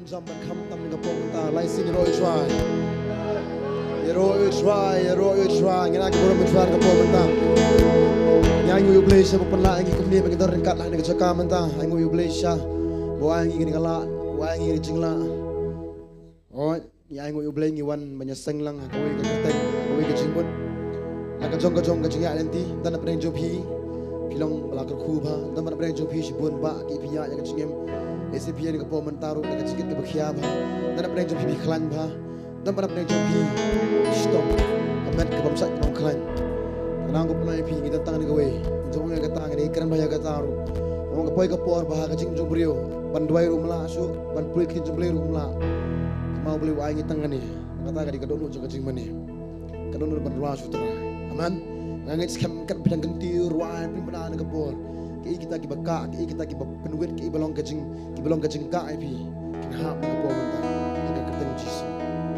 jump and come tam ni kapong ta lai sin ro try ngena ke borom try kapong ta yang you play sa pala ang ikumni mag dor kat lang ni ka man ta ang you play sa bo ang ni kala wa ang ni jingla oi yang you play ni wan manyaseng lang ko ka kateng ko ka jingbon la ka jong ka jinga lenti tan na preng jopi pilong bala ka khu ba tan na preng jopi si bon ba ki piya ya ka jingem SPN ni kapong mentaru na ka jigit ka bakhya ba tan na preng jopi khlan ba dan pada pernah jumpi stop amat ke bangsa Nongkhryiem nang ko pernah pi kita tangan ni gawe jom nga katang ni kran bahaya kataru orang kapoi kapor bah ka jing jumbriu ban duai rumla su ban pui kin jumble rumla mau beli wai ni tangan ni kata ka di kadonu jong ka jing mane kadonu ban ruwa su tera aman ngangit skam kan pedang genti ruan pin bana ka kapor ki kita ki bakka ki kita ki penuit ki balong ka jing ka ip kin ha ka kapor manta ka keteng jis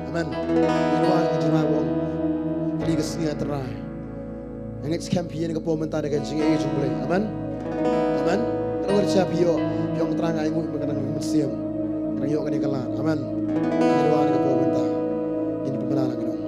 amen inilah ijma wong di kesini terai ngit champion ke pomenta dengan sing e jumble amen kalau siap yo yang terang ai ngut mengenang museum terang yo kan kalah amen inilah ke pomenta ini pembenaran gitu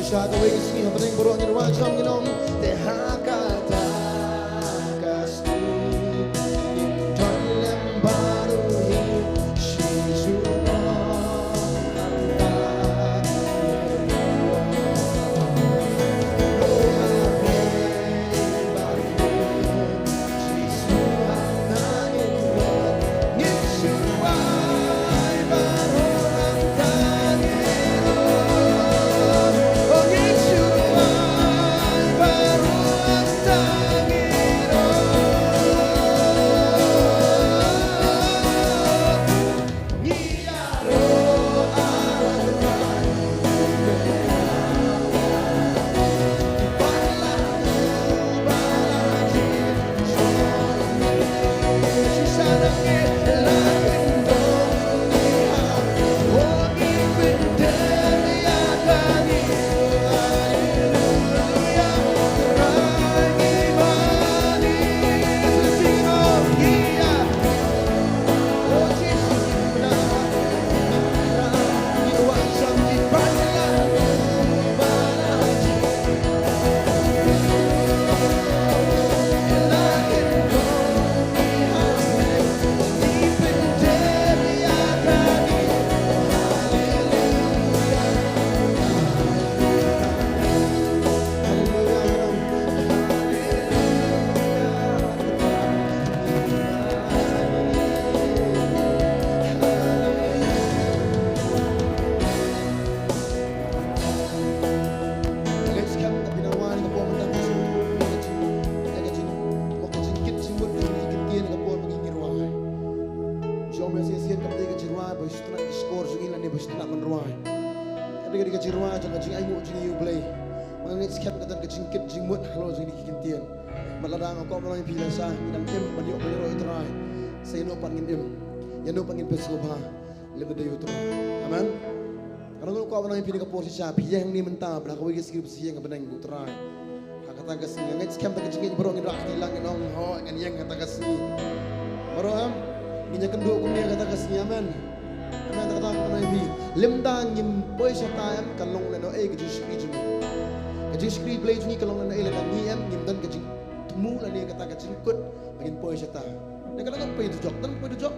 Siya ka way ismi hapaning boro ngin wajam nginong te hakata kasni tolem baru hi shizuno maladang ako mo lang pila sa inang maliok pero itray sa ino pangin yano pangin pesubha lebih dari utro amen karena ko mo lang pili ka po siya piyang ni menta bla ko wigis skrip siya nga banang utray kakatagas nga ngit scam ta kajing bro ngi rak lang inong ho ngan yang katagas ni bro am niya kendo ko niya katagas ni amen amen ta ko mo bi lemdang ngim poy siya time kalong na no kajing skrip blade ni kalong na ila ni em ngim dan kajing mula ni kata kacingkut bagin poy siya ta nagkalagan pa yung dujok tan po dujok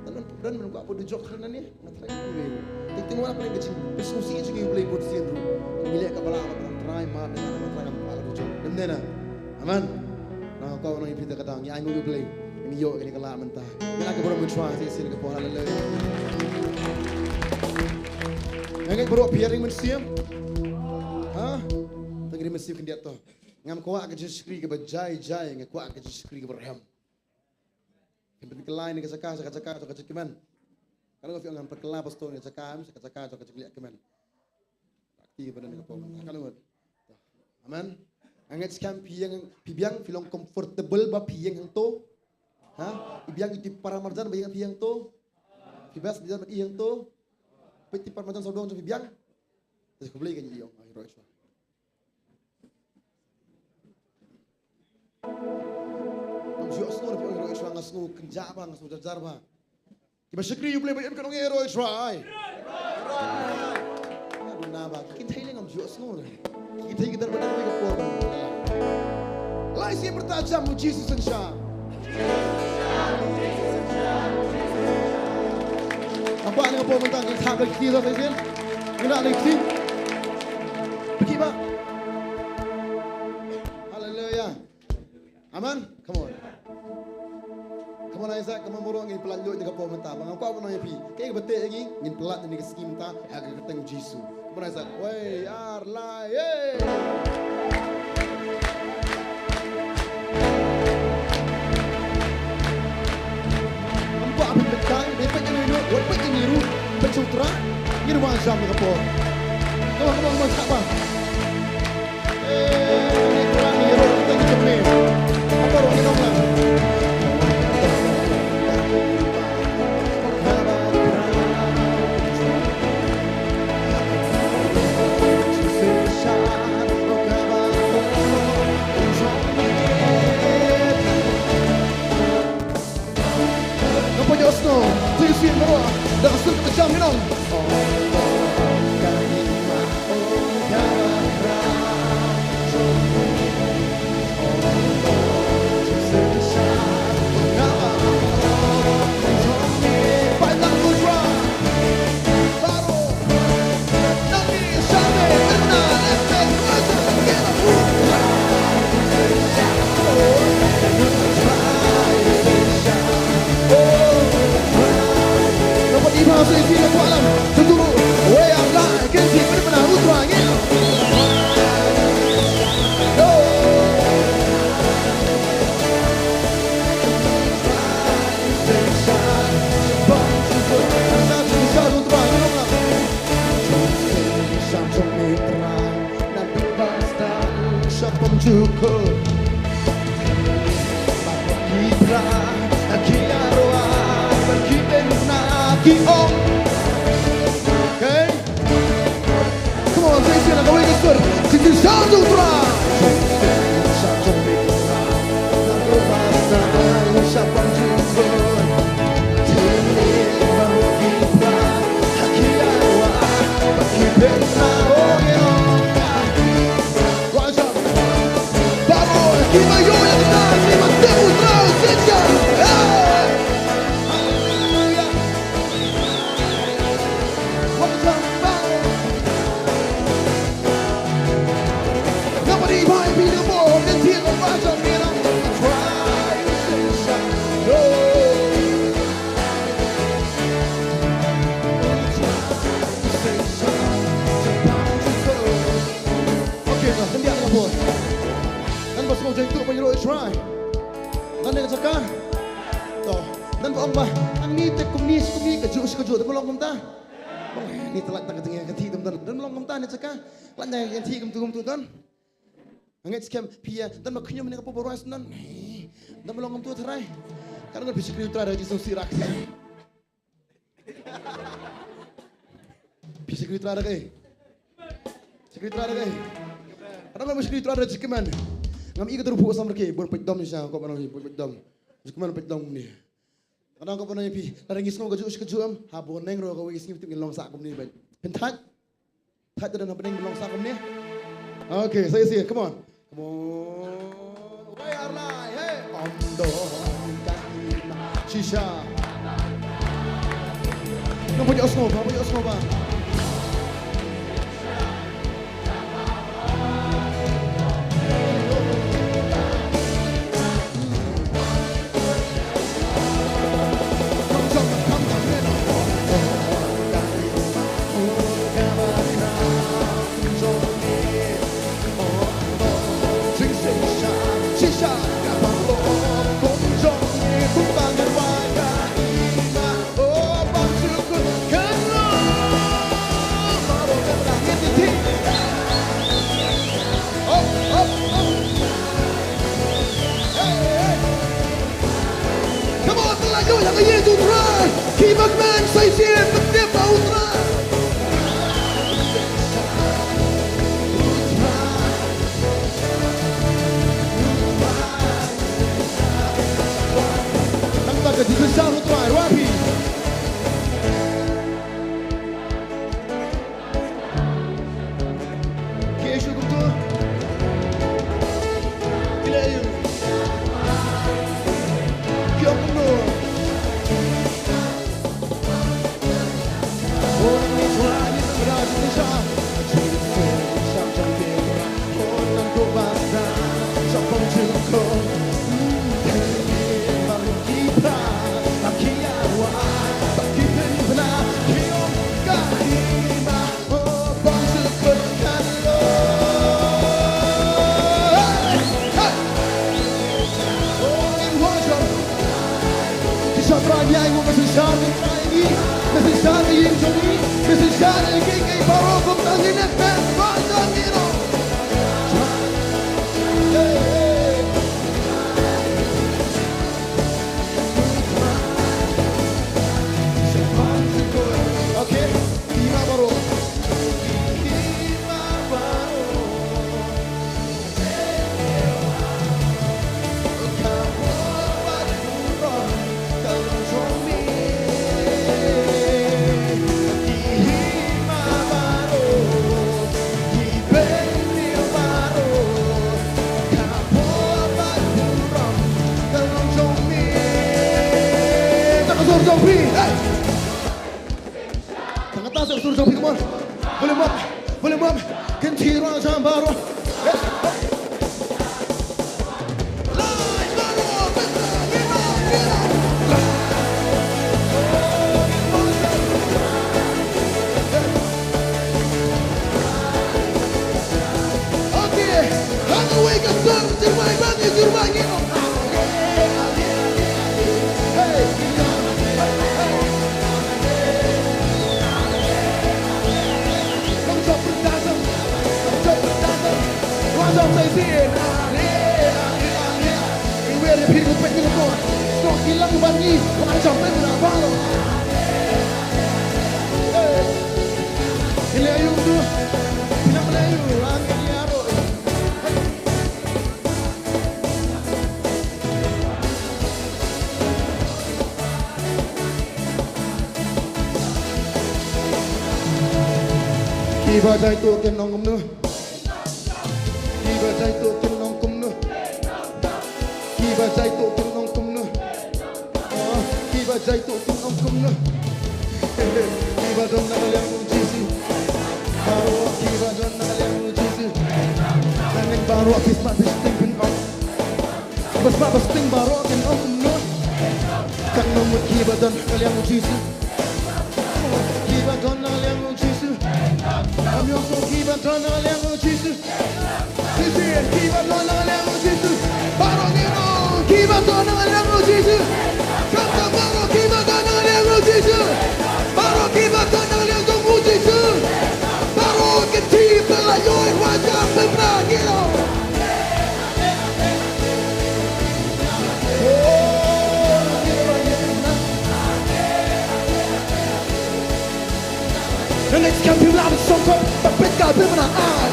tanan po dan man ko apo dujok kana ni natry ko eh tingting wala pa rin kacing diskusi siya yung playboard siya ro ngili ka pala ka parang try ma na naman try ka pala dujok demne na aman na ko no ipita kadang ya ngo play ni yo kini kala man ta kila ka bro mo try siya ka po hallelujah ngay bro piaring man siya ha tagri man siya kandiat to ngam kuat ke jeskri ke bajai jai ngam kuat ke jeskri ke berham kemudian kelai ni kesaka to kecuman kalau kau ngam perkela pastor ni cakam cakam to keciliak keman akti pada ni kapong kalau aman angat skam piang filong comfortable ba piang hang to ha piang itu para marjan ba piang to pibas dia ba piang to peti para marjan saudong to piang terus kau beli kan dia ai roi Jos no po iro iswa ngas no kenjaba ngas ujar ba. Kiba sekri yu play ba kanong iro iswa ai. Aduh na ba kitay lang ang jos no. Kitay kita ba na ko po. Lai si bertajam mu Jesus and Sha. Apa ni po mentang kita ba kita sa sin? Ina ni sin. Pergi ba? Hallelujah. Aman, come on. Come on Isaac, come on borong ngin pelat lok dekat pom ta. Bang aku apa nang pi? Kay bete lagi ngin pelat ni skim ta agak keteng Jesu. Come on Isaac. Wey, ar lai. Nampak apa dekat? Dekat ni no, buat ni ru. Pensutra, ngin wan jam dekat pom. Come on, tak apa. Ni kurang ni ru kita ni. Apa ru ni nong lah. Osno, tujusin bawa, dah suka macam ni dong. cukup. Kibra, kiaroa, berkibena, kiong. Okay? Come on, say it, go in the store. Sing it sound to try. Nan bos mau jengtuk panjiro try. Nan nak cakap. Toh, nan buang bah. Ang ni tek kumnis keju tapi long kumta. Ni telak tak ketengah keti teman-teman. Dan long kumta ni cakap. Lan yang ti kum tu kan. Angat scam pia dan mak kenyam ni apa boras nan. Dan long kumtu try. Karena bisa kena try dari sirak. Bisa kena try lagi. Sekretari lagi. Karena mesti sekretari rezeki man. Ngam ikat rupu sama mereka. Bukan pedom ni sah. Kau pernah ni pedom. Rezeki man pedom ni. Kadang kau pernah ni pi. Kadang ngisno kaju am. Habon neng ro kau ngisno tu ngelong sakum ni baik. Pentat. Tat tu dan habon neng ngelong sakum ni. Okay, saya come on. Come on. Why are lie? Hey. Ondo. Shisha. Kau punya osno ba? Don't say it. ko. Stok hilang bangi, macam mana baru. Ilayu tu, bilang Melayu, angin yaro. Kiba jai tu ken nong kumnu, kiba jai tu ken nong kumnu, kiba jai tu ken nong kumnu, kiba jai tu ken nong kumnu. Kiba dong nak liang mujisi, baru kiba dong nak liang mujisi. Nangin baru kismat bisting pin on, bisting baru ken nong kumnu. Kang nomut kiba dong nak liang mujisi, kiba dong nak liang mujisi. I'm your soul, keep on turning on them Jesus. This is keep on turning on them Jesus. Baro Nino, keep on turning on them Jesus. Come on, Baro, keep on turning on them Jesus. Baro, keep on turning on them Jesus. Baro, can keep on like you and watch out for me, you know. The next camp people have some top, but big guy people are on.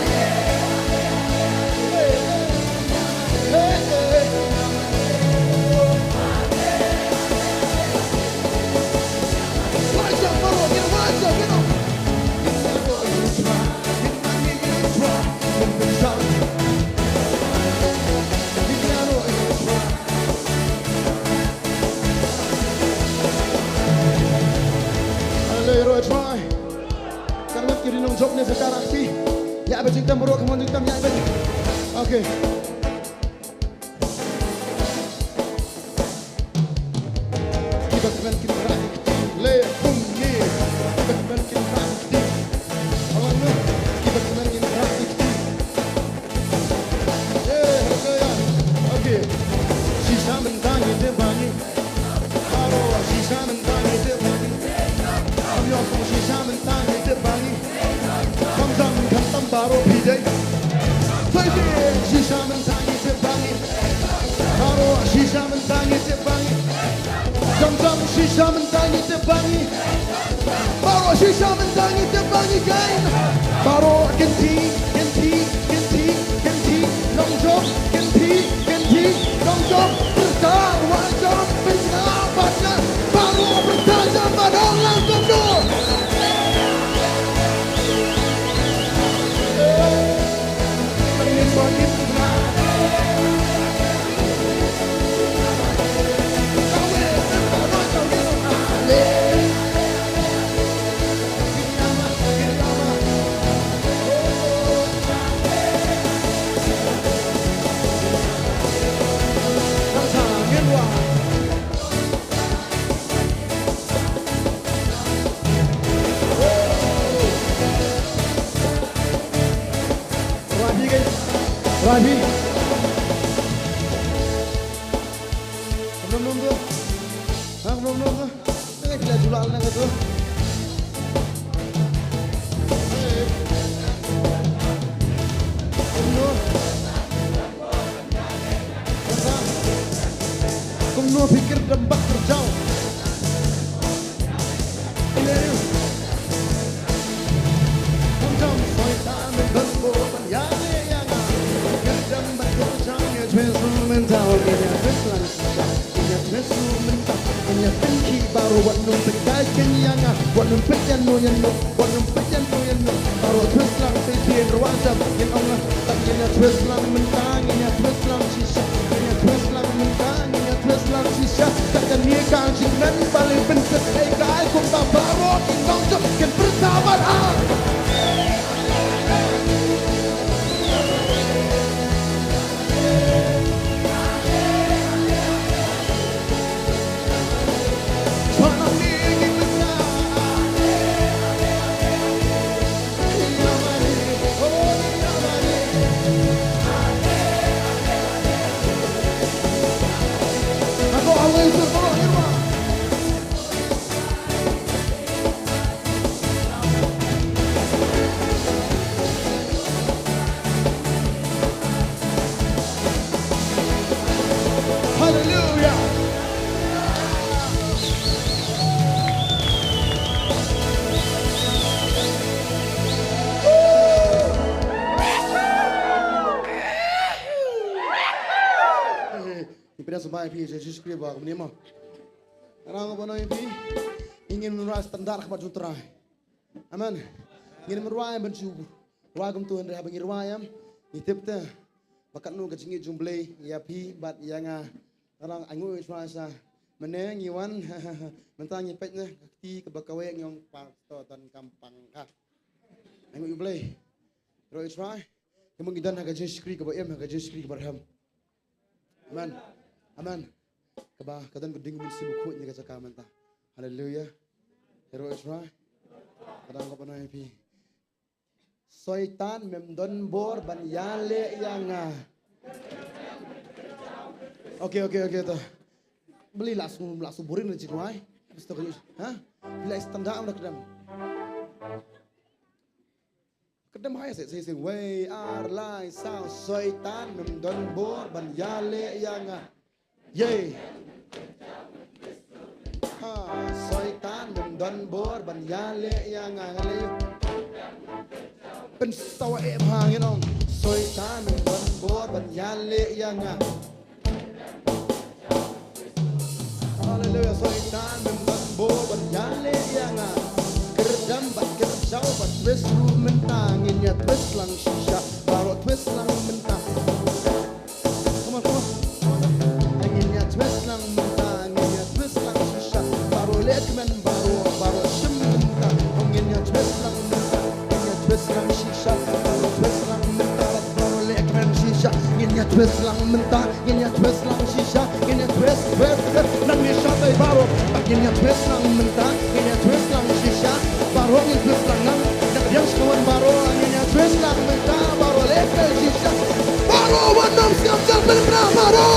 Rise up, Mawlong, rise up, get up. Try. Karena kiri nong job ni sekarang sih, ya abis kita merok kemudian kita ya abis. Oke. Kita kembali kita berani, le bung ni. Kita kembali kita berani, orang ni. Kita kembali kita berani. Oke. Sisa mentang itu bani, kalau sisa mentang itu bani. Kami akan sisa mentang itu bani. Kamtam baru pidai. Sisa mentang itu bani. Baru sisa mentang itu bani. Kamtam sisa mentang itu bani. Baru sisa mentang itu bani kain. Baru genti nongjob genti nongjob besar wajah besar baca baru bertanya pada orang tua. Rabi, belum tu, belum tu, ini kita jual nak tu. Kumno pikir dembak terjauh. Ini. Kumjam soitan berboban ya. Mental, punya pinky baru buat numpet kenyang, buat numpet yang no, buat numpet yang no, baru twist lang sipir wajab yang Allah, tapi yang twist lang mentang, yang twist lang sisa, yang twist lang mentang, yang twist lang sisa, takkan dia kancing dan paling penting, kau kau tak baru kita kan persahabatan. Pindah sampai pi Jesus Kristus bawa ke mana? Orang apa nama pi? Ingin menurai standar kepada sutra. Amin. Ingin menurai bencubu. Wagum Tuhan dah bagi ruayam. Itip teh. Bakat nu kecingi jumblay ya pi bat yang orang angu iswasa. Meneng iwan mentang nyepetnya kaki kebakawe yang pastor dan kampang kah. Angu jumblay. Roy iswai. Kemudian nak Jesus Kristus kepada em, nak Jesus Kristus kepada ham. Amin. Amin. Kebah kadang keding min sibuk ni kata kamanta. Haleluya. Hero Israel. Kadang kau pernah happy. Soitan memdon bor ban yale yang Okey tu. Beli langsung burin ni cikwai. Habis tu kau, ha? Bila standar dah kedam. Kedam hai saya we are like sound soitan memdon bor ban yale yang Yay. Soitan memdon bor ban yale yang ngali. Pensawa hangin on. Soitan memdon bor ban yale yang Haleluya. Soitan memdon bor ban yale yang Kerdam bat kerjau bat twist lu mentangin ya twist lang shisha baru twist lang mentang. Come on. Twist lang mentang, ya twist lang shisha, baru lekmen baru shim mentang, ongin ya twist lang mentang, ya twist lang shisha, baru twist lang mentang, baru lekmen shisha, ya twist lang mentang, ya twist lang shisha, ya twist, nang ya shot baru, ya twist lang mentang, ya twist lang shisha, baru ya twist lang nang yang sekawan baru, ya twist lang mentang, baru lekmen shisha, baru wanam siap mentang baru.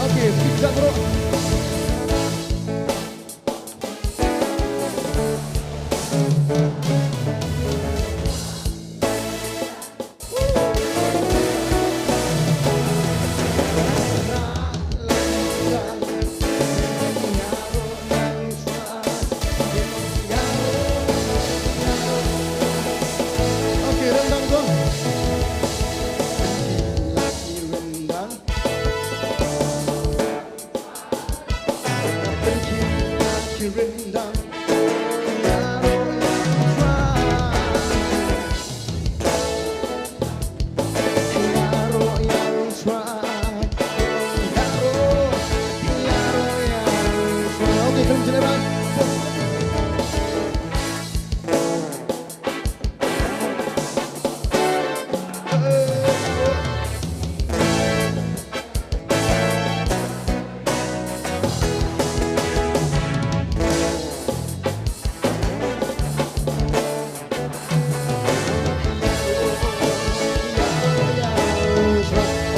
Okay, pizza bro. Okay, rendang bro. Rendang.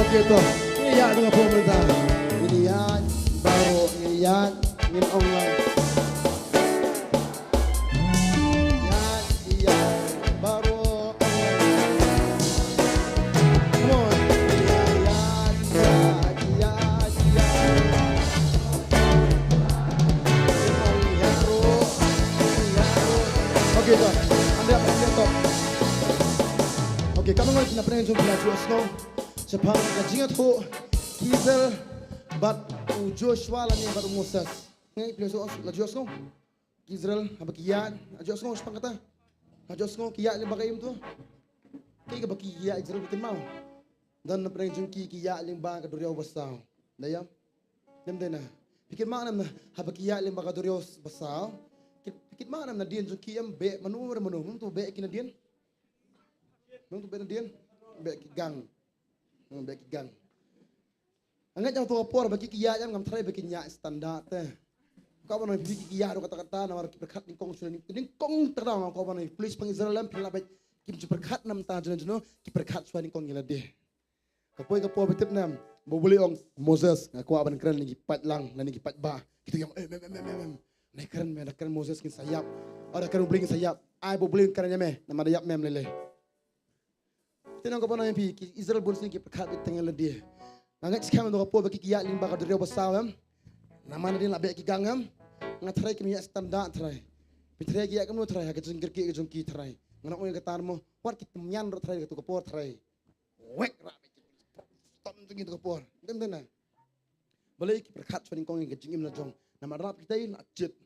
Gitu. Ini ya dengan pemerintah. Ini ya baru ini ya ingin online. Ya baru online. Come on. Oke toh. Anda lihat toh. Oke, kamu nggak pernah jumpa Joshua? Sepang kajingat ho Kizel bat Joshua lani bat Moses. Ngai pleso la Joshua. Kizel apa kian? Joshua sepang kata. Joshua kian le bagaim tu. Kai ka baki kian Israel bitin mau. Dan na preng jungki kian ling bang ka duriyaw basaw. Dayam. Demdena. Pikir mak nam na haba kian ling bang ka duriyaw basaw. Pikir mak nam na dian jungki am be manu tu be kina dian. Manu tu be na dian. Be gang. Bagi gang. Angat yang tua por bagi kia yang ngam try bagi nya standar teh. Kau mana bagi kia do kata-kata nama berkat ningkong sudah ningkong terang kau mana please pang Israel pila baik kim berkat nam ta jeno ki berkat sudah ningkong ngila deh. Kapoi betip nam boleh ong Moses aku aban keren lagi pat lang lagi pat ba. Gitu yang naik keren Moses kin sayap. Ada keren beli kin sayap. Ai boleh kerennya nama ada yap lele. Tenang kau yang pi Israel pun sini berkat tengah dia. Ngangat sekarang tu apa bagi kiat limba kadria besar nama dia nak bagi gangam. Ngat try kini standar try. Pitray kiat kamu try hakat jengker kiat jengki try. Ngangat orang kata mo, what kita menyan rot try ketu kapor try. Wek rak stop tu gitu kapor. Dem. Balik berkat sudah kau yang kejengim na jong. Nama rap kita ini ajit.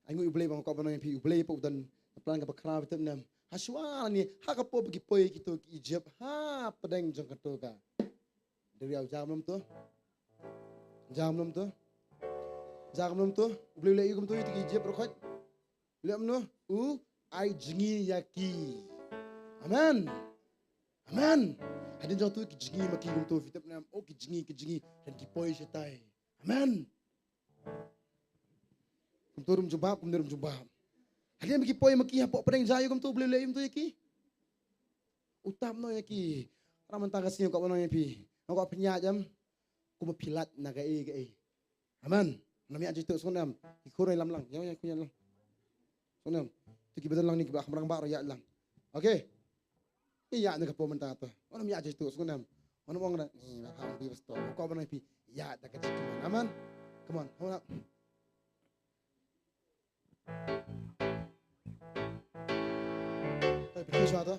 Aku iblay bang kau yang pi iblay pun dan pelan ke berkerah betul nam. Haswa ni hakapo bagi poi kita ke Egypt ha pedang jong kata ka dari jamam tu boleh lagi kamu tu ke Egypt rokot lihat no ai jengi yaki amen hadin jong tu ke jengi maki kamu tu fitab nam ke jengi dan ki poi setai amen kamu tu jumpa Hari ni bagi poin maki apa pedang jaya kamu tu boleh leim tu yaki. Utam no yaki. Raman tagas ni kau mana yaki. Kau penyat jam. Kau pilat nagai. Aman. Nami aja tu sonam. Ikurai lam lang. Yang kunya lang. Sonam. Tu kita lang ni kita akan berang bar ya lang. Okay. Iya nak apa mentah tu. Nami aja tu sonam. Mana orang nak. Nak di besto. Kau mana yaki. Ya tak kecil. Aman. Come on. Hold up. Pergi suatu.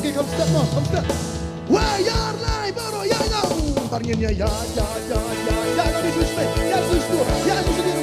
Okay, come step. Wayar lai baru ya now. Parnya ya. Kami suspek. Ya suspek. Ya suspek.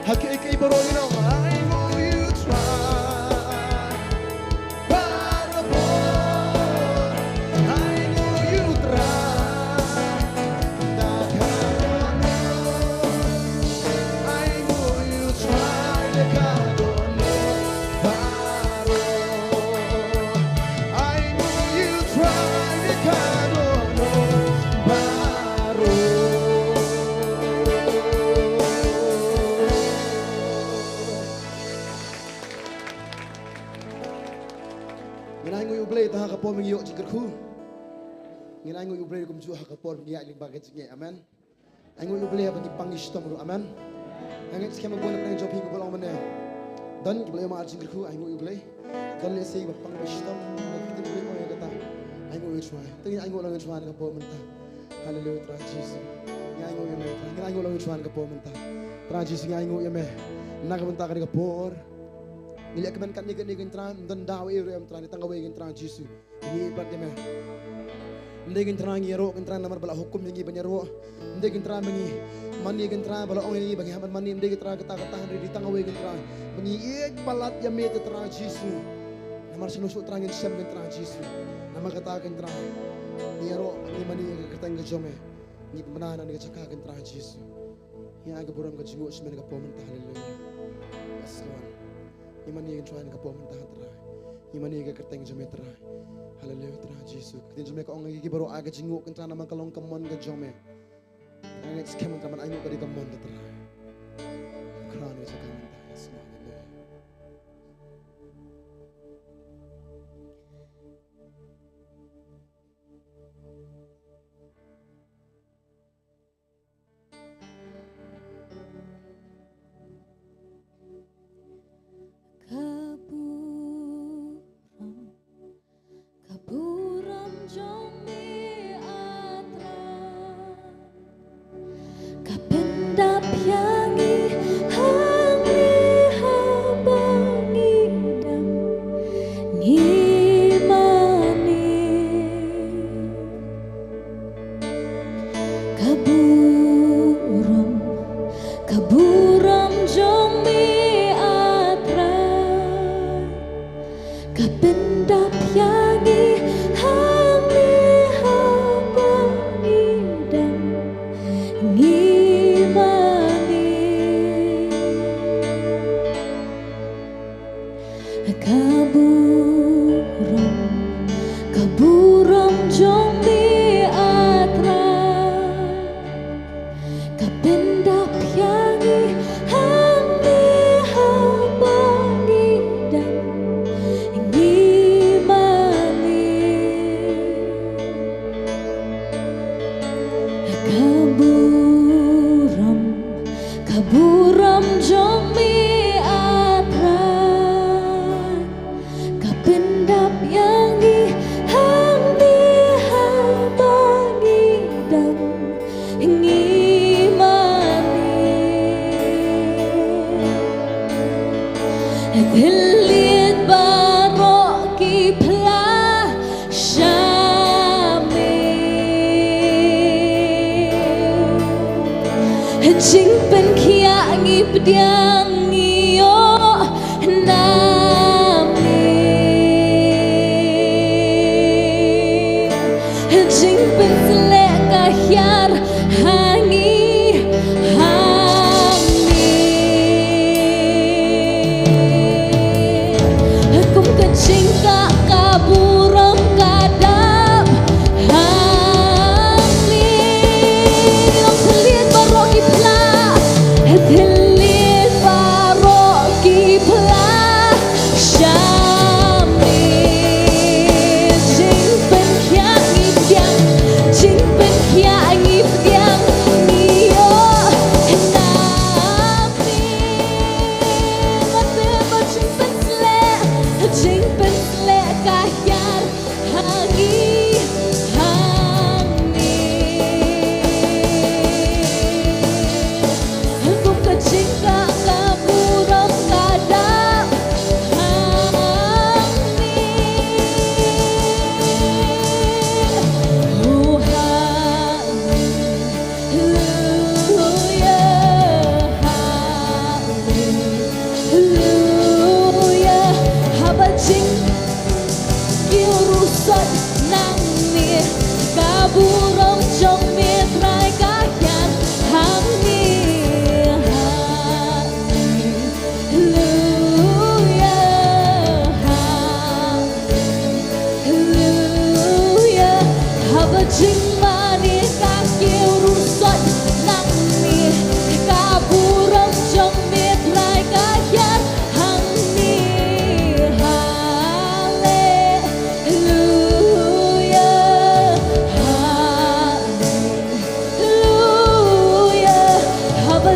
Hakiki baru you know I know you try. Kapor mengiok jikerku, ngin aingo ublay kum ju kapor mengiak ling baget jinge, amen. Aingo ublay apa ni pangis tamu, amen. Angin sekian mengguna pernah job hingga pulang mana. Dan ublay ma jikerku aingo ublay, dan lesi pangis tamu, kita ublay mau yang kata, aingo ucuai, tapi aingo orang ucuai kapor mentah, haleluya terang Yesus, aingo yang mentah, ngin aingo orang ucuai kapor mentah, terang Yesus aingo yang meh, nak mentah kan kapor. Nilai kebankan nigan terang dan dawe yang terang di tangga wae terang Yesus. Ini ibaratnya meh. Nigan terang ngiro terang namar bala hukum yang banyak ro. Nigan terang mengi mani terang bala orang yang bagi hamad mani nigan terang kata di tangga wae terang. Mengi ek balat yang mete terang Yesus. Namar sinusuk terang yang siam terang Yesus. Namar kata terang. Ngiro mani kata ngejome. Ni menana ni cakap terang Yesus. Yang agak buram kejenguk semen ke pomen haleluya. Yes Lord. Imani yang cuan kapor mentah terai, imani yang kerteng jome terai, haleluya terai Yesus. Ketin jome kau orang gigi baru agak jenguk kencan nama kalong kemon ke jome, angin skeman teman aingu kadi kemon terai, kerana itu kan mentah Yesus haleluya. Jing pen kia ngip diang ngio nami Jing pen selek kahyar hangi hangi Kum kecing kak kaburang kadap hangi Om selit barok ipla Telit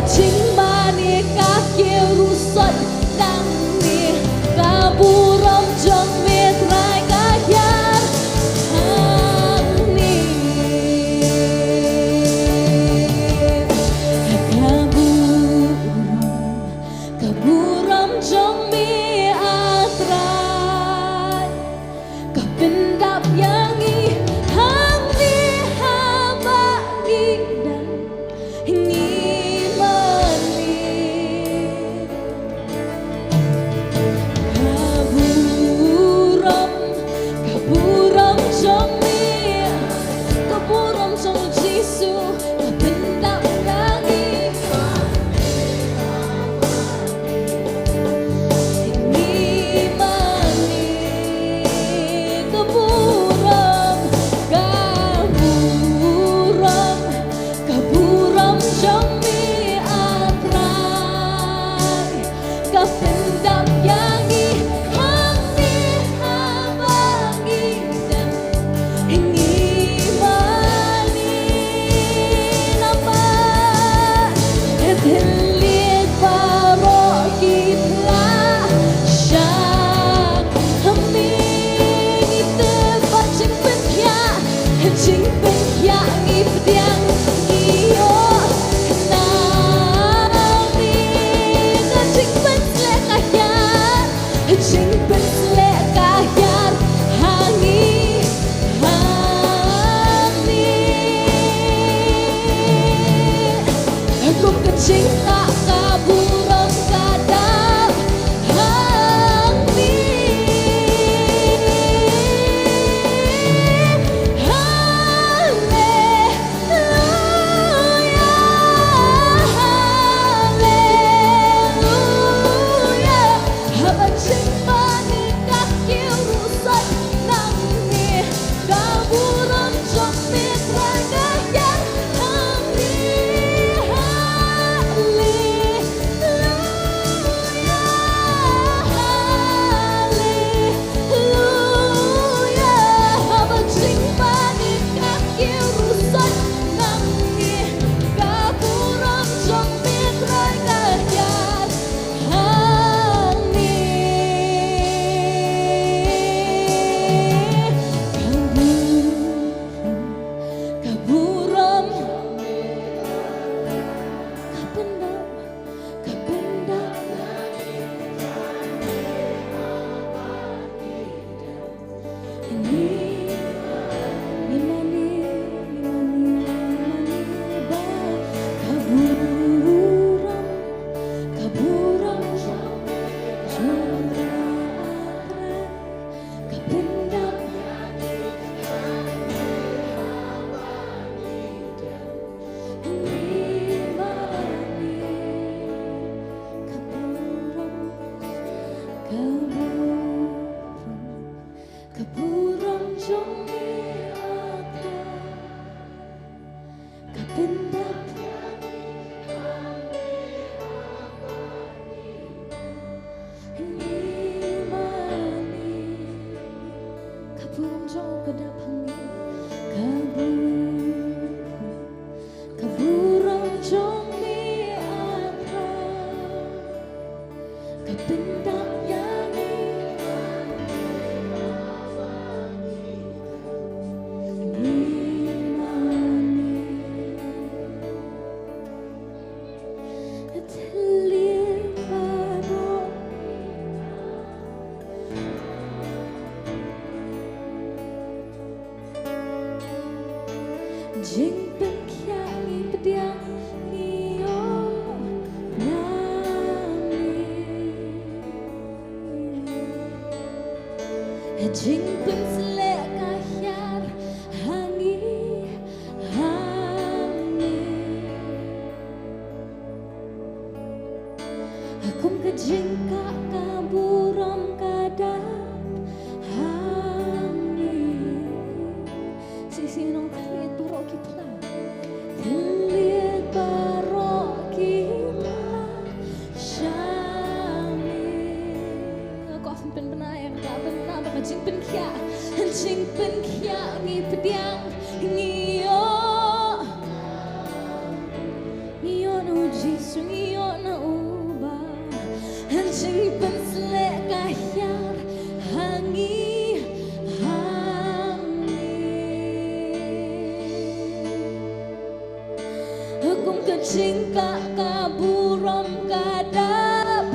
Chinh ba ni ka kêu rusot nang ni ka buram jong met rai ka yar hang ni ka buram jong mi atrai ka pendap yang i hang ni haba ni dan ni cinta kaburam kadap hang ni haleluya haleluya haba cinta ni kaki rusak nang ni kaburam jong mitra gaya hang ni Jing pen kyangi pediang nio nami Jing pen selek kahyar hangi hangi Akum ke jing kak kaburam kadap hangi Sisi Nongkhryiem barok kita Lihat barok kita Syami Aku afin pen benayang tak benar Baka jing pen kya Ngi pediang Ngio no Jesus cingkak kaburom kadap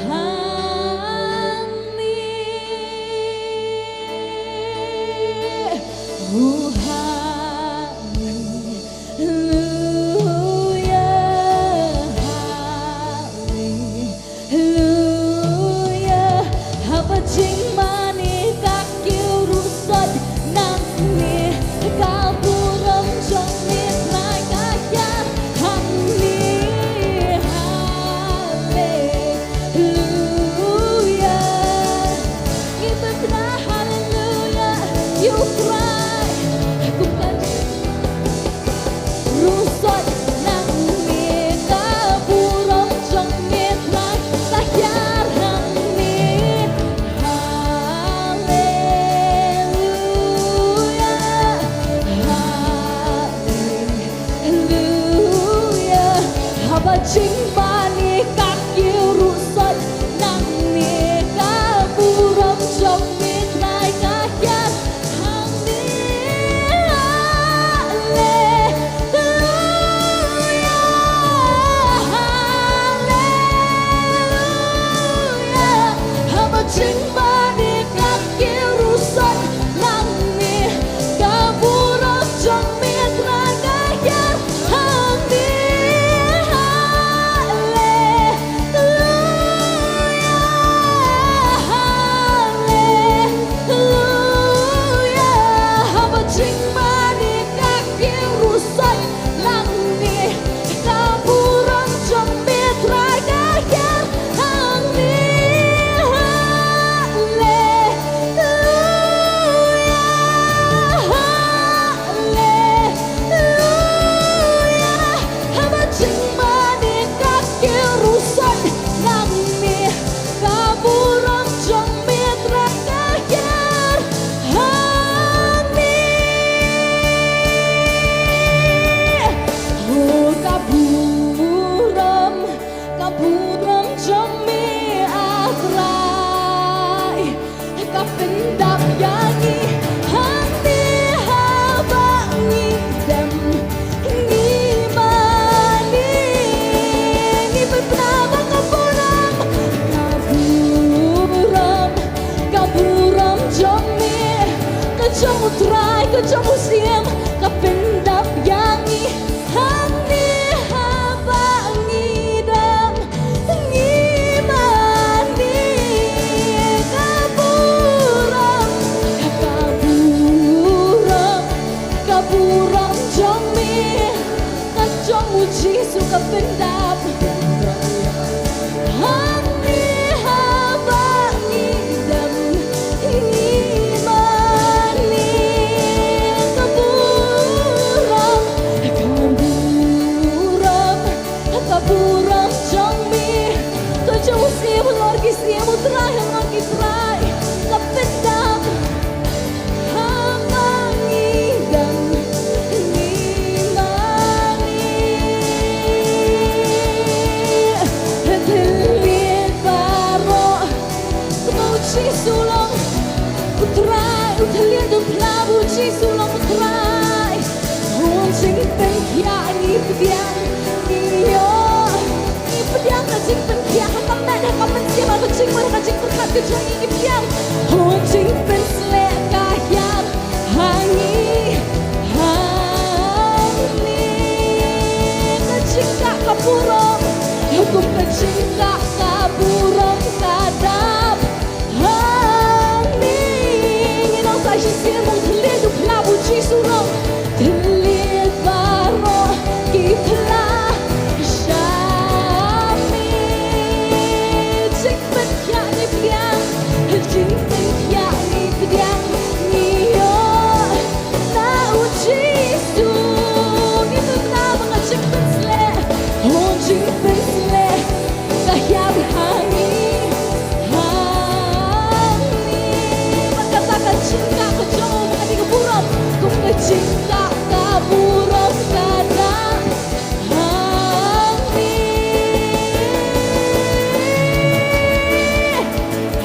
hani hallelujah haba ching mani các kiêu ru sot nang ni kaburom trong miệt mai cả gian hani hallelujah ibet na hallelujah you cry bukan rusot nang mi kaburom trong miệt mai cả gian hani hallelujah haba ching mani các kiêu ru sot nang mi kaburom trong miệt mai cả gian hani hallelujah haba ching mani các kiêu ru sot nang mi kaburom trong miệt mai cả gian hani hallelujah haba ching mani các kiêu ru sot nang mi kaburom trong miệt mai cả gian hani hallelujah haba ching mani các kiêu ru sot nang mi kaburom trong miệt mai cả gian hani oh kaburom trong mi agrai kapendap yangi hani haba ngidam ngimani ngibetnama kaburom trong mi kacang utrai kacang musim kapendap yangi hani haba ngidam ngimani kaburom trong mi kacang uji suka pendap hani haba ngidam ngimani kaburom trong mi kacang usia lorgi sia utrai lorgi trai kapendap haba ngidam ngimani Terlihat baro Kemauci sulong Utrai Terlihat dan pelabuci sulong utrai Hong sing pengkia Ni pediang Niyo Ni pediang Kacing pengkia Hakamat Hakamat siapa Kacing Mereka kacing berkat Kejang ini pediang Hong sing penslek Kahyang Hangi Hangi Kacing kak kaburom Hukum kacing kak kaburom kadap hani Nginang sa isisir mong terlihat du pelabuci surong Terlihat baro Kipla Syami Cing penkia ni pediang Cing penkia ni pediang Niyo Na uci su Itu nama ngacing pensle Oh cing pensle Kahyam hangi Hangi Magkatakan cinta kejauh Menghati keburom Kung kecinta kaburom kadang Hangi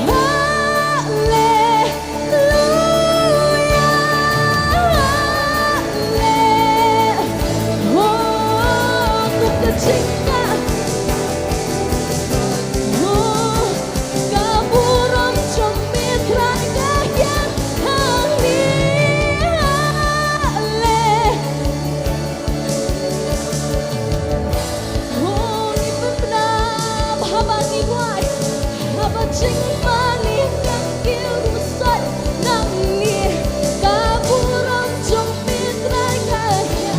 hallelujah cinta. Oh, kaburam trong mitra kaya hangile. Oh, ni pernah habang iguai, habang cinta ni kaki rusak nang ni kaburam trong mitra kaya.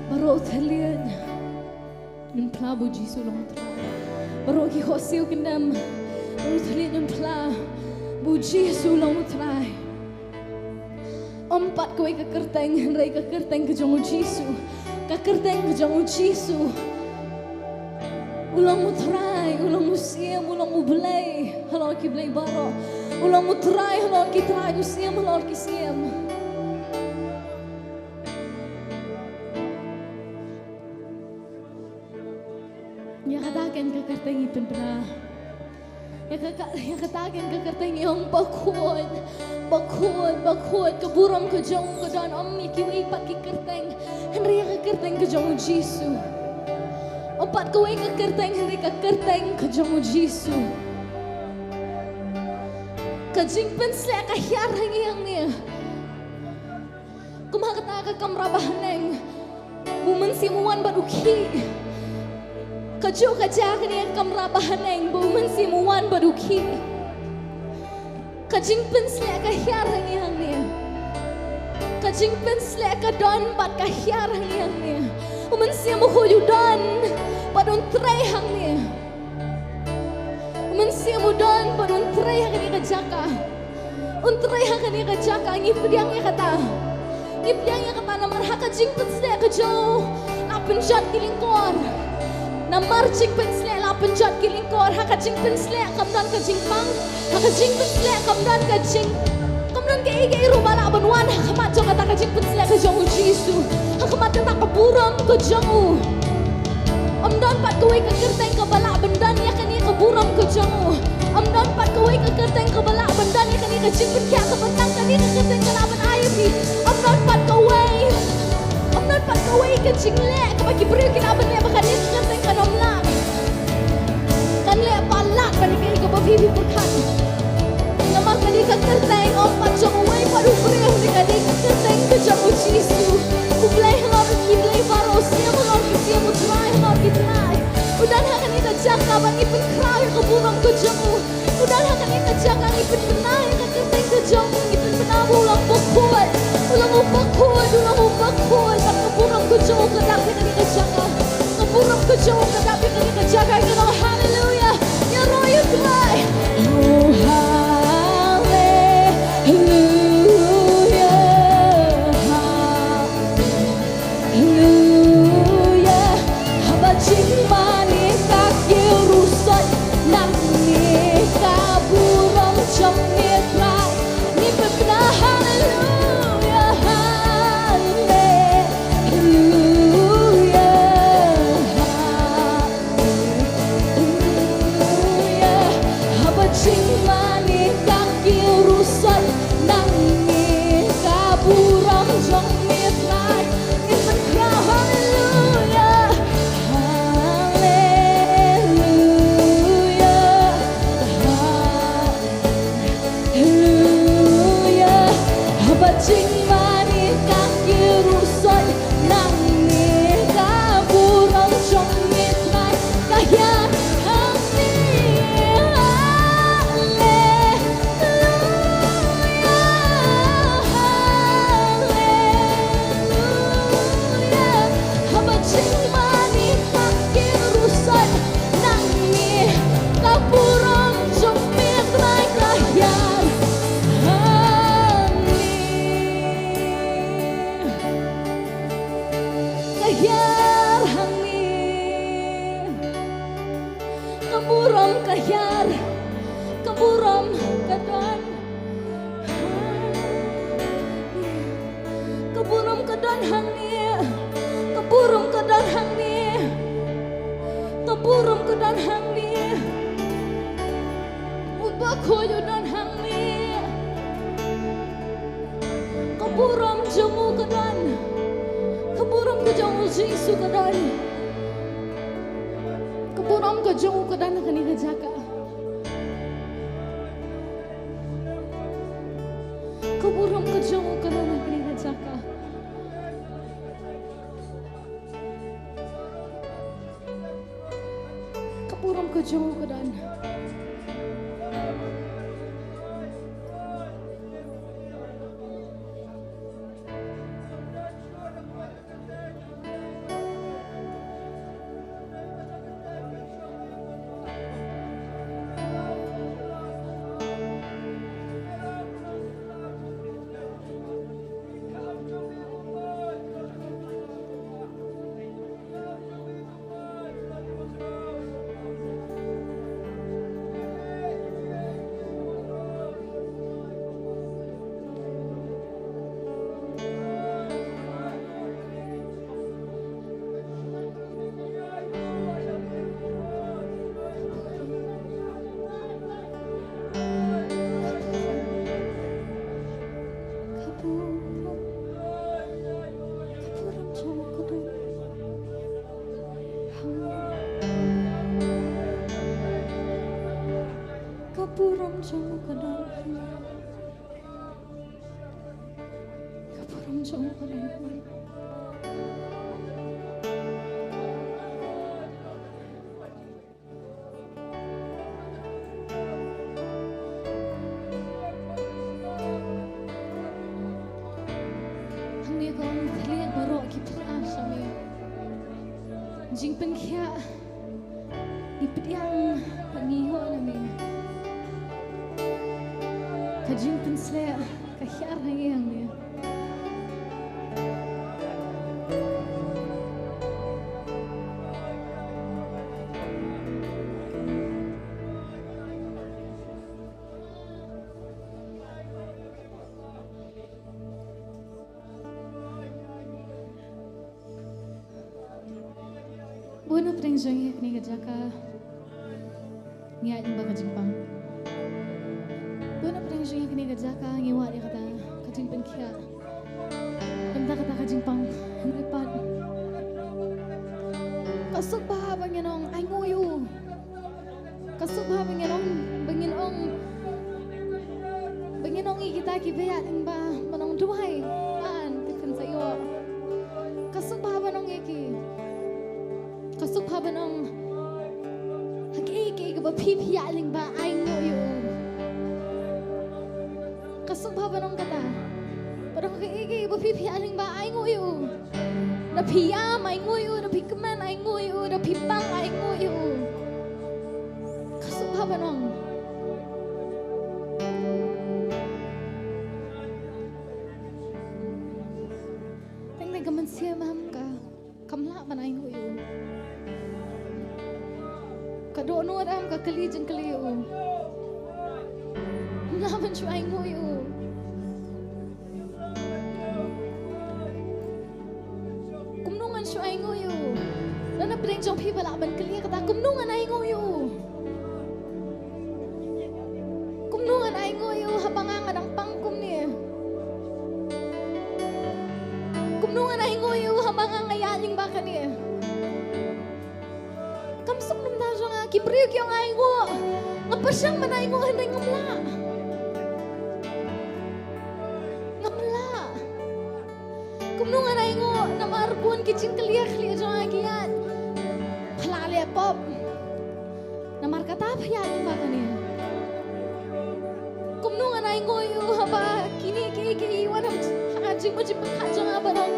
Baru terlihat nun pla buji sulong tra. Baru ki khosiu kendam. Baru terlihat nun pla buji sulong tra. Empat kowe kekerteng, rai kekerteng ke jong Jisu. Kekerteng ke jong Jisu. Ulang mutrai, ulang musim, ulang mublay. Halal ki blay baro. Ulang mutrai, halal ki trai, musim, halal ki siam. Ya katakan kekerteng ipin pernah. Ya katakan kekerteng yang bakut keburam ke jong ke dan ommi kiwi pat ki kerteng. Henry ke kerteng ke jong Jisu. Empat kowe ke kerteng, Henry ke kerteng ke jong Jisu. Kajing pensle ka hyarang yang ni. Kumha kata ka kamrabahaneng. Bumen simuan baduki. Kaju kaja kini kamrabahaneng bumen simuan baduki. Kajing pensle ka hyarang yang ni. Kajing pensle ka don bat ka hyarang yang ni. Bumen simu huyudan badun trehang ni. Bumen simu don badun trehang ni kajaka. Untrehang ni kajaka ngipdiang ya kata. Ngipdiang ya kata namar hakajing pensle ka jo. Lapenjat kilingkor. Namar cing pensle la penjat kilingkor hakajing pensle kamdan kajing pang hakajing pensle kamdan kajing kamdan ke ige rubala banwan hakamat jo kata kajing pensle ke jong Jisu hakamat kata kaburam ke jong amdan pat kowe ke kerteng ke balak bendan ya kani kaburam ke jong amdan pat kowe ke kerteng ke balak bendan ya kani kajing penkia ke petang kani ke kerteng ke laban air amdan pat kowe kecing lek bagi beri kita benar bahkan dia kerteng kan omlak kan lek palak bagi kini ke babi berkat nama kini ke kerteng ompat jong wei padu beri di kini ke kerteng ke jong Jisu kublai halal kiblai baros siam halal siam utrai halal kitrai udah hakan kita jaga bagi penkrau ke burung ke jong udah hakan kita jaga ipin benai ke kerteng ke jong ipin benabu ulang bokut ulang bakul keburang ke jauh ke dapi kini kejaga keburang ke jauh ke dapi kini kejaga kita haleluya ya roh you cry oh haleluya haleluya haba cing mani kaki rusak nang ni kaburang jong ni cry ni benar haleluya. Kaburam jamu kadan, kaburam ka jamu Yesu kadan, kaburam ka jamu kadan kani ka jaka. Kaburam ka jamu kadan kani ka jaka. Kaburam ka jamu kadan. Kaburam jamu kadan, kaburam jamu kadan. Hangni kong lihat barok kita asami, jing penkia ipdiang pangiho namin. Kajing pensle kahyar hayang niya. Bueno prengjongi kini kajaka niya yung baka jingpang. Bueno prengjongi kini kajaka ngiwa dia kata kajingpang kia. Kamta kata kajingpang henripat. Kasuk bah banginong ay nguyu. Kasuk bah banginong ikita kibaya ang ba manong duhay an tikan sayo. Kasuk bah banong iki. Kasuk bah banong hagi ka ba pipiyaling ba ay nguyu. Kasuk bah banong kata. Parang hagi ba pipiyaling ba ay nguyu. Na piyam ay nguyu, na pikaman ay nguyu, na pipang ay nguyu. Kasuk bah banong. Tengah gaman siya maham ka, kamla man ay nguyu. Kadono ram ka kalijeng kaliu. Naman siya ay nguyu. Kumnungan siya ay nguyu. Nanapring siyang pipalaban kaliya kata kumnungan ay nguyu. Kumnungan ay nguyu habangangan ang pangkum niya. Kumnungan ay nguyu habangang ayaling baka niya. Kamsok naman na siya nga kipriyok yung ay ngu. Nga pa siyang manay ngu handay ngamla. Ngamla. Kumnungan ay ngu na marbuan kicing kaliyak siya nga kiyan. Halali pop. Na markatap yaling baka niya. Kumnungan ay ngu yung haba kini-kini-iwan hajing mo jipang hadyo nga ba nang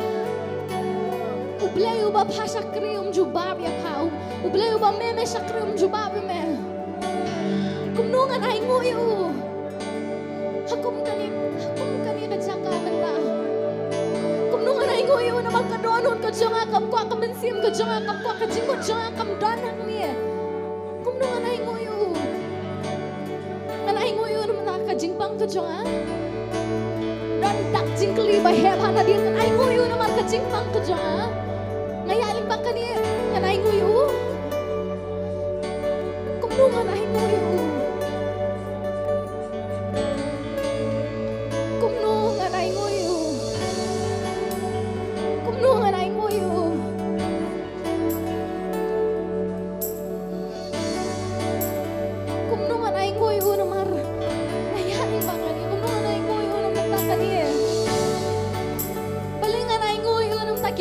ublay uba pa syakrium jubab ya pao. Ublay uba meme syakrium jubab me. Kumnungan ay nguyu. Hakum kani kajaka menta. Kumnungan ay nguyu na magkadonon ka janga kapwa kabensim ka janga kapwa kajingot janga kamdanang niya. Kumnungan ay nguyu. Ay nguyu naman nakakajingpang ka janga. Dan tak jingkli baheba na din ay nguyu naman kajingpang ka janga. Ngayaling ba kaniya nga ay nguyu? Kumnungan ay nguyu. Kumnungan ay nguyu.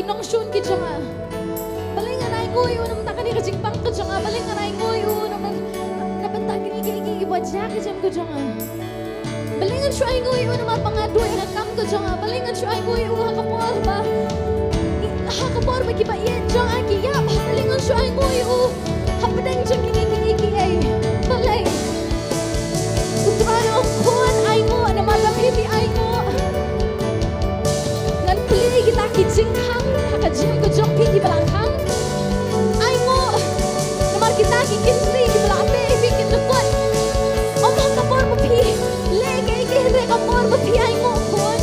kinong shun ki jonga. Balingan ay ngoy unam takani ka jingpang ka jonga. Balingan ay ngoy unam nabanta kini buat jaga jam ka jonga. Balingan siya ay ngoy unam pangadoy hakam ka jonga. Balingan siya ay ngoy hakapor ba. Hakapor ba kiba iyan jonga kiyap. Balingan siya ay ngoy hapadang jang kini ay balay. Utrano kuan ay ngo na madamiti ay ngo. Ngan pili kita kijinghang hakajim ko jong pi kibalangkang. Ay ngo na mar kita kikinli kibalape bikin lekot. Om hakapor mo pi lege kihre kapor mo pi ay ngo kuan.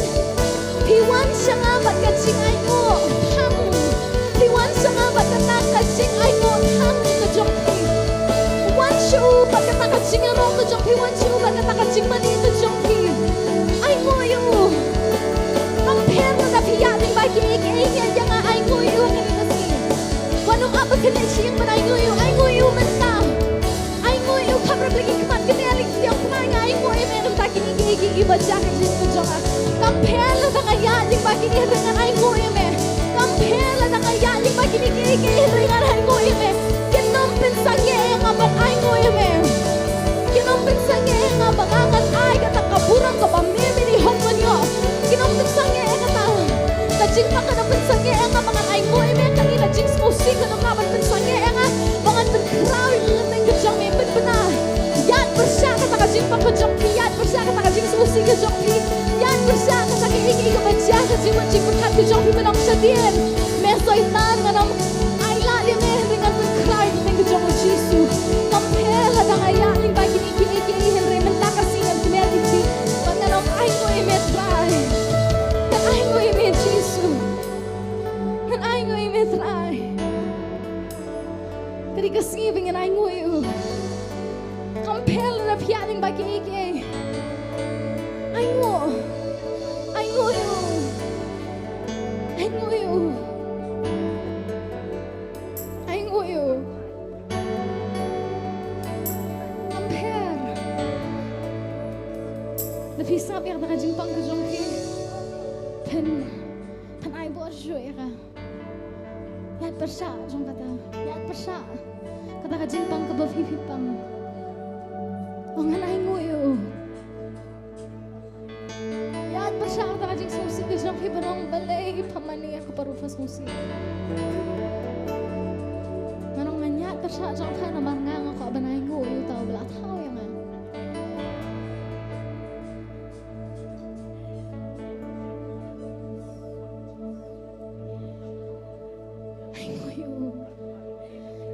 Piwan siya nga ba't kajing ay ngo hang. Piwan siya nga ba't kajing ay ngo hang ka jong pi. Wan siya ba't kajing arong ka jong pi. Wan siya ba't kajing mani ka jong pi. Ay ngo yung compare na piyating bagi ikainya yang ay ngo yung kanina si. Wanong apa connection man ay ngo yung menta. Ay ngo yung kabrab lagi kamat kinaling siyang kumanga. Ay ngo yung meron takin iba jacket din ko jong compare na kayating bagi dengan ay ngo yung me. Compare na kayating bagi dengan ay ngo yung me. Kinom pensangye nga ba't ay ngo yung me. Kinom pensangye nga bangangan ay katakaburang ka pamimili hong nyo. Kinom pensangye kata kajing pa ka na pensangye nga mga ay ngo yung me. Kanina jing smusi ka nung naman pensangye nga mga nagkrawi nga nang kajang may pagpana. Yan bersya kata kajing pa kajang pi. Yan bersya kata kajing smusi kajang pi. Yan bersya kata kiiki ka bersya kajing wajing pagkat kajang pi manong siya din. Mesoy tan nga nang ay lali me ringan nagkrawi nga nang kajang mo Jisu. Kampela na kaya ning bagi ni Henry mentakasingan kumediti. Panganong ay ngo ime try. Kan ay ngo ime Jisu. Kan ay ngo ime try. Kadi kasibing ay ngo yu. Kampela na piyaning bagi ike. Ay ngo. Ay ngo yu. Ay ngo yu. Ay ngo yu. Napisap yang tak jimpang ke jongki, pen ay buat joy ka. Yat persa jong kata, yat persa. Kata jimpang ke bafipipang. Ongan ay nguyo. Yat persa kata jing susi ke jongki barang balay pamani aku parufas musi. Manong nganyat persa jong ka na marngang ako abanay nguyo tau belat tau yang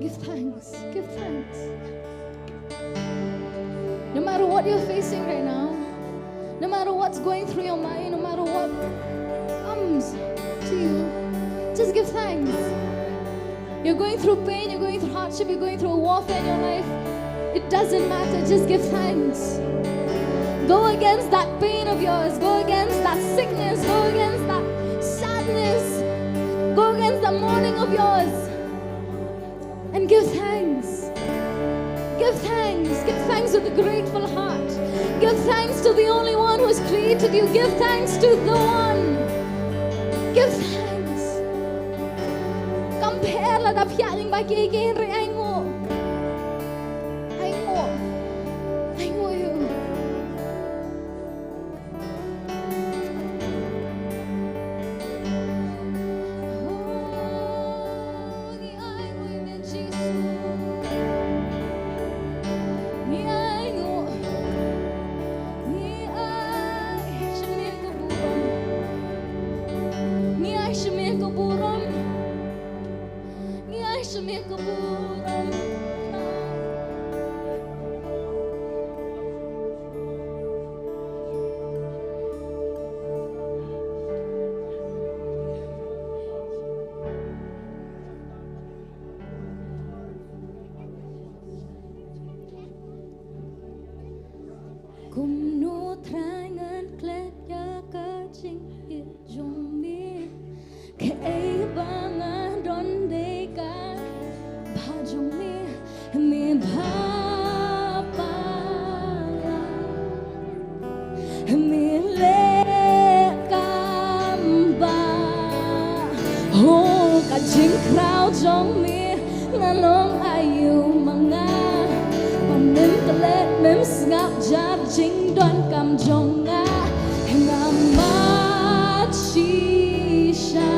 Give thanks. Give thanks. No matter what you're facing right now, no matter what's going through your mind, no matter what comes to you, just give thanks. You're going through pain, you're going through hardship, you're going through a warfare in your life. It doesn't matter, just give thanks. Go against that pain of yours, go against that sickness, go against that sadness, go against the mourning of yours. And give thanks. Give thanks. Give thanks with a grateful heart. Give thanks to the only one who has created you. Give thanks to the one. Give thanks. Compare la da pialing bagi Henry ay ngo. Ay ngo. Ay ngo you. Kumno trangan klet ya kacing jumi keibangan don deka ngap jar jing don kam jonga ngamat shisha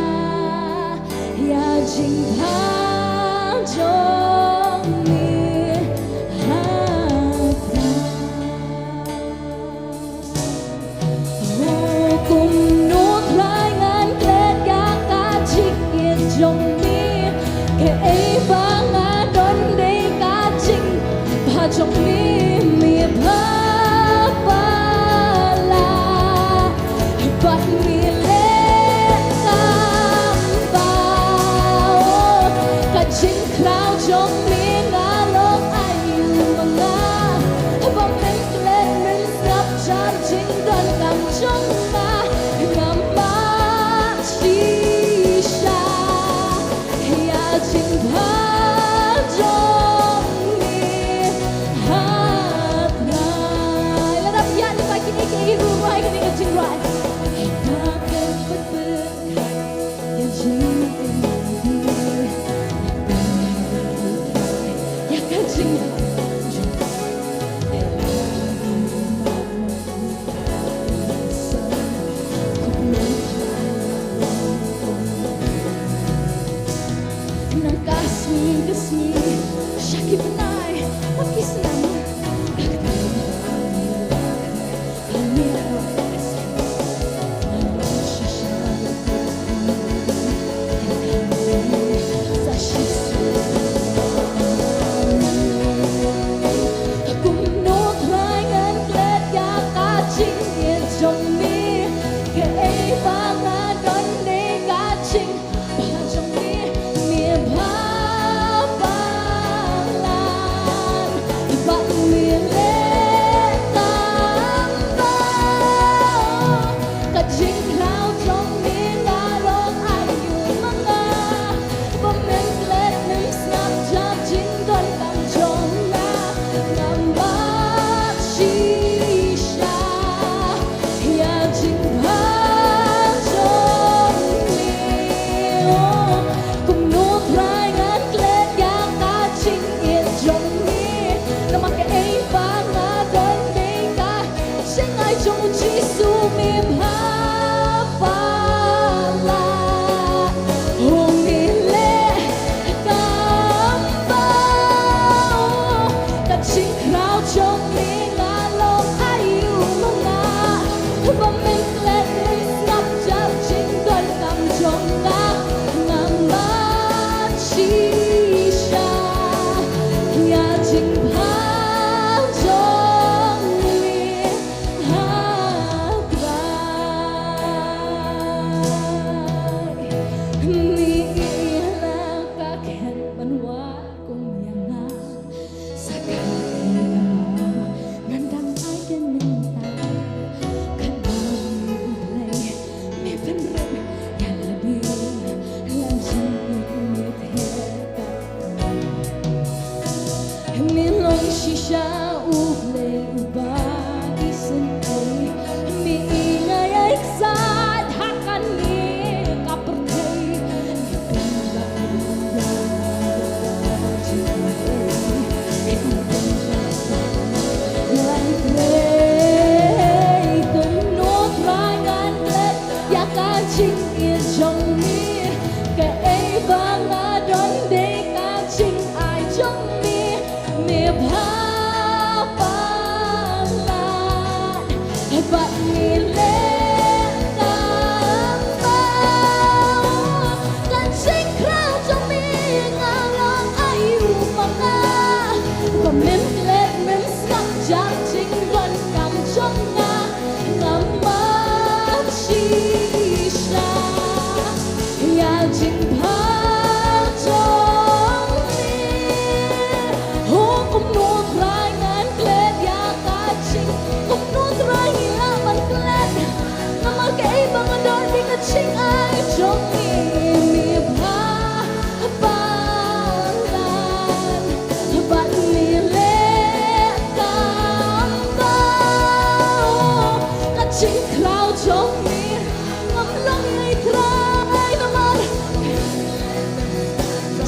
ya jing ha jong ni hata hukum nút lai ngan klet ya ka chik ye jong ni ke ei ba nga don de ka ching ba jong ni mi ba ba la but mi le tam ba ka ching krao jong ni nga long ai yu nga ba men klet men snap jar jing don kam jong nga ngam ma shi sha ya jing ba jong ni hat nai la dap ya ni pa kini ki ru rai kini ka jing rai ta ken put put ya jing ya ka jing nang kasmi syakib nai pakis nama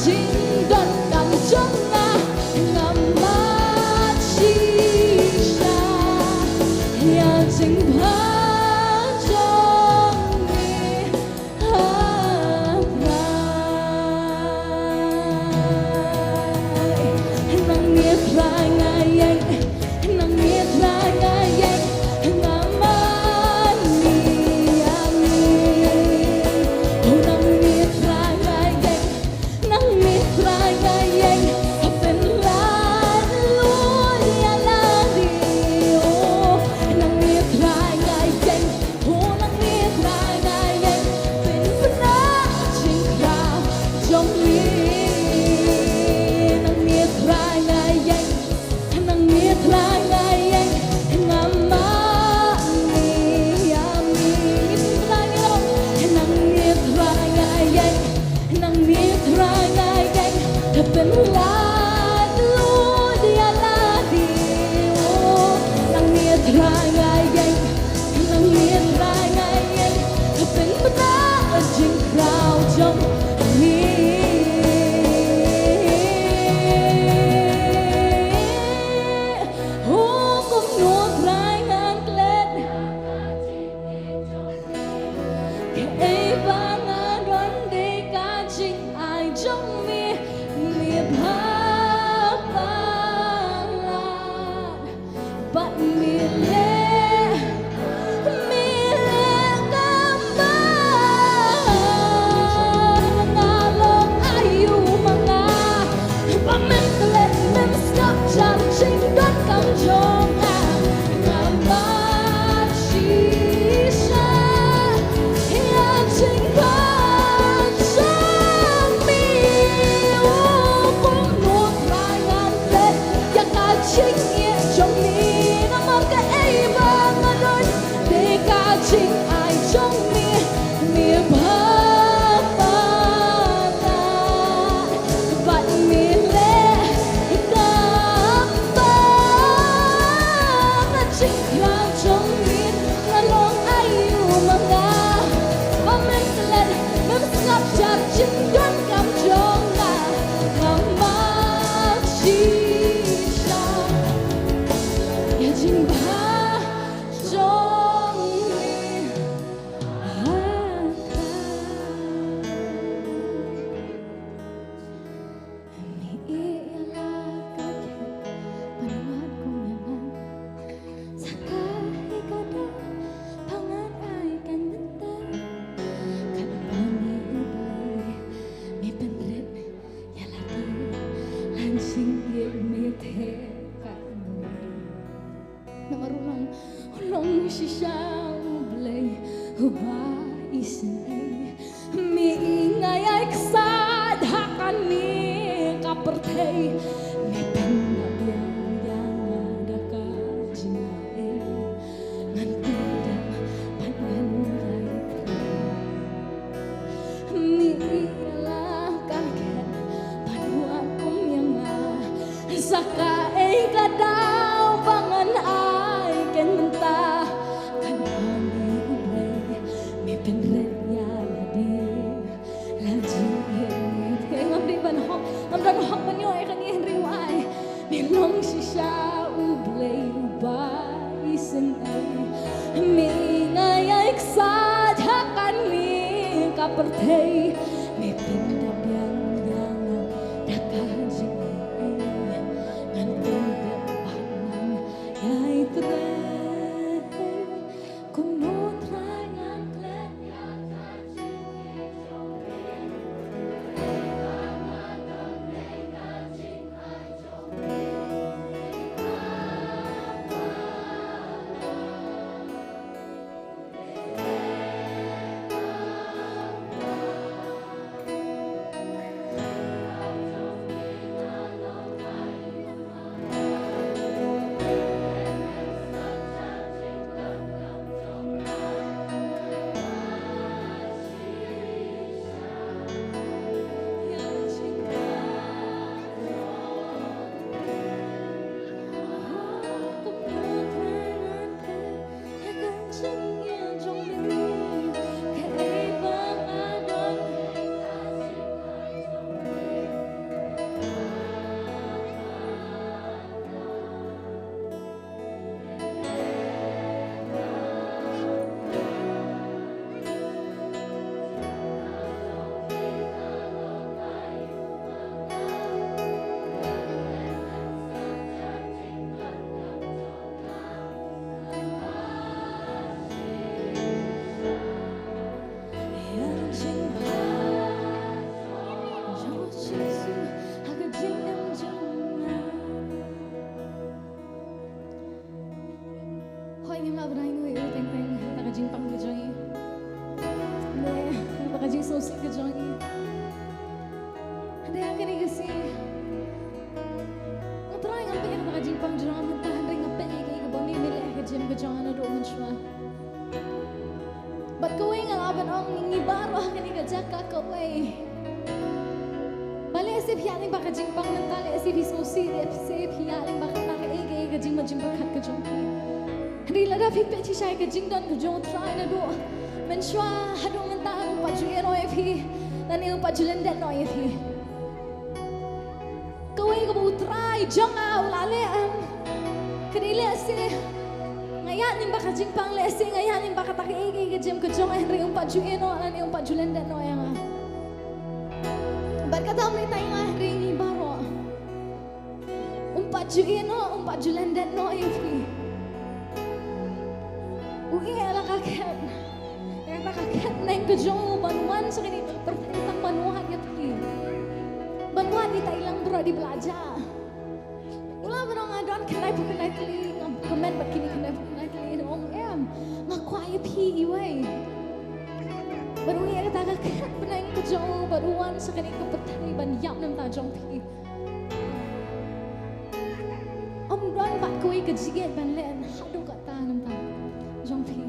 Jing dan kam jong na ngamat si ke jem ke jong Henry umpat ju eno lan umpat ju lenden no yang bat kata me tai Henry ni baro umpat ju eno umpat ju lenden no ifi ui ala kaket yang tak kaket neng ke jong banwan sakini pertentang banwan ya pi banwan di Thailand bro di belajar ulah benong adon kenai bukanai teli komen bat kini kenai bukanai teli dong ngakwai pi iwai baru ia kata kaket benang ke jong baruan sakini ke petai ban yap nam ta jong pi om ron bat kui ke jiget ban len hadu kata nam ta jong pi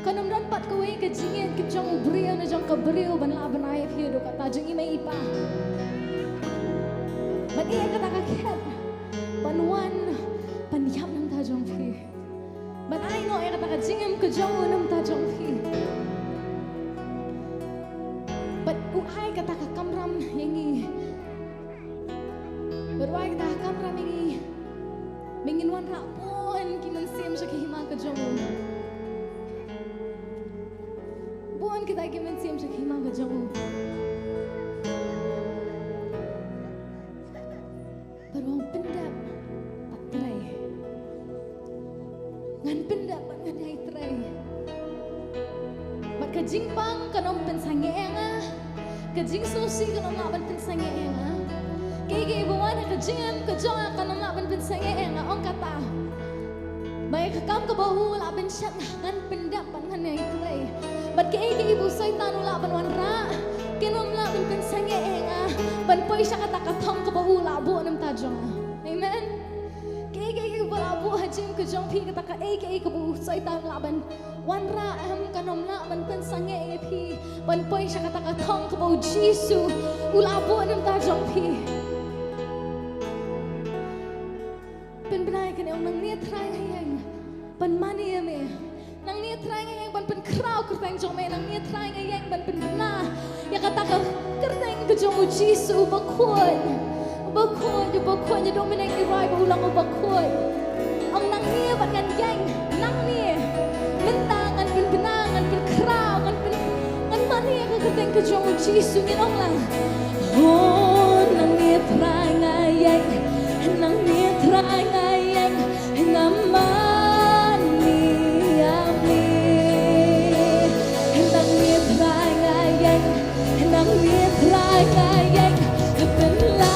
kanam ron bat kui ke jiget ke jong brio na jong ke brio ban la ban ai pi do kata jong imai ipa ban ia kata kaket banuan ban yap nam ta jong pi ban ai no ia kata jingem ke jong nam ta jong pi ban ai kata kamram yangi berwai kata kamram yangi mingin wan rapon kiman sim sa hima ke jong buan kita kiman sim sa hima ke jong baru pendap patrai ngan pendap ngan hai trai bat ka jingpang kanom pen sangenga ka jing susi kanom la ban pen sangenga kege buan ka jingam ka jonga kanom la ban pen sangenga ong kata baik kam ka bahu la ben shat ngan pendap ngan hai trai bat kege ibu saitan la ban wan ra kinom la ban pen sangenga ban poi sha kata ka thong ka bahu la bo nam ta jonga amen kege bala bu hajim ke jong pi kata ka ke bu saitan la ban wan ra am kanom la ban pen sange pi ban poi sha kata ka thong ka bu jisu ula bu nam ta jong pi pen benai kan ong nang ne trai hayang ban mani me nang ne trai hayang ban pen krau kerteng jong me nang ne trai hayang ban pen bena ya kata ka kerteng ke jong jisu bakun bakun ya dominate di rai ulang bakun ang nang ni bat ngan yang nang ni mentangan benangan berkerau ngan mani ka kerteng ke jong jisu ni ong lang oh nang ni trai ngayang nang ni trai ngayang ngamani ami nang ni trai ngayang nang ni trai ngayang benla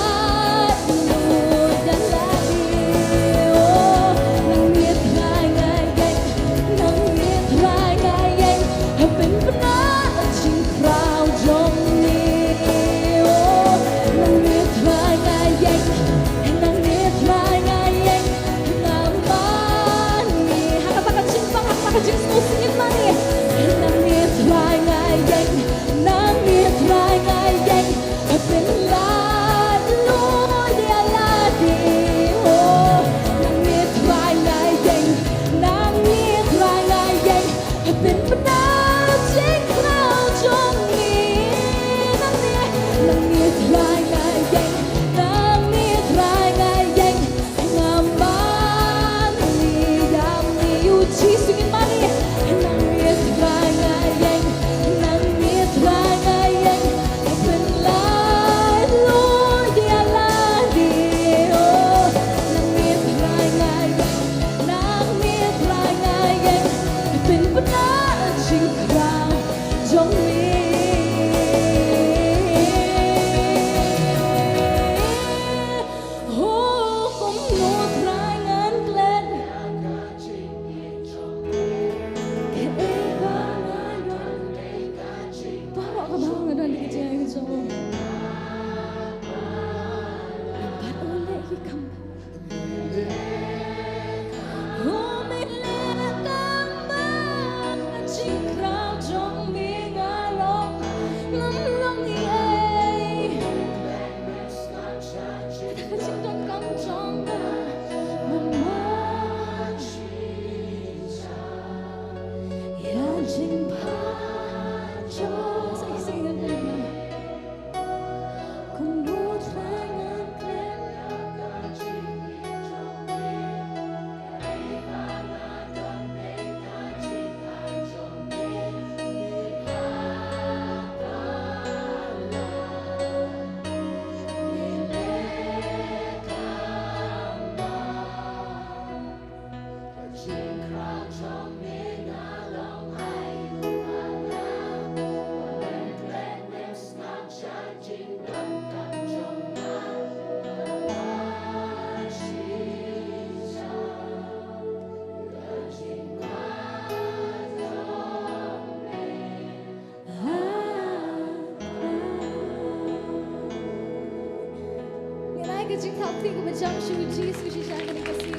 kejing tapi ke bejam shu Jesus shisha kani kasi.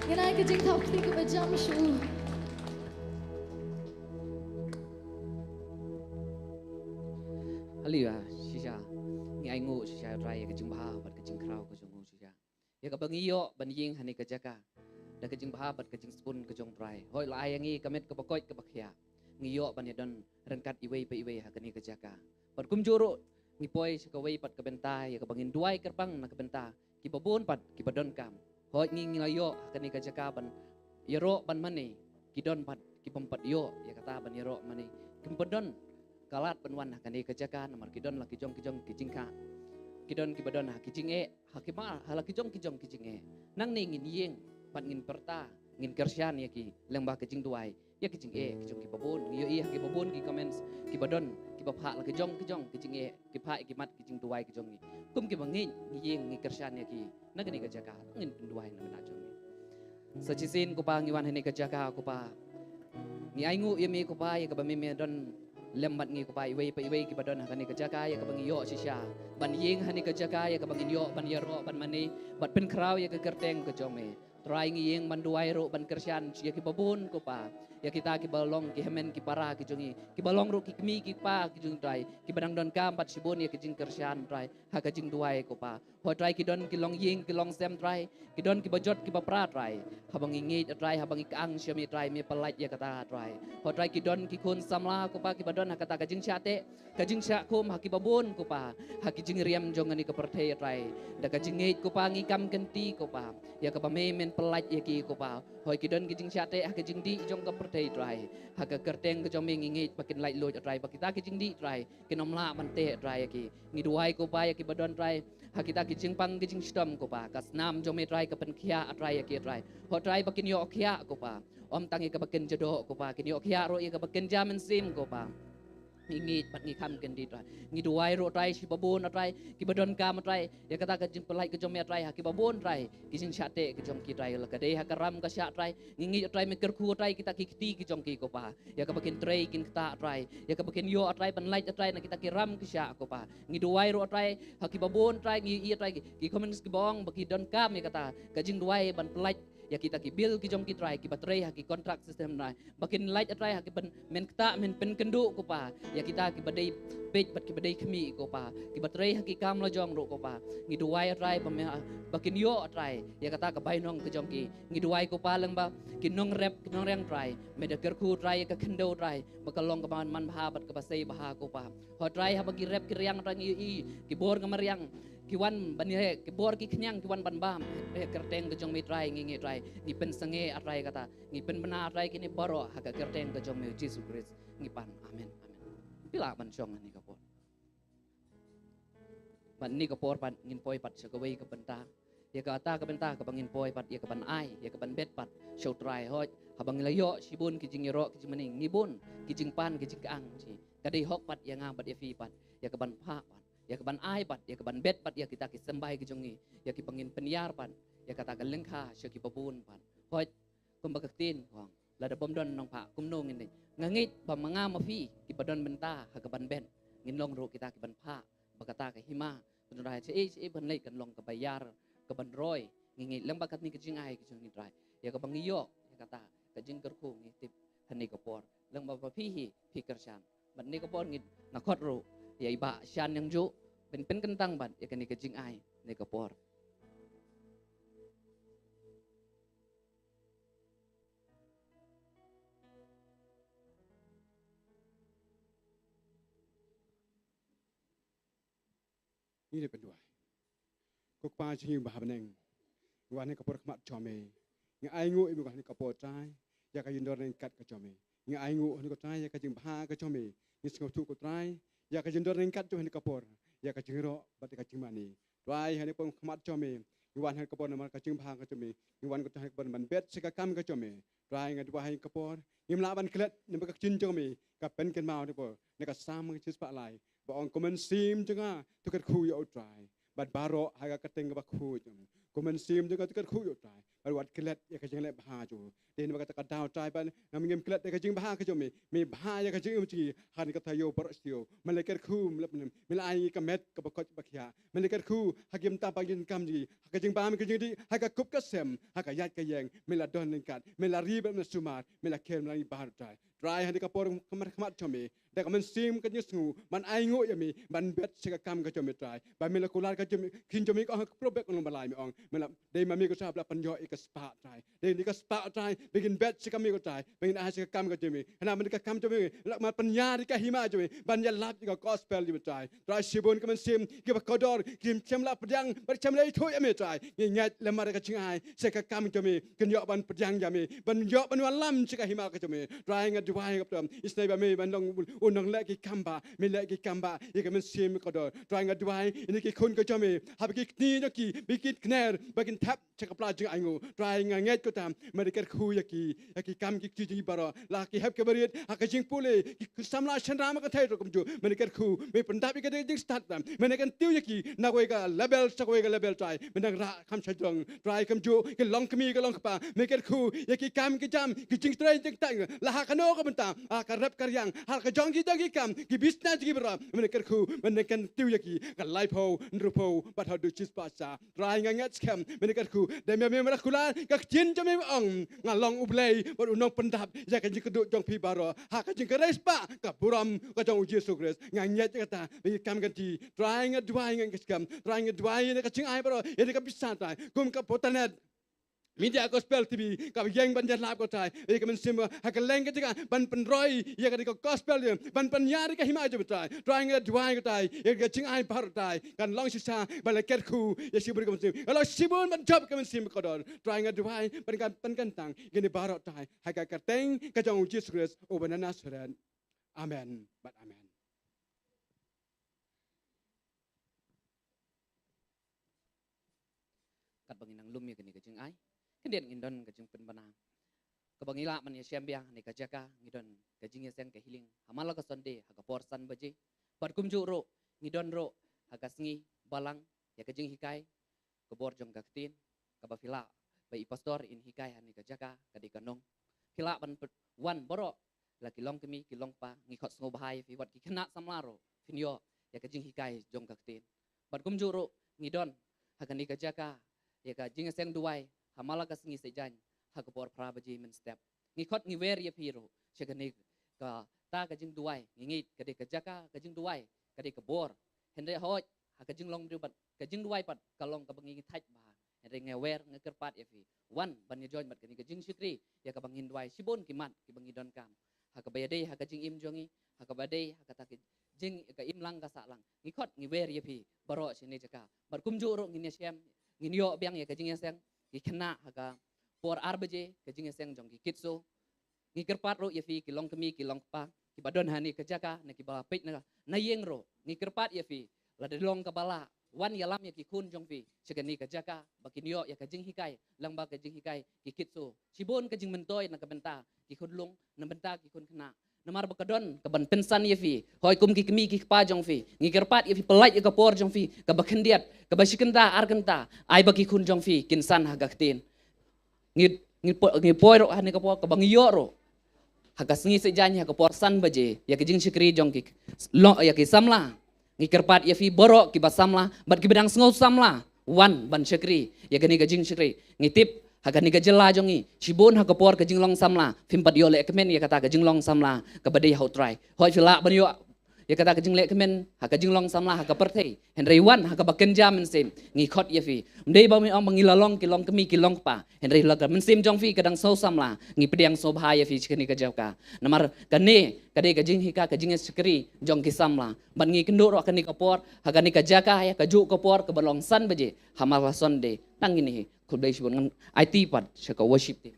Yanai kejing tapi ke bejam shu. Haliwa shisha ni aingu shisha raya kejing baha bat kejing krau kejong shisha. Ya ka bangiyo banjing hani kejaka. Da kejing baha bat kejing spun kejong trai. Hoi la ayangi kamet ke bakoi ke bakhya. Ngiyo ban yadon rengkat iwei pe iwei ha kani kejaka. Pat kumjuro ni poi sekawai pat ke bentai ya ka bangin duai kerpang na ke benta. Ki babon pat ki badon kam. Hoi ngi ngayo ha kani kejaka ban yero ban mani ki don pat ki pempat yo ya kata ban yero mani. Kim badon kalat penwan ha kani kejaka nomor kidon la kijong kijingka. Kidon ki badon ha kijinge hakima hala kijong kijinge. Nang ni ngin yeng pat ngin perta ngin kersian ya ki lembah kejing duai ya kijing kijong ki babon yo iya ki babon ki comments ki badon ki bapha la kijong kijing ki pha ki mat kijing duai kijong ni kum ki bangin yeng ngi kersian ya ki nagani kejaka ngin duai na na jong ni sachisin ko pa ngiwan hene kejaka ko pa ni aingu yemi ko pa ya ka bamime don lembat ngi ko pa iwei pa iwei ki badon hani kejaka ya ka bangi yo shisha ban yeng hani kejaka ya ka bangi yo ban yero ban mani bat pen krau ya ka kerteng ke jome try ngi yeng ban duai ro ban kersian ya ki babon ko pa ya kita ki balong ki hemen ki para ki jongi ki balong ro ki kmi ki pa ki jong try ki badang don kam pat sibon ya ki jing kersian try ha ka jing duai ko pa ho try ki don ki long yeng ki long sem try ki don ki bajot ki bapra try ha bangi ngi try ha bangi kang syami try me pelat ya kata try ho try ki don ki kun samla ko pa ki badon ha kata ka jing syate ka jing sya kum ha ki babon ko pa ha ki jing riem jong ani ka perthai try da ka jing ngi ko pa ngi kam kenti ko pa ya ka ba me men pelat ya ki ko pa hoi ki don ki jing syate ha ki jing di jong ka perthai try ha ka kerteng ke jom ngi pakin lai lo try pa kita ki jing di try ki nom la man te try ki ngi duai ko pa ya ki badon try ha kita ki jing pang ki jing stom ko pa kas nam jom me try ka pen khia try ya ki try ho try pakin yo khia ko pa om tangi ka pakin jodo ko pa kin yo khia ro ya ka pakin jamin sim ko pa ingit pat ngi kam ken di try ngi duai ro try si babon try ki badon kam try ya kata ka jing pelai ke jom ya try ha ki babon try ki jing syate ke jom ki try la ka dei ha karam ka sya try ngi try me ker khu try kita ki kti ki jom ki ko pa ya ka bakin try kin kta try ya ka bakin yo try pan light try na kita ki ram ki sya ko pa ngi duai ro try ha ki babon try ngi i try ki comments ki bong baki don kam ya kata ka jing duai ban pelai ya kita ki bill ki jom ki try ki baterai ha ki contract system na bakin light try ha ki ben men kta men pen kendu ko pa ya kita ki badai page bat ki badai khmi ko pa ki baterai ha ki kam lo jong ro ko pa ngi duai try bakin yo try ya kata ka bai nong ki jom ki ngi duai ko pa lang ba ki nong reng try me da ker khu try ka khendo try bakalong ka man bha bat ka basai bha ko pa ho try ha bagi rap ki riang try ngi ki bor ngamariang kiwan ban he ki bor ki khnyang kiwan ban bam he kerteng ke jong mi try ngi try ni pen sange atrai kata ni pen bena atrai kini baro ha ka kerteng ke jong mi Jesus Christ ngi pan amen pila ban jong ni ka por ban ni ka por pan ngin poi pat sekawai ka benta ya ka ata ka benta ka bangin poi pat ya ka ban ai ya ka ban bet pat show try hoj ha bang layo sibun ki jing ro ki jing maning ngibun ki jing pan ki jing ang chi ka dei hok pat ya nga pat ya fi pat ya ka ban pha pat ya ka ban ai pat ya ka ban bet pat ya kita ki sembai ki jongi ya ki pangin penyar pat ya kata ka lengkha sya ki babun pat hoj kum bakaktin kong la da bom don nong pha kum no ngin ngangit ba manga ma fi ki badon benta ha ka ban ben ngin long ro kita ki ban pha bakata ka hima kun rai che e ban lei kan long ka bayar ka ban roi ngi leng bakat ni ki jing ai ki jong ni rai ya ka bangiyo ya kata ka jing ker khu ngi tip hani ka por leng ba fi hi fi kershan ban ni ka por ngi na khot ro ya iba shan yang ju pen kentang ban ya kan ni ka jing ai ni ka por ini dia pendua. Kok pa cing bah beneng. Wan ni kapor khmat chome. Ngi aingu ibu kah ni kapor trai. Ya ka yindor nen kat ka chome. Ngi aingu ni ko trai ya ka jing bah ka chome. Ngi sing tu ko trai. Ya ka yindor nen kat chome ni kapor. Ya ka jing ro bat ka jing mani. Trai hani pon khmat chome. Ngi wan han kapor na ka jing bah ka chome. Ngi wan ko trai ban ban bet sika kam ka chome. Trai ngi dua hai kapor. Ngi mla ban klet ni ba ka chin chome. Ka pen ken mau ni po. Ni ka sam ngi chis pa lai. Ba ong komen sim jenga tu kat khu yo try bat baro haga kateng ba khu jum komen sim jenga tu kat khu yo try bat wat klet ya ka jeng le bha ju Dia nak kata dau trai ban nam ngem klat de kajing baha kajome me baha ya kajing mci han kata yo porostio malaikat khu melai kamet ka bakot bakhya malaikat khu hakim ta pagin kam ji kajing baha kajing di haka kup kasem haka yat kayeng mela don lengkat mela ribet mesumar mela kem lai bahar trai han ka por khamat chome dak man sim ka nyusngu man ai ngo yami ban bet sika kam ka chome trai ba mela kular ka chome kin chome ko probek ngom balai mi ong mela dei mami ko sa bla panjo ik spa trai dei ni ka spa trai begin bet sika mi ko trai begin a sika kam ka chome hana man ka kam chome lak ma panya di ka hima chome ban ya lap ka gospel di trai trai sibon ka man sim ki ba kodor kim chem la padang bar chem lai thoi ame trai ni nyat le mar ka chingai sika kam chome ken yo ban padang yami ban yo ban walam sika hima ka chome trai nga duai ka isnai ba me ban long unang lagi kamba melagi kamba ika men sim kodor trai nga duai ini ki kun ka chome hab ki ni no ki bikit kner bagin tap chakapla jing aingu trai nga nget ko tam medikat khu yaki kam ki ji baro la ki hab ke barit ha ka jing pule ki samla chandra ma ka thai ro kum ju medikat khu me pandap ka ding start tam medikan tiu yaki na ko ka level sakoi ka level trai menang ra kham chajong trai kam ju ki long kmi ka long pa medikat khu yaki kam ki jam ki jing trai jing tang la ha ka no ka benta ka rap karyang ha ka jong ki kam ki bisna ki bra menakar khu menakan tiu yaki ka life ho nrupo but how do chis pasa try nga ngat scam menakar khu de me me kula ka chin jame ong nga long ublei but unong pendap ya ka jik du jong pi baro ha ka jing ka respa ka buram ka jong Jesus Christ nga nyat kata be kam kan ti try nga duai nga scam try nga duai ka jing ai baro ya ka bisa tai kum ka Potternet Media gospel TV ka yang ban jan lap ko tai e ka men sim ha ka leng ka ban pen roi ya ka gospel ban pen yari ka hima ju tai trying to duai ko tai e ka ching ai par tai kan long sisa ban la ket khu ya sibur ka men sim kalau sibun ban job ka men sim ko don trying to duai ban kan tang gini baro tai ha ka teng ka jong Jesus Christ o banana suran amen but amen kat banginang lum ya kini ka jing ai Kemudian ngidon kajing penbanang. Kebangila man ya siambiang ni kajaka ngidon kajing ya seng kehiling. Hamala ka sonde haga porsan baje. Bar kumju ro ngidon ro haga sengi balang ya kajing hikai kebor jong kaktin kabafila bai pastor in hikai hani kajaka kadi kanong. Kila ban wan boro la kilong kemi kilong pa ngikot sngo bahai fi wat ki kena samlaro finyo ya kajing hikai jong kaktin. Bar kumju ro ngidon haga ni kajaka ya kajing ya seng duai hamala ka sengi sejan hakapor prabaji men step ngikot ngiwer ya piro chegani ka ta ka jing duai ngit kade ka jaka ka jing duai kade ka bor hendre hoj ka jing long ribat ka jing duai pat kalong ka bangi thaj ba hendre ngewer ngekerpat ya fi wan ban join bat kani ka jing sikri ya ka bangin duai sibon kimat ki bangi don kam haka bayade haka jing im jongi haka badai haka ta jing ka im lang ka sa lang ngikot ngiwer ya pi baro sini jaka bar kumju ro ngin siam ngin yo biang ya ka jing yang ki kena haga por arbaje ke jinge seng jong ki kitso ngi kerpat ro ya fi ki long kemi ki long pa ki badon hani ke jaka na ki bala pet na yeng ro ngi kerpat ya fi la de long ka bala wan ya lam ya ki kun jong fi chegani ke jaka bakin yo ya ka jing hikai lang ba ka jing hikai ki kitso sibon ka jing mentoy na ka benta ki khudlung na benta ki kun kena namar bakadon ka ban pensan ya fi hoy kum ki kemi ki pa jong fi ngi kerpat ya fi pelait ya ka por jong fi ka bakhendiat ka basikenta arkenta ai baki kun jong fi kinsan haga ktin ngi poiro hani ka po ka bangiyo ro haga sengi sejanya ka porsan baje ya ki jing sikri jong ki long ya ki samla ngi kerpat ya fi borok ki basamla bat ki bedang sngo samla wan ban sikri ya gani ka jing sikri ngi tip haga ni gajela jongi sibon haga por ka jinglong samla fimpat yo le kemen ya kata ka jinglong samla ka badai how try hoi fila ban yo ya kata ka jingle kemen haga jinglong samla haga perthei henry wan haga baken jam sem ngi khot ya fi ndei ba mi ong bangilalong kilong kemi kilong pa henry la ka men sem jong fi kadang so samla ngi pediang so bha ya fi chini ka jawka namar kane kade ka jing hika ka jing skri jong ki samla ban ngi kendo ro ka ni ka por haga ni ka jaka ya ka ju ka por ka balong san baje hamala sonde tangini kulbai sibon IT part saka worship team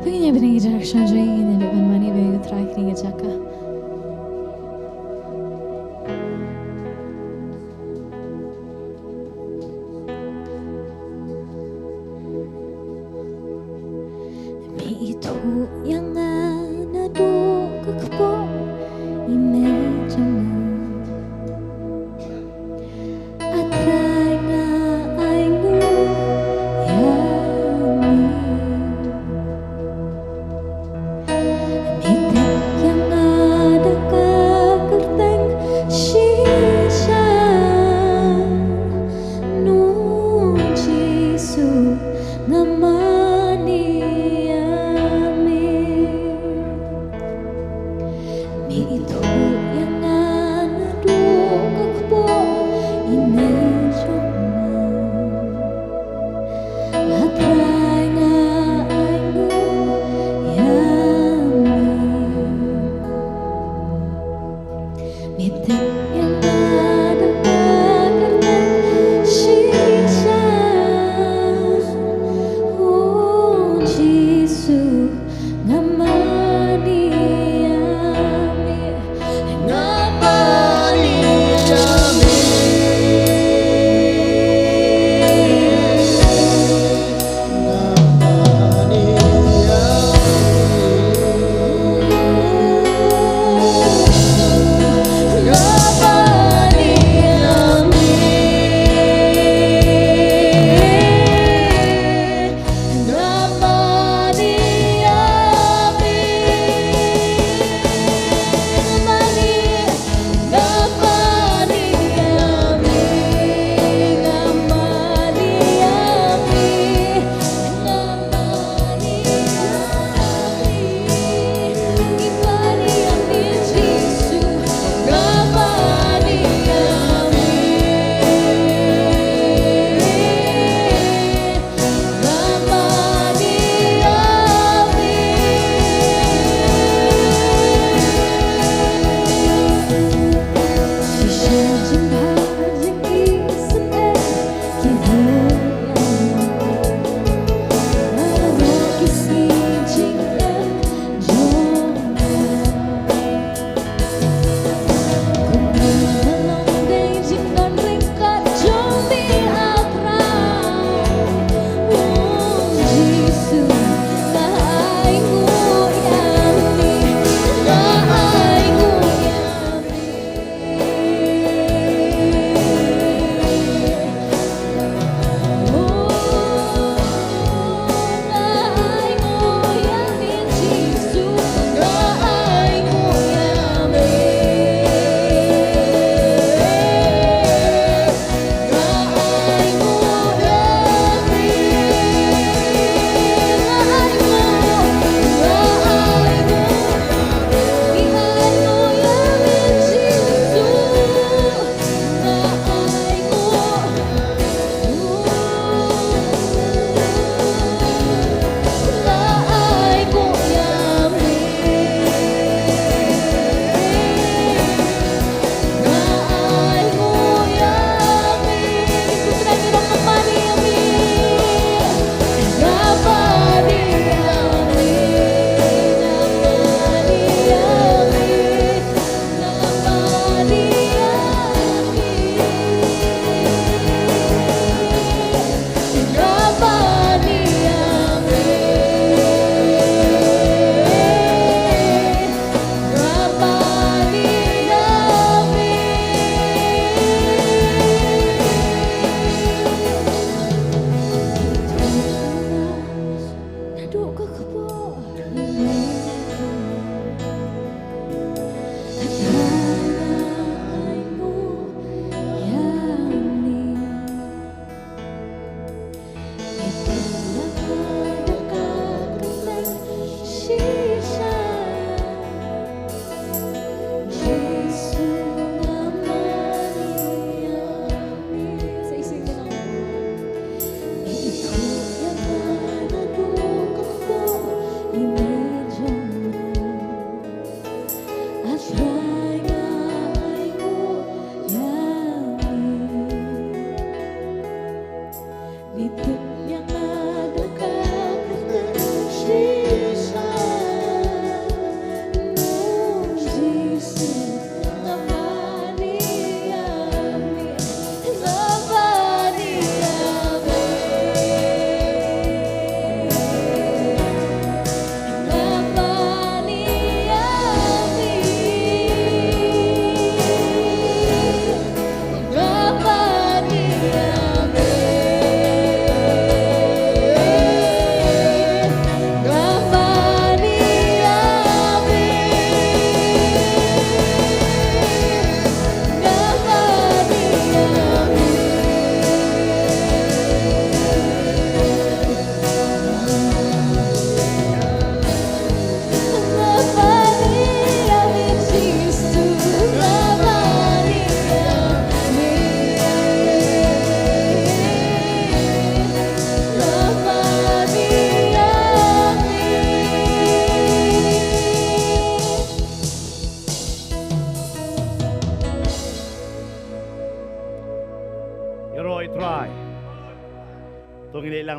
Pengen beri direction joy ini depan mani bagi terakhir ni jaka. Mi itu yang ada do kekpo ime jamu. Atrai nga aingu ya mi.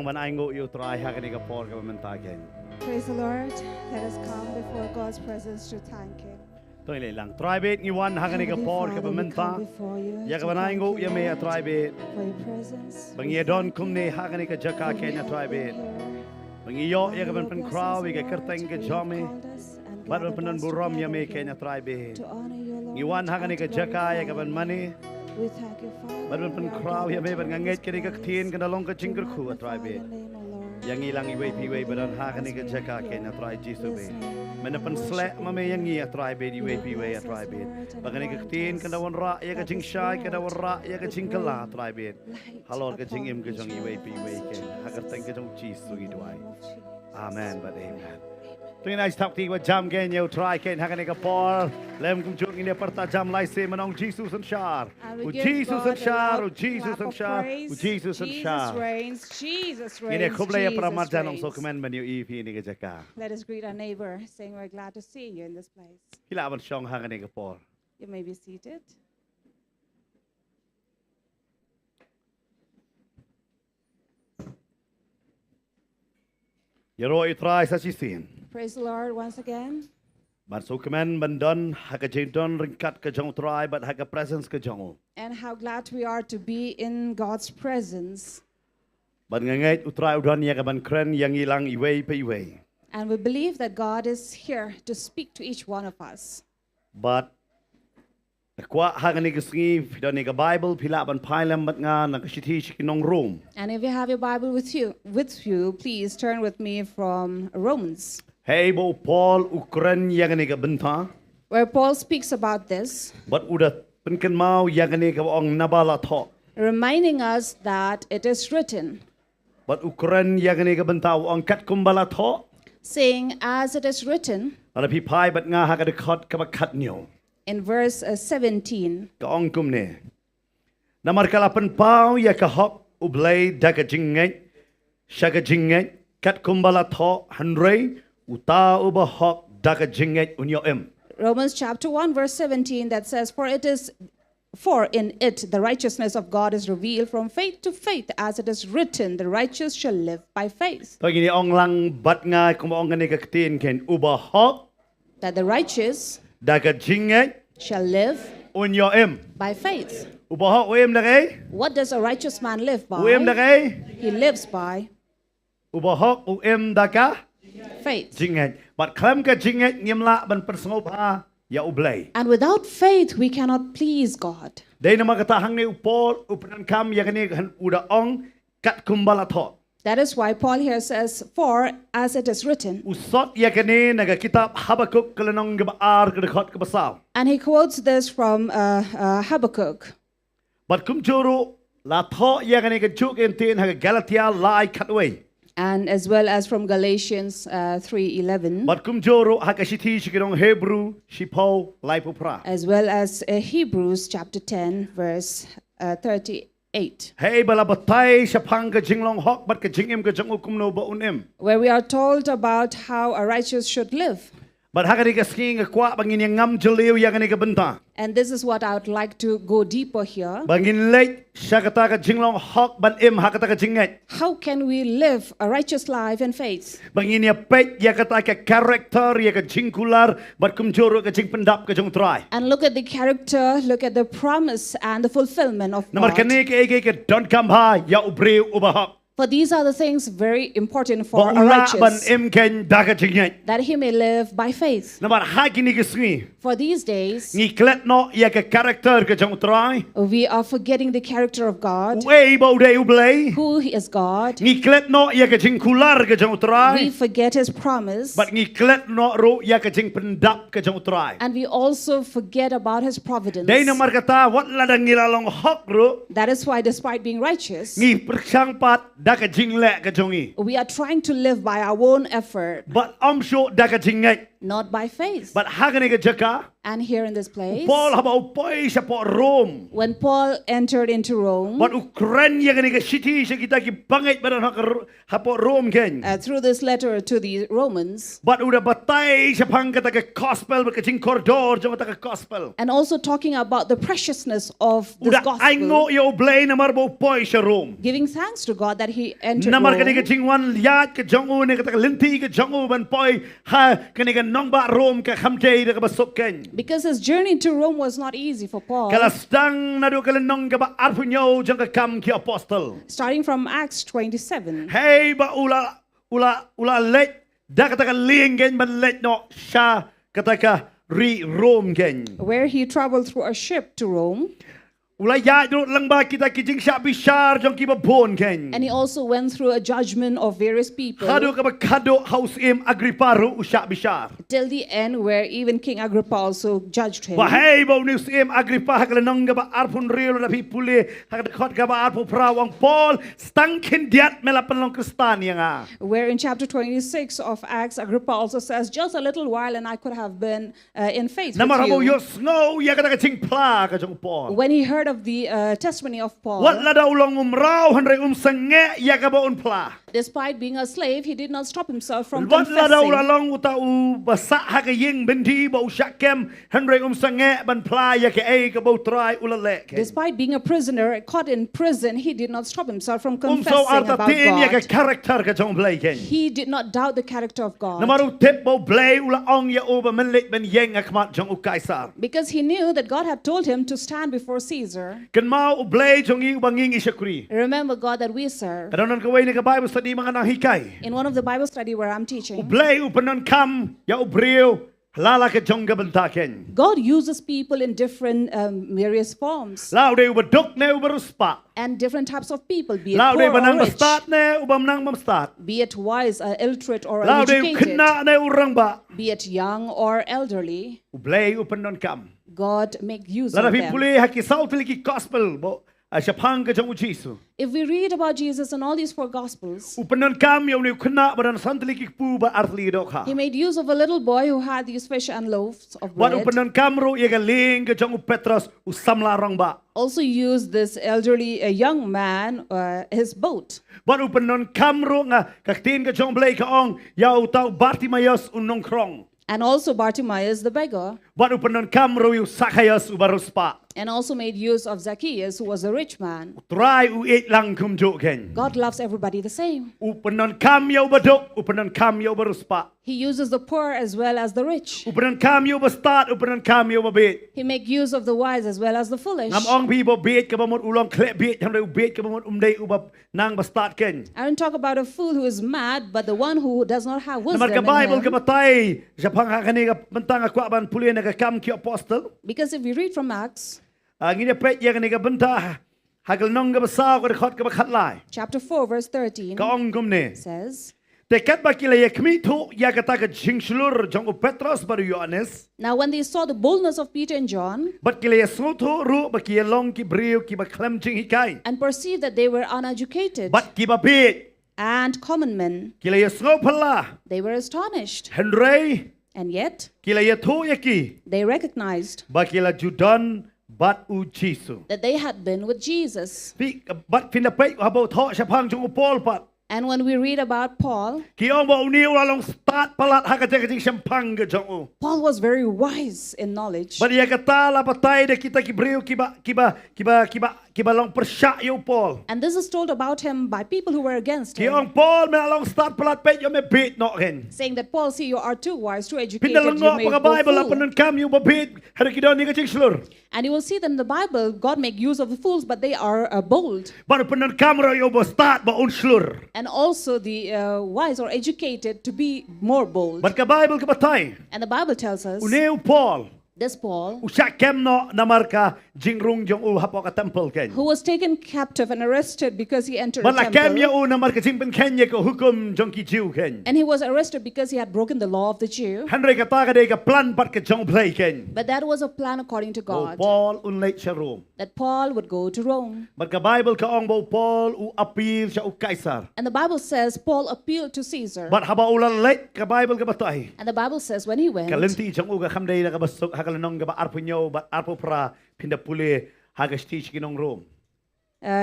ban ai ngộ yêu trai ha cái cái por cái mình ta cái Praise the Lord. Let us come before God's presence to thank Him. tôi lại lang trai bet ni wan ha cái cái por cái mình ta ya cái ban ai ngộ ya me trai bet For your presence. bang ye don kum ne ha cái jaka cái na trai bet bang ye yo ya cái ban pen crowd cái kerteng cái jome bat ban pen buram ya me cái na trai bet To honor you, Lord. ni wan ha cái jaka ya cái ban mani We thank you, Father. bat ban pen crowd ya me ban nganget cái thien cái long cái chingker khu trai bet Your name, O Lord. yang ilang iwe piwe badan ha kan ke jaka ke na try jisu be mana pen slek mame yang ngi try be iwe piwe try be bagan ke tin kan dawan ra ya ke jing shai ke dawan ra ya ke jing kala try be halor ke jing im ke jong iwe piwe ke ha ka teng ke jong jisu gi dwai amen but amen Tuin ai stop ti wa jam ke nyau try ke ha kan ke por lem kum chung ini perta jam lai se manong Jesus and shar And we o give Jesus God and a shar o loud Jesus clap and of shar praise. o Jesus and Jesus shar reigns. Jesus reigns. ini kuble ya para Jesus marjan ong reigns. so kemen menu EP ni ke jaka Let us greet our neighbor, saying we're glad to see you in this place. hila ban shong ha kan ke por You may be seated. Yaro itrai sa sisin. Praise the Lord once again. Ban so kemen bandon haka jendon ringkat ke jong trai but haka presence ke jong. And how glad we are to be in God's presence. Ban nganget utrai udon ya ban kren yang ilang iwe pe iwe. And we believe that God is here to speak to each one of us. But kwa haka ni kesingi don ni Bible pila ban pailam bat nga na kashiti shikinong room. And if you have your Bible with you, please turn with me from Romans, Hey bo Paul ukren yang ni benta. where Paul speaks about this, But udah penken mau yang ni ong nabala tho. reminding us that it is written, But ukren yang ni benta ong kat kumbala tho. saying, as it is written Ala pi pai bat nga haka dekat ka kat nyo. in verse 17, Ka ong kum ne. Namar kalapan pau ya ka hop ublay daga jingay. Shaga jingay. Kat kumbala tho hanray. Uta uba hop daga jingay unyo em. Romans chapter 1, verse 17, that says, For in it the righteousness of God is revealed from faith to faith, as it is written, the righteous shall live by faith. To gini ong lang bat nga kum ong gani kaktin ken uba hop That the righteous daga jingay shall live unyo em. by faith. Uba hop uem dagay. What does a righteous man live Uem by? dagay. He lives by Uba hop uem daga faith. jingay. But klam ka jingay nyemla ban persngop ha ya ublay. And without faith, we cannot please God. Day na makatahang ni upol upanan kam ya gani uda ong kat kumbala tho. That is why Paul here says, For as it is written. Usot ya kani naga kitab Habakuk kalanong gabaar kadakot kabasaw. And he quotes this from Habakkuk. But kum juru la tho ya kani kachuk entin haga Galatia lai katway. And as well as from Galatians 3:11. But kum juru haga shiti shikirong Hebrew shipo lai pupra. As well as Hebrews chapter 10, verse 38. Hey bala batay shapang ka jinglong hok bat ka jingim ka jong ukum no ba unim. Where we are told about how a righteous should live. But haga di ka sking kwa bangin yang ngam jaliw ya kani ka benta. And this is what I would like to go deeper here. Bangin late shakata ka jinglong hok ban im hakata ka jinget. How can we live a righteous life in faith? Bangin ya pet ya kata ka character ya ka jingkular bat kum juru ka jing pendap ka jong try. And look at the character, look at the promise and the fulfillment of Namar God. kani ka ege ka don't come ha ya ubri ubahak. For these are the things very important for a Baula ban righteous, im ken daga jinget. that he may live by faith. Namar hagi ni kisngi. For these days, Ni klet no ya ka character ka jong try. we are forgetting the character of God, Way bo de ublay. who is God. Ni klet no ya ka jingkular ka jong We try. forget his promise. But ni klet no ro ya ka jing pendap ka jong try. And we also forget about his providence. Day namar kata wat ladang ngilalong hok ro. That is why, despite being righteous, Ni persang pat daga jingle ka jongi. we are trying to live by our own effort. But sure daga jinget. not by faith. But hakani ke jaka. And here in this place, Paul haba upoi sa po Rome. when Paul entered into Rome, But Ukraine ya kani ke city sa kita ki bangit badan hapo Rome ken. through this letter to the Romans, But udah batay sa pang kata ke gospel berkecing koridor jang kata ke gospel. and also talking about the preciousness of this Udah gospel, aingo yo blay namar bo upoi sa Rome. giving thanks to God that he entered Namar kani Rome. ke jingwan liat ke jongu ne kata ke linti ke jongu ban poi ha kani ke nongba Rome ke khamjay de ke basok ken. Because his journey to Rome was not easy for Paul. Kala stang nadu kala nong ke ba arpunyo jang ke kam ki apostle. Starting from Acts 27, Hey ba ula let da kata ka ling gen ban let no sha kata ka ri Rome gen. where he traveled through a ship to Rome, Ula ya do lang ba kita kijing sha bishar jang ki ba bon gen. and he also went through a judgment of various people Kado ka ba kado house im agriparu usha bishar. till the end, where even King Agrippa also judged him. Ba hey ba news im agripa hakala nong ka ba arpun real na pipuli hakala khot ka ba arpu prawang Paul stang kin diat melapan long Kristania nga. Where in chapter 26 of Acts, Agrippa also says, just a little while and I could have been in faith Namar mo with you. yo snow ya kata ka ching pla ka jang Paul. When he heard of the testimony of Paul, Wat la daw long umraw handray senge ya ka ba unpla. despite being a slave, he did not stop himself from Wat la daw la confessing. long uta u basa ha ka ying benti ba ushakem handray senge ban pla ya ka ay ka ba try ulale. Despite being a prisoner, caught in prison, he did not stop himself from So confessing arta about tin ya ka God. character ka jong blay ken. He did not doubt the character of God, Namaru tip bo blay ula ong ya uba menlit ben yeng akmat jong u kaisar. because he knew that God had told him to stand before Caesar. Ken mau u blay jong i ubanging isakri. Remember God that we serve. Kadanon ka way ni ka Bible study mga nahikay. In one of the Bible study where I'm teaching, Ublay upanon kam ya ubriyo halala ka jong gabantaken. God uses people in different various forms Laude ubadok ne ubaruspa. and different types of people, be it Laude poor or banang rich, bastat ne ubamnang mamstat. be it wise, illiterate, or Laude uneducated, kena ne urang ba. be it young or elderly. Ublay upanon kam. God make use Lada of them. pipuli hakisaw tiliki gospel bo asapang ka jong ujisu. If we read about Jesus in all these four Gospels, Upanon kam yaw ne kena badan santiliki pu ba artli dokha. he made use of a little boy who had these fish and loaves of Wan bread. upanon kamro ya galing ka jong Petros usamla rang ba. Also used this elderly young man, his boat. Wan upanon kamro nga kaktin ka jong blay ka ong yaw tau Bartimayos Nongkhryiem. And also Bartimaeus the beggar. Wan upanon kamro yu Sakayos ubaruspa. And also made use of Zacchaeus, who was a rich man. Try u it lang kum joken. God loves everybody the same. Upanon kam yaw badok upanon kam yaw baruspa. He uses the poor as well as the rich. Upanon kam yaw bastat upanon kam yaw babit. He makes use of the wise as well as the foolish. Ngam ong people bit ka bamot ulong klep bit hamre ubit ka bamot umday ubab nang bastat ken. I don't talk about a fool who is mad, but the one who does not have wisdom Namar ka in Bible ka him. batay sa pangakani ka bentang akwa ban puli na ka kam ki apostle. Because if we read from Acts, Ang ina pet ya kani ka benta hagal nong ka basa ko khot ka bakhatlay. chapter 4, verse 13, Ka ong gumne. says, Te kat ba kila ya kmito ya kata ka jingslur jong Petros baru Yohanes. now when they saw the boldness of Peter and John, Bat kila ya soto ru ba kia long ki brio ki ba klem jing hikai. and perceived that they were uneducated Bat ki ba bit and common men, kila ya snow pala. they were astonished. Henry And yet kila ya to ya ki they recognized ba kila Judan bat u Jisu. that they had been with Jesus. Pi bat pinapay habo tho sa pang jong Paul pat. And when we read about Paul, Ki ong ba uniw lalong start palat ha ka jing champang ka jong u. Paul was very wise in knowledge. But ya kata la patay de kita ki brio ki ba long persya yo Paul. And this is told about him by people who were against Ki him, ong Paul me long start palat pe yo me bit no ken. saying that Paul, see, you are too wise, too educated, you Pindalango may pa ka go Bible fool. apan nun kam yo babit hara ki daw ni ka jing slur. And you will see that in the Bible, God make use of the fools, but they are bold. Baru penon kamera yo ba start ba un slur. And also the wise or educated to be more bold. But ka Bible ka batay. And the Bible tells us, Uniw Paul this Paul, usya kem no namarka jingrung jong u hapo ka temple ken. who was taken captive and arrested because he entered a Bala kem ya temple. u namarka jingpen kenya ko hukum jong ki jiu ken. And he was arrested because he had broken the law of the Jew. Henry kata ka de ka plan pat ka jong play ken. But that was a plan according to Oh God. Paul unlate sa Rome. that Paul would go to Rome. But the Bible ka ong bo Paul u appeal siya u Kaisar. And the Bible says Paul appealed to Caesar. But haba ulan late ka Bible ka batay. And the Bible says when he went, Kalinti jang uga kamday na ka basok hagalanong ka ba arpo nyo ba arpo pra pindapuli hagastich kinong Rome.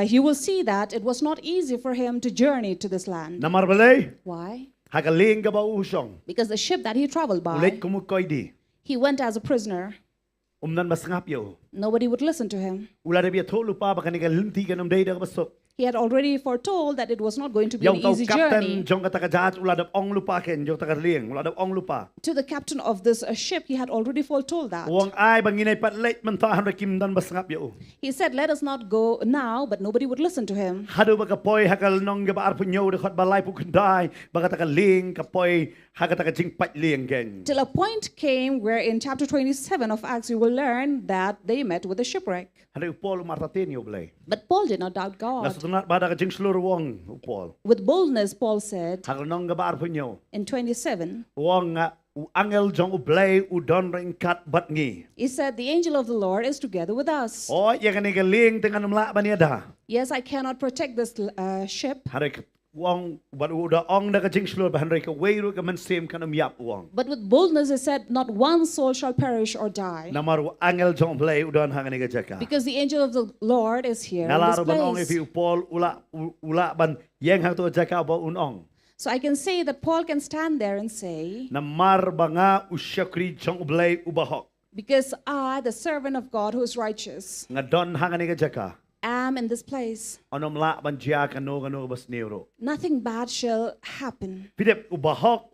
you will see that it was not easy for him to journey to this land. Namarbalay Why? hagaling ka ba usong. Because the ship that he traveled by, Ulit kumukoy di. he went as a prisoner. Umnan masngap yo. Nobody would listen to him. Ula na biya tolu pa baka niga linti ka namday na ka basok. He had already foretold that it was not going to be an Yung tau easy captain journey. jong kata kajat ula dap ong lupa ken jong takarling ula dap ong lupa. To the captain of this ship, he had already foretold that. Wong ay banginay pat late man ta hanra kimdan masngap yo. He said, let us not go now, but nobody would listen to him. Hado ba kapoy hakal nong ga arpo nyo de khot balay pu kundai baka takaling kapoy haga takajing patling ken. Till a point came where in chapter 27 of Acts, you will learn that they met with a shipwreck. Hado Paul martatin yo blay. But Paul did not doubt God. Nasunat bada kajing slur wong Paul. With boldness, Paul said Hakal nong ga arpo nyo. in 27, Wong u angel jong u blay u don ring kat bat ngi. he said, the angel of the Lord is together with us. Oh ya kaniga ling dengan mla baniada. Yes, I cannot protect this ship, Hado wong but uda ong na kajing slur ba hanray ka wayro ka man same kanam yap wong. but with boldness he said, not one soul shall perish or die. Namaru angel jong blay udon hanganiga jaka. Because the angel of the Lord is here in this Nalaro ban ong place. if you Paul ula ban yang hang to jaka ba unong. So I can say that Paul can stand there and say, Namar banga usyakri jong blay ubahok. because I, the servant of God who is righteous, Ngadon hanganiga jaka. am in this place. Onom la ban jia kano bas neuro. Nothing bad shall happen. Pidep ubahok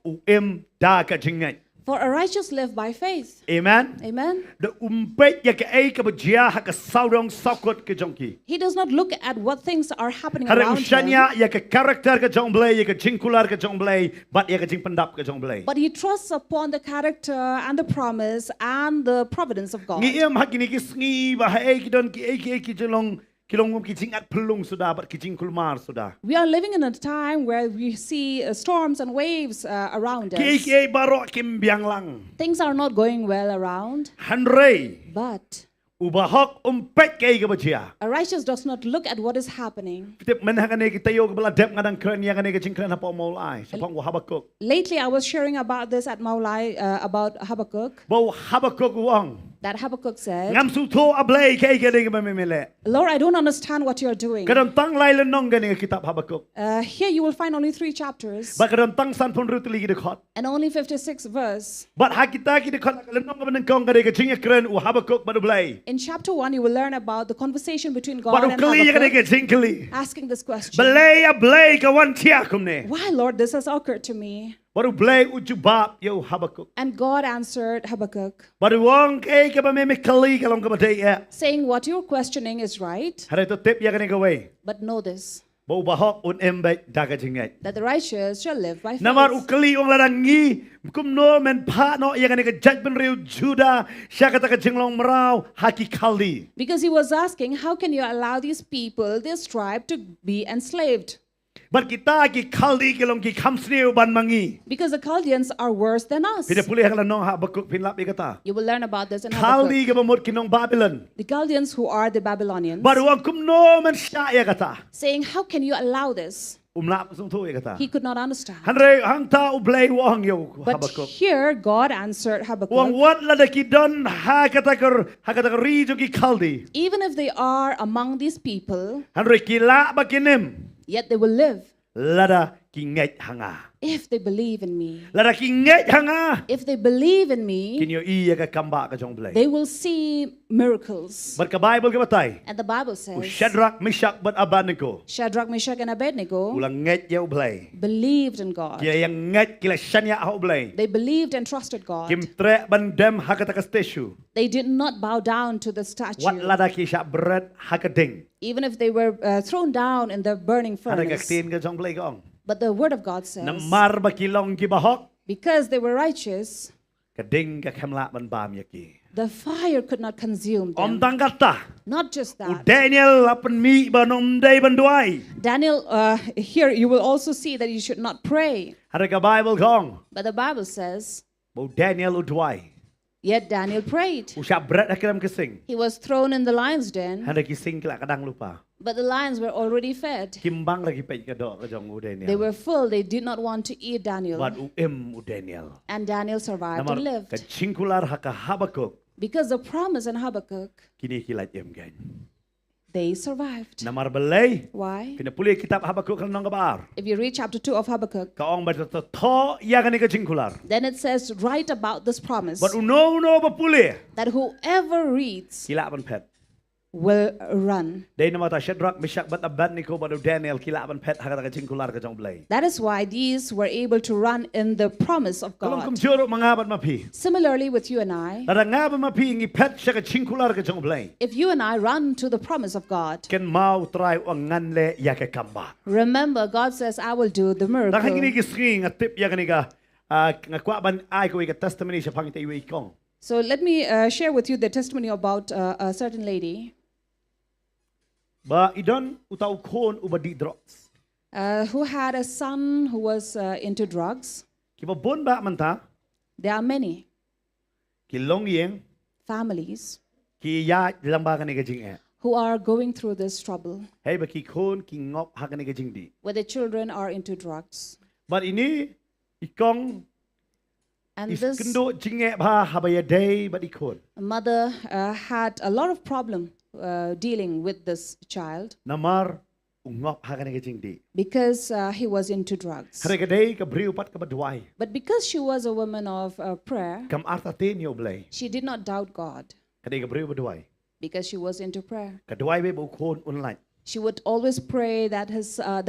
da ka jingai. For a righteous live by faith. Amen. Amen. The umpet ya ka ay ka ba jia ha ka saurong sakot ka jongki. He does not look at what things are happening Hare around him, usyanya ya ka karakter ka jong blay ya ka jingkular ka jong blay but ya ka jing pendap ka jong blay. but he trusts upon the character and the promise and the providence of God. Ngiem hakini kisngi ba ay kidon ki jolong kilong ki jing at pelung sudah but ki jing kulmar sudah. We are living in a time where we see storms and waves around us. Ki barok kim biang lang. Things are not going well around, Hanrei but ubahok umpet kay ka ba jia. a righteous does not look at what is happening. Tip man hakane ki tayo ka bala dep ngadang kren ya kane ka jing kren hapo maulai. Sapang Habakuk. Lately, I was sharing about this at Mawlong, about Habakkuk, Bo Habakuk wong. that Habakkuk said, Ngam su to ablay kay ka ding ba memele. Lord, I don't understand what you're doing. Kadang tang lai lenong gani kitab Habakuk. Here you will find only 3 chapters Ba kadang tang san pun rutli ki dekhot. and only 56 verse. But hakita ki dekhot lenong ka beneng kong gani ka jing kren u Habakuk ba blay. In chapter 1, you will learn about the conversation between God Baru and kali ya kane Habakkuk, ka jing kali. asking this question. Belay ya blay ka wan tia kumne. Why, Lord, this has occurred to me? Baru blay ujubab yo Habakuk. And God answered Habakkuk, Baru wong kay ka ba meme kali kalong ka ba ya. saying, what you're questioning is right, Hare to tip ya kane ka way. but know this, Bo bahok un embe daga jingay. that the righteous shall live by Namar faith. ukali ong larangi kum no men pa no ya kane ka judgment riu Juda siya kata ka jinglong maraw haki kali. Because he was asking, how can you allow these people, this tribe, to be enslaved? But kita ki kali kilong ki kamsniu ban mangi. Because the Chaldeans are worse than us. Pina puli hakala nong Habakuk pinlap ikata. You will learn about this in Habakkuk. Kali ka ba mot kinong Babylon. The Chaldeans who are the Babylonians, Baru wong kum no men siya ya kata. saying, how can you allow this? Umlap sung tu ya kata. He could not understand. Hanre hang ta ublay wong yo But Habakuk. here God answered Wong Habakkuk, wat la ki don hakata rijo ki kaldi. even if they are among these people, Hanre kila ba kinim. yet they will live Lada ki nget hanga. if they believe in me. Lada ki nget hanga. If they believe in me, Kinyo iya ka kamba ka jong blay. they will see miracles. But ka Bible ka batay. And the Bible U says, Shadrach, Meshach, but Abednego. Shadrach, Meshach, and Abednego Ulang nget ya ublay. believed in God. Kila yang nget kila shanya ha ublay. They believed and trusted God. Kim tre bandem hakata ka stasyu. They did not bow down to the statue, Wat lada ki syak berat hakading. even if they were thrown down in the burning Ada ka furnace. tin ka jong blay kaong. But the word of God says, Namar ba kilong ki bahok. because they were righteous, Kading ka kamla man bam yaki. the fire could not consume them. Om tang kata. Not just U that. Daniel apan mi ba nom day banduay. Daniel, here you will also see that you should not pray. Ada ka Bible kaong. But the Bible says, Bo Daniel udway. Yet Daniel prayed. Usah berat dah dalam kesing. He was thrown in the lion's den, Hendak kesing kelak kadang lupa. but the lions were already fed. Kimbang lagi pej kedok ke jong u They Daniel. were full. They did not want to eat Daniel. Buat u Daniel. And Daniel survived and Namar lived. kecingkular haka Habakuk Because the promise in Habakkuk, kini kilat gan. they survived. Namar belai Why? kena pulih kitab Habakuk kan nong kabar. If you read chapter 2 of Habakkuk, Kaong baca tho ya kan kecingkular. then it says right about this promise Buat uno berpulih that whoever reads kilak ban pet. will run. Dai nama ta Shadrach, Meshach, but Abednego badu Daniel kilak ban pet haka kecingkular ke jong belai. That is why these were able to run in the promise of Kalau kum God. jorok mengabat mapi. Similarly with you and I, Lada ngabat mapi ngi pet sya kecingkular ke jong belai. if you and I run to the promise of God, Ken mau try wang nganle ya ke kamba. remember God says, I will do the Dah kini miracle. kisring ngatip ya kan ka ngakwa ban ai ko ka testimony sa pangita iwi kong. So let me share with you the testimony about a certain lady Ba idon utau kon ubadi drugs. who had a son who was into drugs. Kiba bon ba manta There are many ki long yeng families ki ya lamba kan ka jing e. who are going through this trouble Hey ba ki kon ki ngop ha kan ka jing di. where the children are into drugs. But ini ikong And is this kendo jing e ba habaya day ba ikon. mother had a lot of problem dealing with this child Namar ungop ha kan ka jing di. because he was into drugs. Hari ka day ka briu pat ka badwai. But because she was a woman of prayer, Kam arta ten yo blai. she did not doubt God Ka day ka briu badwai. because she was into prayer. Ka dwai be bu kon online. She would always pray that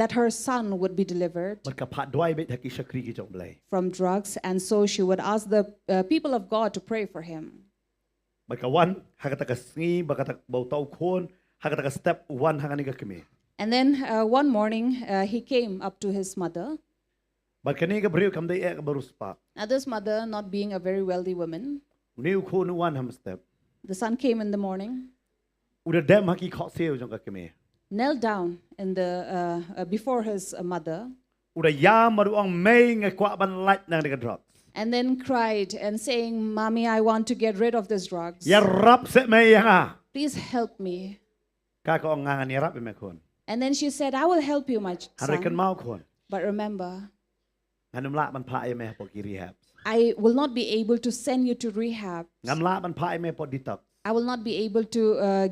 that her son would be delivered But ka pat dwai be haki sakri ki jong blai. from drugs, and so she would ask the people of God to pray for him. Bakawan hakata sngi bakata bau tau kon hakata step 1 hakani ka kemi. And then one morning he came up to his mother. Bakani ka briu kam dai ka baruspa. Now this mother, not being a very wealthy woman, New kon 1 ham step. the son came in the morning, Udah dem haki khok seo jong ka kemi. knelt down in the before his mother, Udah ya maru ang may nga kwa ban light nang ka drugs. and then cried and saying, "Mommy, I want to get rid of this drugs. Ya rap se may nga. Please help me." Ka ko ang nga ni rap me kon. And then she said, "I will help you, my Hari kan son. mau kon. But remember, Nganum la ban pa me po ki rehab. I will not be able to send you to rehab. Ngam la ban pa me po detox. I will not be able to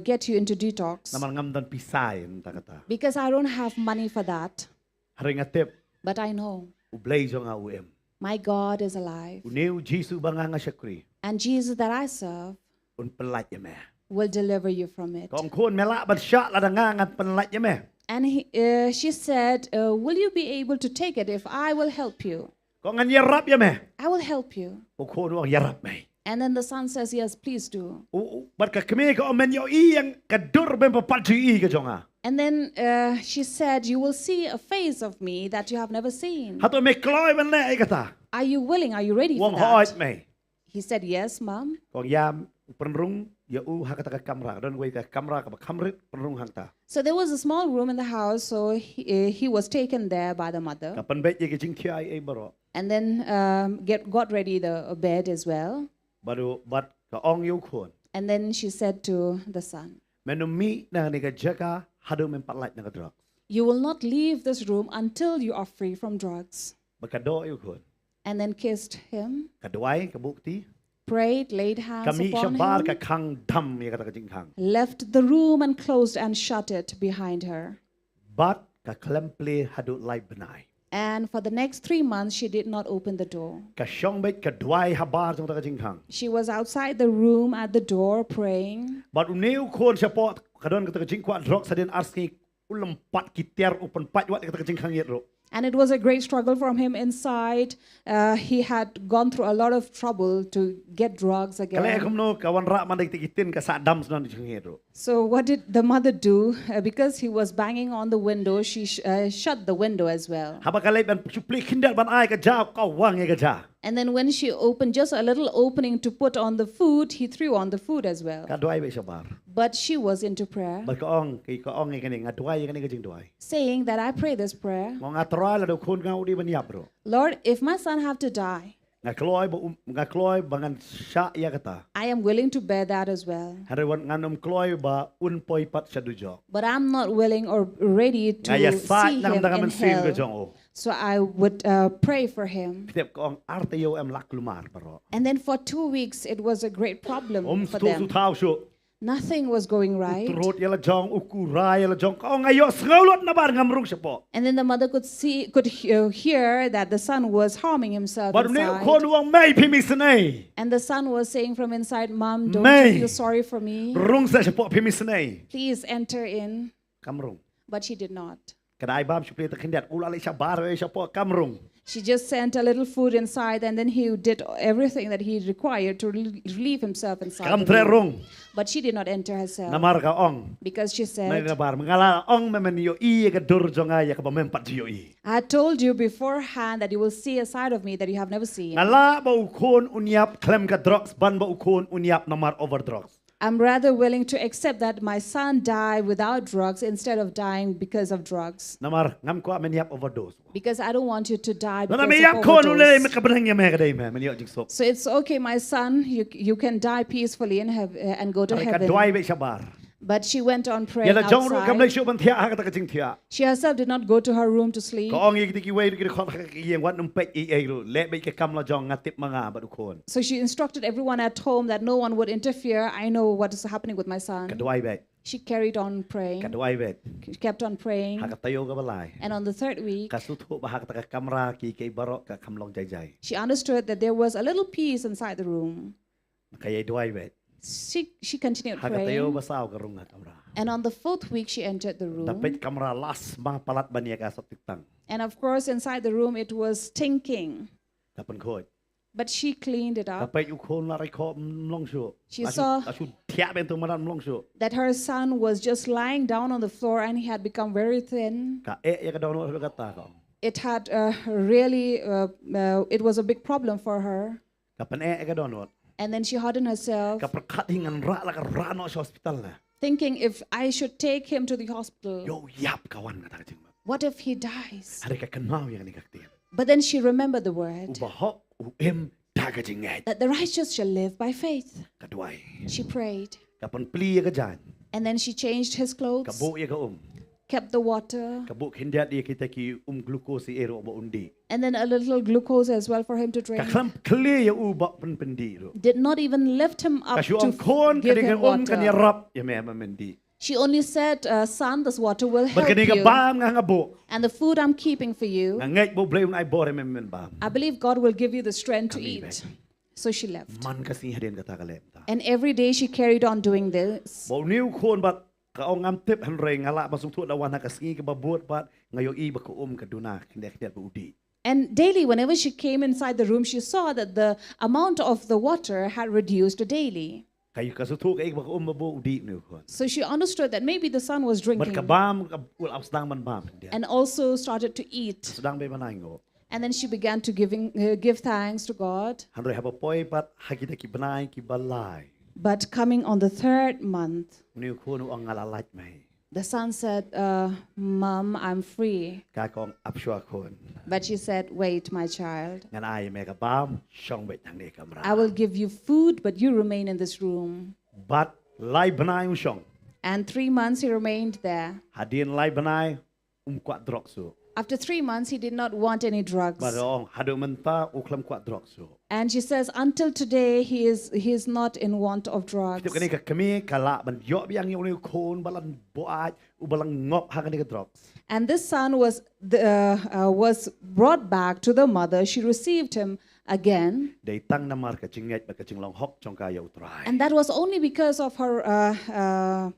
get you into detox Naman ngam dan pisay ta kata. because I don't have money for that. Hari ngatip But I know ublay jong nga uem. my God is alive. Uneu Jisu banga nga syakri. And Jesus that I serve Un pelat ya me. will deliver you from it." Kong kun melak ban syak la ngat pelat ya me. And she said, "Will you be able to take it if I will help you?" Kong ngan yarap ya me. "I will help you." O kun wang yarap me. And then the son says, "Yes, please do." Bat ka kemi ka omen yo i yang kadur ben papat ji i ka jonga. And then she said, "You will see a face of me that you have never seen. Hato me kloy ban le kata. Are you willing? Are you ready for Wang hoit that?" me. He said, "Yes, Mom." Kong yam penrung ya hakata ka kamera don wei ka kamera ka kamrit penrung hangta. So there was a small room in the house, so he was taken there by the mother, Ka pen bet ye ka jing kiai ai baro. and then got ready the bed as well. Baru bat ka ong yo kun. And then she said to the son, Menumi na ni ka jaka hadu men patlat na ka drugs. "You will not leave this room until you are free from drugs." Baka do yo kun. And then kissed him, Kaduai ka bukti. prayed, laid hands Kami upon syabar ka him, kang dam ya kata ka jing kang. left the room and closed and shut it behind her. But ka klemple hadu lai benai. And for the next 3 months, she did not open the door. Ka syong bet ka duai habar jong ta ka jing kang. She was outside the room at the door praying. But uneu kon support kadon kata ka jing kwa drugs sadin arski ulam pat kitiar open pat wat kata ka jing kang yetro. And it was a great struggle from him inside. He had gone through a lot of trouble to get drugs Kala again. akum no kawan rak manday tikitin ka sa dam sunan di jing yetro. So what did the mother do? Because he was banging on the window, she shut the window as well. Haba kalay ban supli kindal ban ai ka ja ka wang ya ka ja. And then when she opened just a little opening to put on the food, he threw on the food as well. Ka duai be syabar. But she was into prayer, Ba ka ong ay kani nga duai kani ka jing duai. saying that I pray this prayer, Ngong atral do kun nga udi ban yap bro. "Lord, if my son have to die, Nga ngakloi bangan sya ya kata. I am willing to bear that as well. Hariwan nganum kloi ba unpoi pat sadujok. But I'm not willing or ready to Ngaya sa see nam him dangan in sin ke hell. jong o. So I would pray for him. Tiap kong artayo em laklumar paro. And then for 2 weeks, it was a great problem for Stu them. tau su. Nothing was going right. Turut yala jong ukurai yala jong kong ngayo ngolot na bar ngamrung sipo. And then the mother could hear that the son was harming himself Baru ni inside. kon wang may pimisnei. And the son was saying from inside, Mom, don't May. you feel sorry for me? Rung sa sipo pimisnei. Please enter in. Kamrung. But she did not. Kadai bam supli ta kindat ulali siya bar sipo kamrung. She just sent a little food inside, and then he did everything that he required to relieve himself inside. Kam the room. rung. But she did not enter herself Namar ka ong. because she Nay said, ka bar mengala ong memeniyo i ka dur jonga ya ka bamempat yo i. I told you beforehand that you will see a side of me that you have never seen. Ngala ba ukon unyap klem ka drugs ban ba ukon unyap namar over drugs. I'm rather willing to accept that my son died without drugs instead of dying because of drugs. Namar ngam ko ameniap overdose. Because I don't want you to die because Nana of meyap kon ulay overdose. mekabenang ya me kadai me meniyo jik sok. So it's okay, my son, you can die peacefully and go to Ka heaven. dwai be sabar. But she went on praying Yala jong ru kam lai outside. shu ban thia ha ka ta ka jing thia. She herself did not go to her room to sleep. Ko ong yi ki wei ki khon ka yeng wat num pek i ru le be ka kam la jong ngatip manga ba ukon. So she instructed everyone at home that no one would interfere. I know what is happening with my son. Ka dwai be. She carried on praying. Ka dwai be. She kept on praying. Ha ka tayo ka balai. And on the third week, Ka suthu ba ha ka ta ka kamera ki ke barok ka kamlong jai jai. she understood that there was a little peace inside the room. Ka ye dwai be. She continued Ha ka tayo praying. ba sao ka rung na kamera. And on the fourth week, she entered the room. Dapat kamera las ma palat bania ka sa titang. And of course, inside the room, it was stinking. Dapat khoi. But she cleaned it up. Dapat ukon la rai ko mlong shu. She saw Asu thia ben tu maran mlong shu. that her son was just lying down on the floor and he had become very thin. Ka e ya ka daw no ka ta ko. It had it was a big problem for her. Ka pan e ka daw no. And then she hardened herself, Ka perkat hingan ra la ka ra no sa hospital na. thinking if I should take him to the hospital, Yo yap kawan ka ta jing. what if he dies? Hari ka kenau yang ni ka tien. But then she remembered the word Ubahok em ta ka jing ngai. that the righteous shall live by faith. Ka duai. She prayed. Ka pan pli ya ka jan. And then she changed his Ka clothes, bo ya ka kept the water, Ka bo hindat dia kita ki glucose ero ba undi. and then a little glucose as well for him to Ka drink. klam clear ya u ba pen pendi ro. Did not even lift him up Ka shu to ong kon give ka him kan ya water. rap ya me mendi. She only said, son, this water will But help kani ka you. bam nga bo. And the food I'm keeping for you, Nga ngai bo blay ai bore me men bam. I believe God will give you the strength to Kami eat. So she left. Man kasi hadin ka ta kalem ta. And every day she carried on doing this. Bo niu kon ba ka ong am tip han re ngala masung tu lawan ha kasi ka ba buat bat ngayo i ba ko ka duna kindak ba udi. And daily, whenever she came inside the room, she saw that the amount of the water had reduced daily. Kayo ka sutu ka ba ko ba udi niu kon. So she understood that maybe the son was But drinking ka bam ka ul sedang man bam. and also started to eat. Sedang be manango. And then she began to give thanks to God. Han re ha ba poi pat ha kita ki banai ki balai. But coming on the third month, Niu kon ang ngalalat mai. the son said, Mom, I'm free. Ka kong apswa kon. But she said, wait, my child. Ngan ai me ka bam shong be thang ni kamera. I will give you food, but you remain in this room. But lai banai shong. And 3 months he remained there. Hadin lai banai kwat drok su. After 3 months, he did not want any drugs. Barong hadu menta uklam kwat drok su. And she says, until today, he is not in want of drugs. Itu kani ka kami kala ban yo biang yo ni kon balan boat u balang ngop ha kani ka drugs. And this son was brought back to the mother. She received him again. Dei tang namar ka chinget ba ka chinglong hok chong ka yo try. And that was only because of her,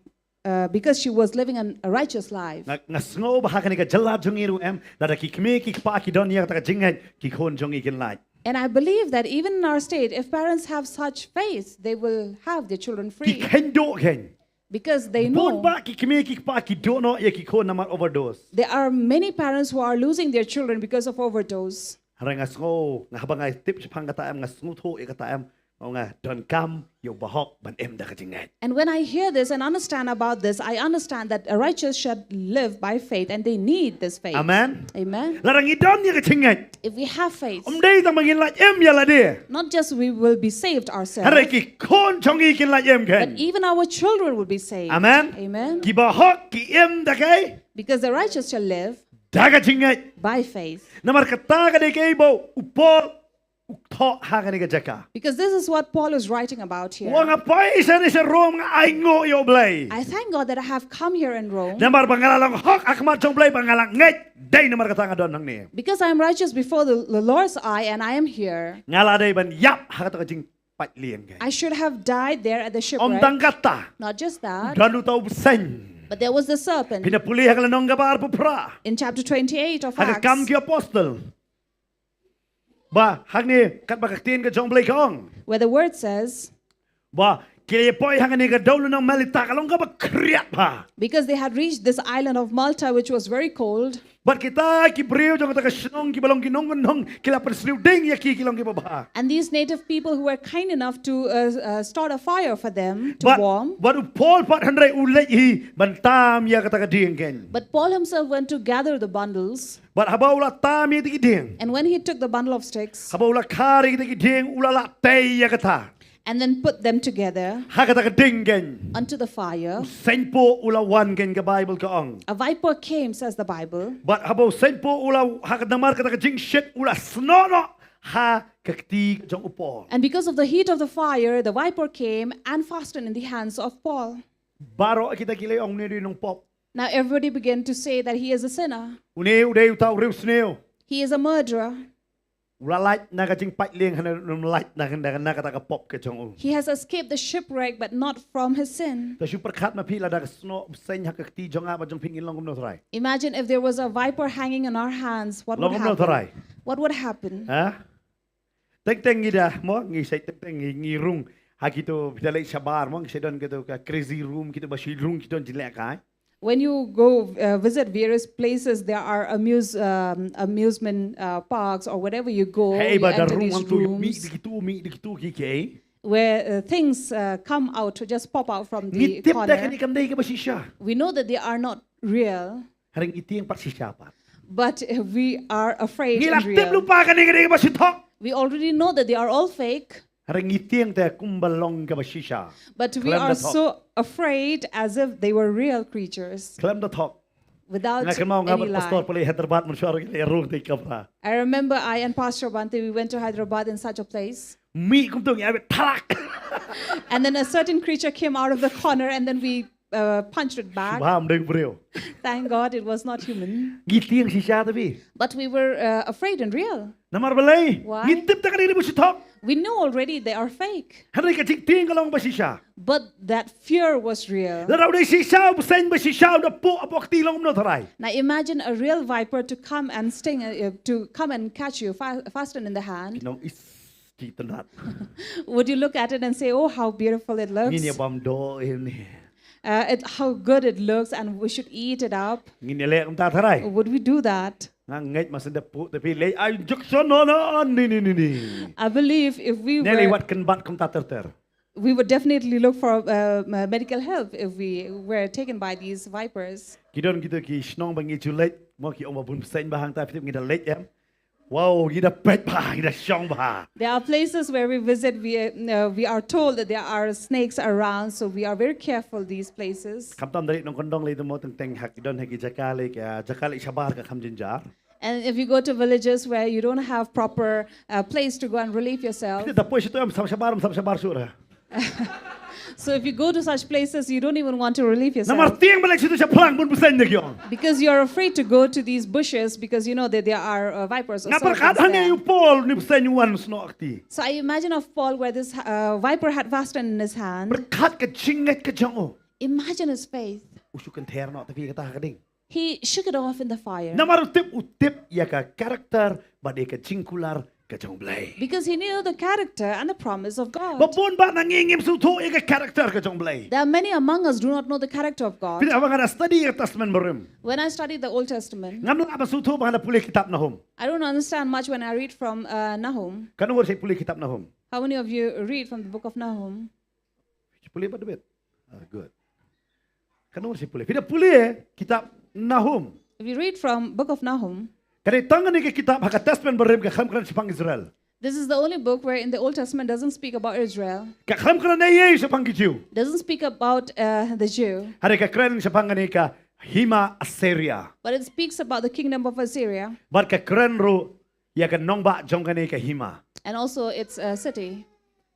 because she was living a righteous life. Ngasngo ba ha kani ka jala jongiru em dada ki kami ki pa ki don ya ta ka chinget ki kon jongi kin lai. And I believe that even in our state, if parents have such faith, they will have their children Ki free ken do ken. because they Bon know ba ki kami ki pa ki do no ya ki kon namar overdose. there are many parents who are losing their children because of overdose. Hara ngasngo ngahabang ai tip chapang kata em ngasngo tho e kata em Don kam yo bahok ban em da kajingat. And when I hear this and understand about this, I understand that a righteous should live by faith and they need this faith. Amen. Amen. Larang idon ya kajingat. If we have faith, Day tang mangin la em ya la de. not just we will be saved ourselves, Hare ki kon chongi kin la em but ken. even our children will be saved. Amen. Amen. Ki bahok ki em da kay. Because the righteous shall live Da kajingat. by faith. Namar kata ka de kay bo upol ukto ha ka ni kajaka. Because this is what Paul is writing about here. Wang apa isa ni sa Rome nga ay ngo yo blay. I thank God that I have come here in Rome Namar pangalang hok akmat chong blay pangalang nget. Day namar kata nga don nang ni. because I am righteous before the Lord's eye and I am here. Ngala day ban yap ha ka kajing pat liang kay. I should have died there at the Om shipwreck. dangkata. Not just that, Ganu tau sen. but there was the serpent Pinapuli ha kalanong gabar pupra. in chapter 28 of Haka kam Acts, ki apostle. Ba hak ni kat bakaktin ka jong blay kong. where the word says, Ba kaya poy hang ni ka dawlo ng malita kalong ka ba kriat pa. because they had reached this island of Malta, which was very cold, But kita ki brio jong ka sinong ki balong kinong nong kila persliw ding ya ki kilong ki baba. and these native people who were kind enough to start a fire for them to But warm. but Paul pat handray ulay hi bantam ya kata ka ding ken. But Paul himself went to gather the bundles, But habaw la tami ti ding. and when he took the bundle of sticks Habaw la kari ti ding ulala tay ya kata. and then put them together Ha kata ka ding ken. onto the fire, Senpo ulawan ken ka Bible ka ong. a viper came, says the Bible, But habaw senpo ula ha kadamar kata ka jing shit ula snono ha kakti jong upo. and because of the heat of the fire, the viper came and fastened in the hands of Paul. Baro kita kilay ong ni nong pop. Now everybody began to say that he is a sinner, Une uday utaw riu sneo. he is a murderer, Ula light na ka jing pat liang hana num light na kata ka pop ka jong u. he has escaped the shipwreck but not from his sin. Ta super kat ma pila da sno sen ha kakti jong aba jong pingin long no try. Imagine if there was a viper hanging in our hands, what would Long no try. happen? What would happen? Ha? Teng ngida mo ngi say teng ngi rung ha kito bidalay sa bar mo ngi sedon kito ka crazy room kito ba si rung kito jilek ka. When you go visit various places, there are amusement parks or whatever you go, Hey you ba da enter rung these ang tu mi rooms dikitu kike. where things come out, to just pop out from the Ngitip da corner. kani kamday ka ba siya. We know that they are not real, Haring iti ang pat siya pat. but we are afraid and Ngilak tip real. lupa kani kani ka ba sitok. We already know that they are all fake, Haring iti ang ta kumbalong ka ba siya. but we Climb are the top. so afraid as if they were real creatures Climb the top. without Nga kemau nga any pastor lie. pala Hyderabad mo siya kaya rung tay kapra. I remember I and Pastor Bante, we went to Hyderabad in such a place. Mi kum tu ngi talak. And then a certain creature came out of the corner and then we punched it back. Baham deng brio. Thank God it was not human. Ngiti ang siya tabi. But we were afraid and real. Namar balay. Why? Ngitip ta kani mo sitok. We knew already they are fake. Haring ka ting kalong ba siya. But that fear was real. Laraw day siya busen ba siya na po apok tilong mo taray. Now imagine a real viper to come and sting, to come and catch you fastened in the hand. No is titanat. Would you look at it and say, oh, how beautiful it looks? Ngini bam do ini. How good it looks and we should eat it up. Ngini le kum ta taray. Would we do that? Ngait masanda po tapi le ay jukson no ni. I believe if we Nelly were, what kan bat kum ta ter. we would definitely look for medical help if we were taken by these vipers. Kidon kita ki snong bangi chulet mo ki oma bun sen bahang ta pitip ngida let yam. Wow, kita pet bah, kita syong bah. There are places where we visit, we are told that there are snakes around, so we are very careful these places. Kam tam dari nong kondong le mo teng hak kidon hak jakale ka jakale sabar ka kam jinjar. And if you go to villages where you don't have proper place to go and relieve yourself, Kita tapos ito am sam sabar sura. so if you go to such places, you don't even want to relieve yourself. Namartiang balik situ sa plang bun busen na kyo. Because you're afraid to go to these bushes because you know that there are vipers or serpents Naparkadhan niya there. yung Paul ni busen yung one sno akti. So I imagine of Paul where this viper had fastened in his hand. Berkat ka chingat ka jang o. Imagine his faith. Usukan terno tapi kata kading. He shook it off in the fire. Namarutip utip ya ka karakter badai ka cingkular ke jong blai. Because he knew the character and the promise of God. Babon ba nangingim su thu ke karakter ke jong blai. There are many among us do not know the character of God. Pila abang ada study ke Testament barum. When I studied the Old Testament, Ngam la ba su thu bang ada pulih kitab Nahum. I don't understand much when I read from Nahum. Kan ngor saya pulih kitab Nahum. How many of you read from the book of Nahum? Pulih ba debit? Good. Kan ngor saya pulih. Pila pulih kitab Nahum. If you read from book of Nahum, Kani tangan ni ke kitab hak Testament barum ke kham kan sepang Israel. this is the only book where in the Old Testament doesn't speak about Israel, Ka kham kan na ye sepang Jew. doesn't speak about the Jew, Hari ka kren sepang ni ka Hima Assyria. but it speaks about the kingdom of Assyria Bar ka kren ru ya ka nongba jong ka ni ka Hima. and also its city,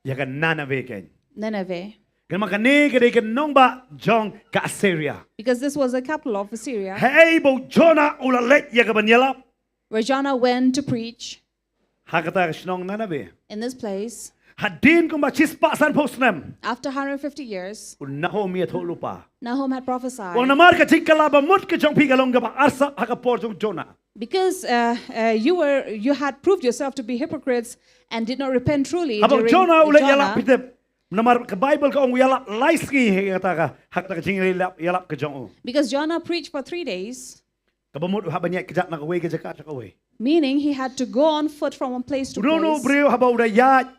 Ya ka Nineveh ken. Nineveh, Kan maka ni ka ka nongba jong ka Assyria. because this was the capital of Assyria, Hey bo Jonah ulalet ya ka banyalap. where Jonah went to preach Hakata ka snong Nineveh. in this place. Hadin kung ba chispa san posnem. After 150 years, Nahom ya lupa. Nahum had prophesied. Wang namar ka chingkala ba mut ka jong pigalong ka ba arsa haka por jong Jonah. Because you had proved yourself to be hypocrites and did not repent truly Habang during Jonah ulit yalap Jonah, pitip. Namar ka Bible ka ong yalap laiski kata ka hakta ka chingli yalap ka jong. because Jonah preached for 3 days, Kabamut habanya kajak na kaway kajak ka kaway. meaning he had to go on foot from one place to No place. brio haba udah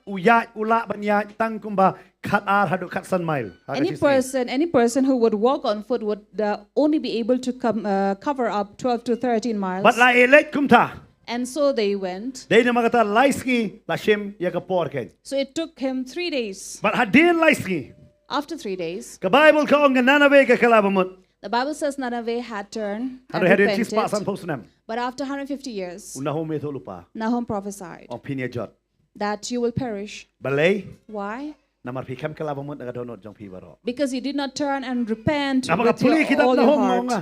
uyat ula banya tang kumba kat ar hadu kat san mile. Any person who would walk on foot would only be able to cover up 12 to 13 miles. But la elek kumta. And so they went. Day na magata laiski la shim ya ka por ken. So it took him 3 days. But hadin laiski. After 3 days, Ka Bible ka ong Nineveh ka kalabamut. the Bible says Nineveh had turned and Hadu hadin chispa san repented. posnem. But after 150 years, Unahom ito lupa. Nahum prophesied Ong pinya jot. that you will perish. Balay Why? namar pikam kalabamut nagadonot jong pibaro. Because you did not turn and repent Apakah with puli kitab all your Nahum heart. nga.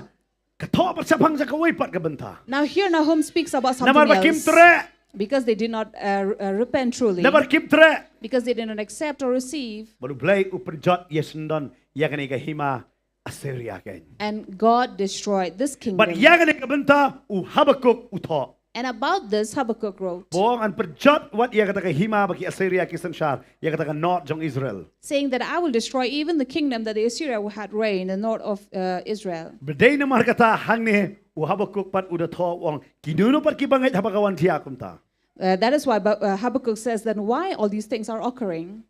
Kato persapang sa kaway pat ka benta. Now here Nahum speaks about something Namar bakim else. tre. Because they did not repent truly. Namar kim tre. Because they did not accept or receive. Baru blay uperjot yesendon ya kani ka hima Assyria ken. And God destroyed this kingdom. But ya kani ka benta u Habakuk uto. And about this, Habakkuk wrote, Boong an perjot wat ya kata ka hima baki Assyria kisan shar ya kata ka not jong Israel. saying that I will destroy even the kingdom that the Assyria had reigned in the north of Israel. Berday na kata hangni u Habakuk pat uda to wong kinuno pat kibangay habakawan tiya kumta. That is why Habakkuk says then why all these things are occurring.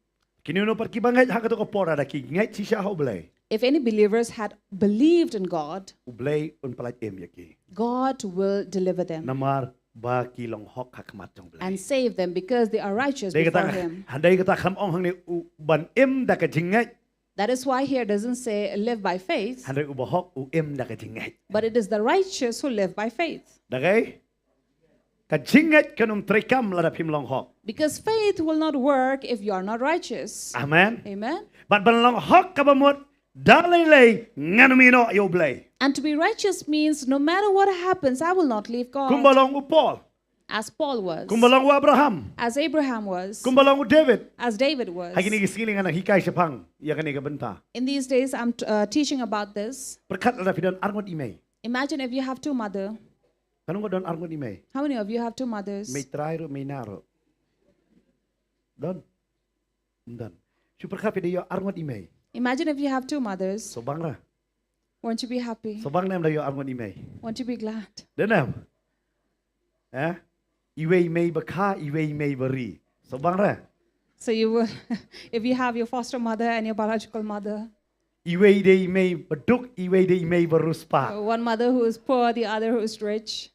Kinuno pat kibangay hakato ko pora da ki ngay si siya ho blay. If any believers had believed in God, U blay un palat em yaki. God will deliver them Namar ba kilong hok hakmat jong blay. and save them because they are righteous Day before kata Him. handai kata kham ong hangni u ban em da ka jingay. That is why here doesn't say live by faith, Handai u bahok u em da ka jingay. but it is the righteous who live by faith. Dagay ka jingay kanum trekam lada pim long hok. Because faith will not work if you are not righteous. Amen. Amen. But ban long hok kabamot dalay nganumino yo blay. And to be righteous means no matter what happens, I will not leave God. Kumbalong u Paul. As Paul was, Kumbalong u Abraham. as Abraham was, Kumbalong u David. as David was. Hagini gisiling anak hikay siya pang ya kani ka benta. In these days, I'm teaching about this. Perkat lada pidon arngot imay. Imagine if you have two mothers. Kanong ko don arngot imay. How many of you have two mothers? May try ro may naro. Don. Don. Super kapi dayo arngot imay. Imagine if you have two mothers. Sobang ra. Won't you be happy? Sobang nam dayo arngot imay. Won't you be glad? Denam. Eh? Iwe may baka, iwe may bari. Sobang ra. So you will, if you have your foster mother and your biological mother, Iwe day may baduk, iwe day may baruspa. one mother who is poor, the other who is rich,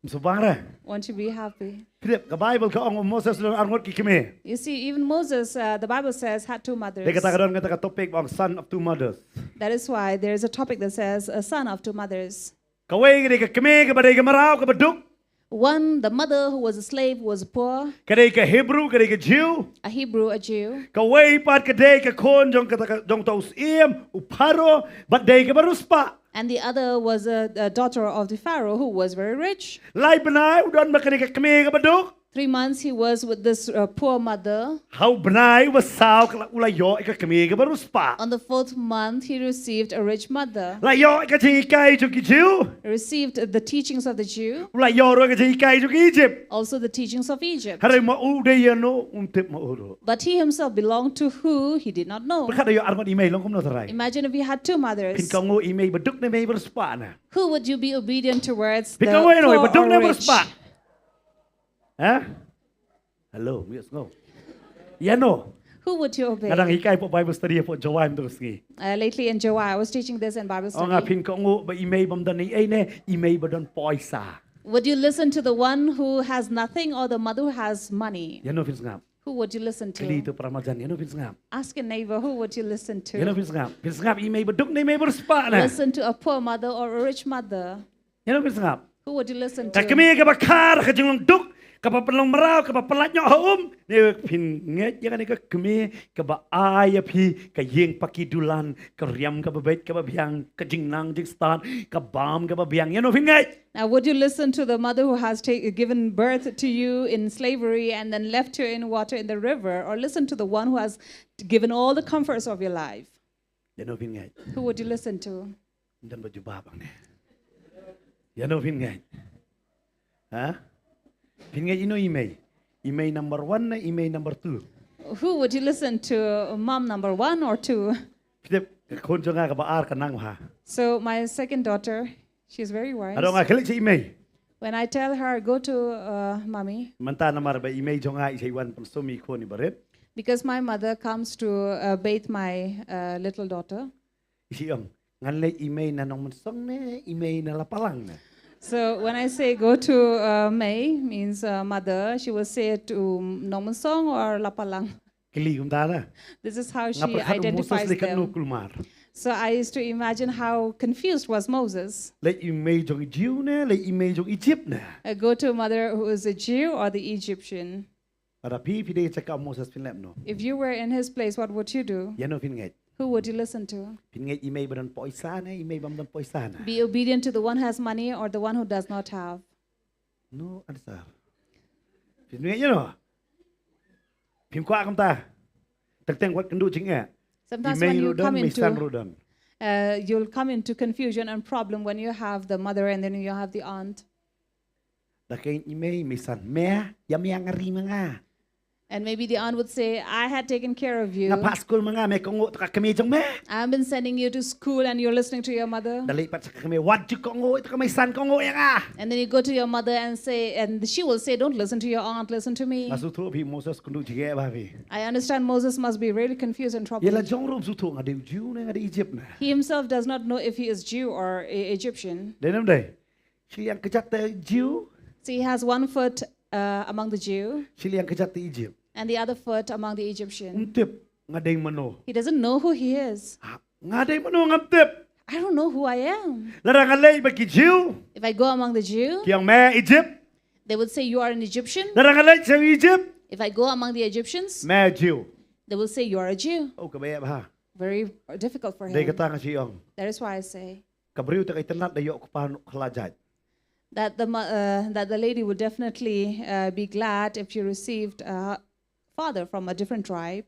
Sobang ra. won't you be happy? Krip ka Bible ka ong Moses lo arngot kikime. You see, even Moses, the Bible says, had two mothers. Dia kata kadon kata ka topik ang son of two mothers. That is why there is a topic that says, a son of two mothers. Kaway ka kime ka baday ka maraw ka baduk. One, the mother who was a slave, who was poor, Kaday ka Hebrew, kaday ka Jew. a Hebrew, a Jew. Kaway pat kaday ka kon jong kata jong taus iem uparo baday ka baruspa. And the other was a daughter of the Pharaoh who was very rich. Lai banay udon ba kaday ka kime ka baduk. 3 months he was with this poor mother. How benai was sao kala ulai yo ika kami ka baru spa. On the 4th month, he received a rich mother. La yo ika ji kai ju ki Jew. He received the teachings of the Jew, Ulai yo ro ika ji kai ju ki Egypt. also the teachings of Egypt. Hare ma u de yo no tip ma uro. But he himself belonged to who he did not know. Berkata yo armat email long kum no tarai. Imagine if he had 2 mothers. Pin kau ngo email beduk ne mai baru spa na. Who would you be obedient towards, the Pin kau ngo no beduk poor ne or baru rich? spa. Huh? Hello, mius ngo. Ya no. Who would you obey? Kadang hikai po Bible study po Jawai terus ni. Lately in Jawa, I was teaching this in Bible Oh nga study. pin kau ngo ba email bam dan ni ne email badon poisa. Would you listen to the one who has nothing or the mother who has money? Ya no pin ngam. Who would you listen Kali to? tu paramajan ya no pin ngam. Ask a neighbor, who would you listen Ya no to? pin ngam. Pin ngam email beduk ne mai baru spa na. Listen to a poor mother or a rich mother? Ya no pin ngam. Who would you listen Tak to? kami ka bakar ka jeng duk ka pa pelong merau ka pa pelat nyo ne pin nget ya kan ka kami ka ba ai phi ka yeng pakidulan ka riam ka ba bet ka ba biang ka jing nang jing stan ka bam ka ba biang ya no pin nget. Now, would you listen to the mother who has given birth to you in slavery and then left you in water in the river, or listen to the one who has given all the comforts of your life? Ya no pin nget. Who would you listen to? Dan baju babang ne. Ya no pin nget. Ha? Pin nget ino email. Email number 1 na email number 2. Who would you listen to? Mom number 1 or 2? Pidep kon jonga ka ba ar ka nang ha. So my second daughter, she's very wise. Ado nga kalik si email. When I tell her, go to mommy, Manta na mar ba email jonga isay wan pang sumi ko ni baret. because my mother comes to bathe my little daughter. Isiyong ngan le email na nong mansong ne email na lapalang na. So when I say go to May, means mother, she will say it to Norman Song or Lapalang. Kili kum na. This is how she Ngapakad identifies Moses lekat no them. kulmar. So I used to imagine how confused was Moses. Le email jong Jew na le email jong Egypt na. I go to a mother who is a Jew or the Egyptian. Para pi pide check Moses pinlap no. If you were in his place, what would you do? Ya no pinget. Who would you listen to? Pinget email badon poisa na email bam don poisa na. Be obedient to the one who has money or the one who does not have? No answer. Pinget you know. Pim kwa kam ta. Teng wat kendu jing ya. Sometimes when you come mi sang into, rodan. you'll come into confusion and problem when you have the mother and then you have the aunt. Da kain email mi san me yam yang ngari mga. And maybe the aunt would say, I had taken care of you. Nga pa school mga me kongo ta kami jong me. I've been sending you to school and you're listening to your mother. Dali pat sa kami wat ju kongo ito kami san kongo yang ah. And then you go to your mother and say, and she will say, don't listen to your aunt, listen to me. Masutho pi Moses kundu jige ba vi. I understand Moses must be really confused and Yela troubled. jong rob sutho nga de Jew na nga de Egypt na. He himself does not know if he is Jew or Egyptian. Denam day. Sili yang kejat te Jew, So he has one foot among the Jew sili yang kejat te Egypt. and the other foot among the Egyptian. Untip nga de mano. He doesn't know who he is. Nga de mano ngaptip. I don't know who I am. Lara nga lay ba ki Jew? If I go among the Jew, Kiyang me Egypt. they would say, you are an Egyptian. Lara nga lay sa Egypt. If I go among the Egyptians, Me Jew. they will say, you are a Jew. Oh kabaya ba? Very difficult for Day him. kata nga siyong. That is why I say Kabriw ta kay tanat dayo ko pa kalajat. that the lady would definitely be glad if she received a father from a different tribe.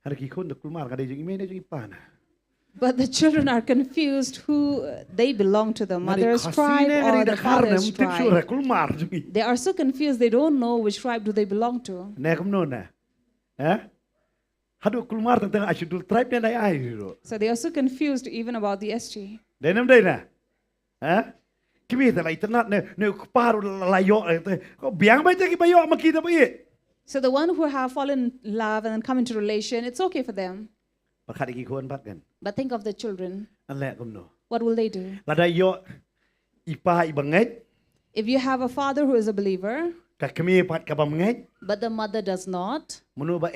Hari ki kun da kulmar nga de jong ime de jong ipana. But the children are confused who they belong to, the mother's tribe or the father's tribe. Kulmar jong i. They are so confused, they don't know which tribe do they belong to. Ne kum no na. Eh? Hadu kulmar tentang asyudul tribe na dai ai ro. So they are so confused even about the ST. Denam day na. Eh? Kimi ta lai tanat ne paru layo ko biang ba ki bayo makita ba i. So the one who have fallen in love and then come into relation, it's okay for them. Pakat ki kon pat kan. But think of the children. An le kum no. What will they do? La dayo ipa ibanget If you have a father who is a believer, ka kami pat ka banget but the mother does not, munu ba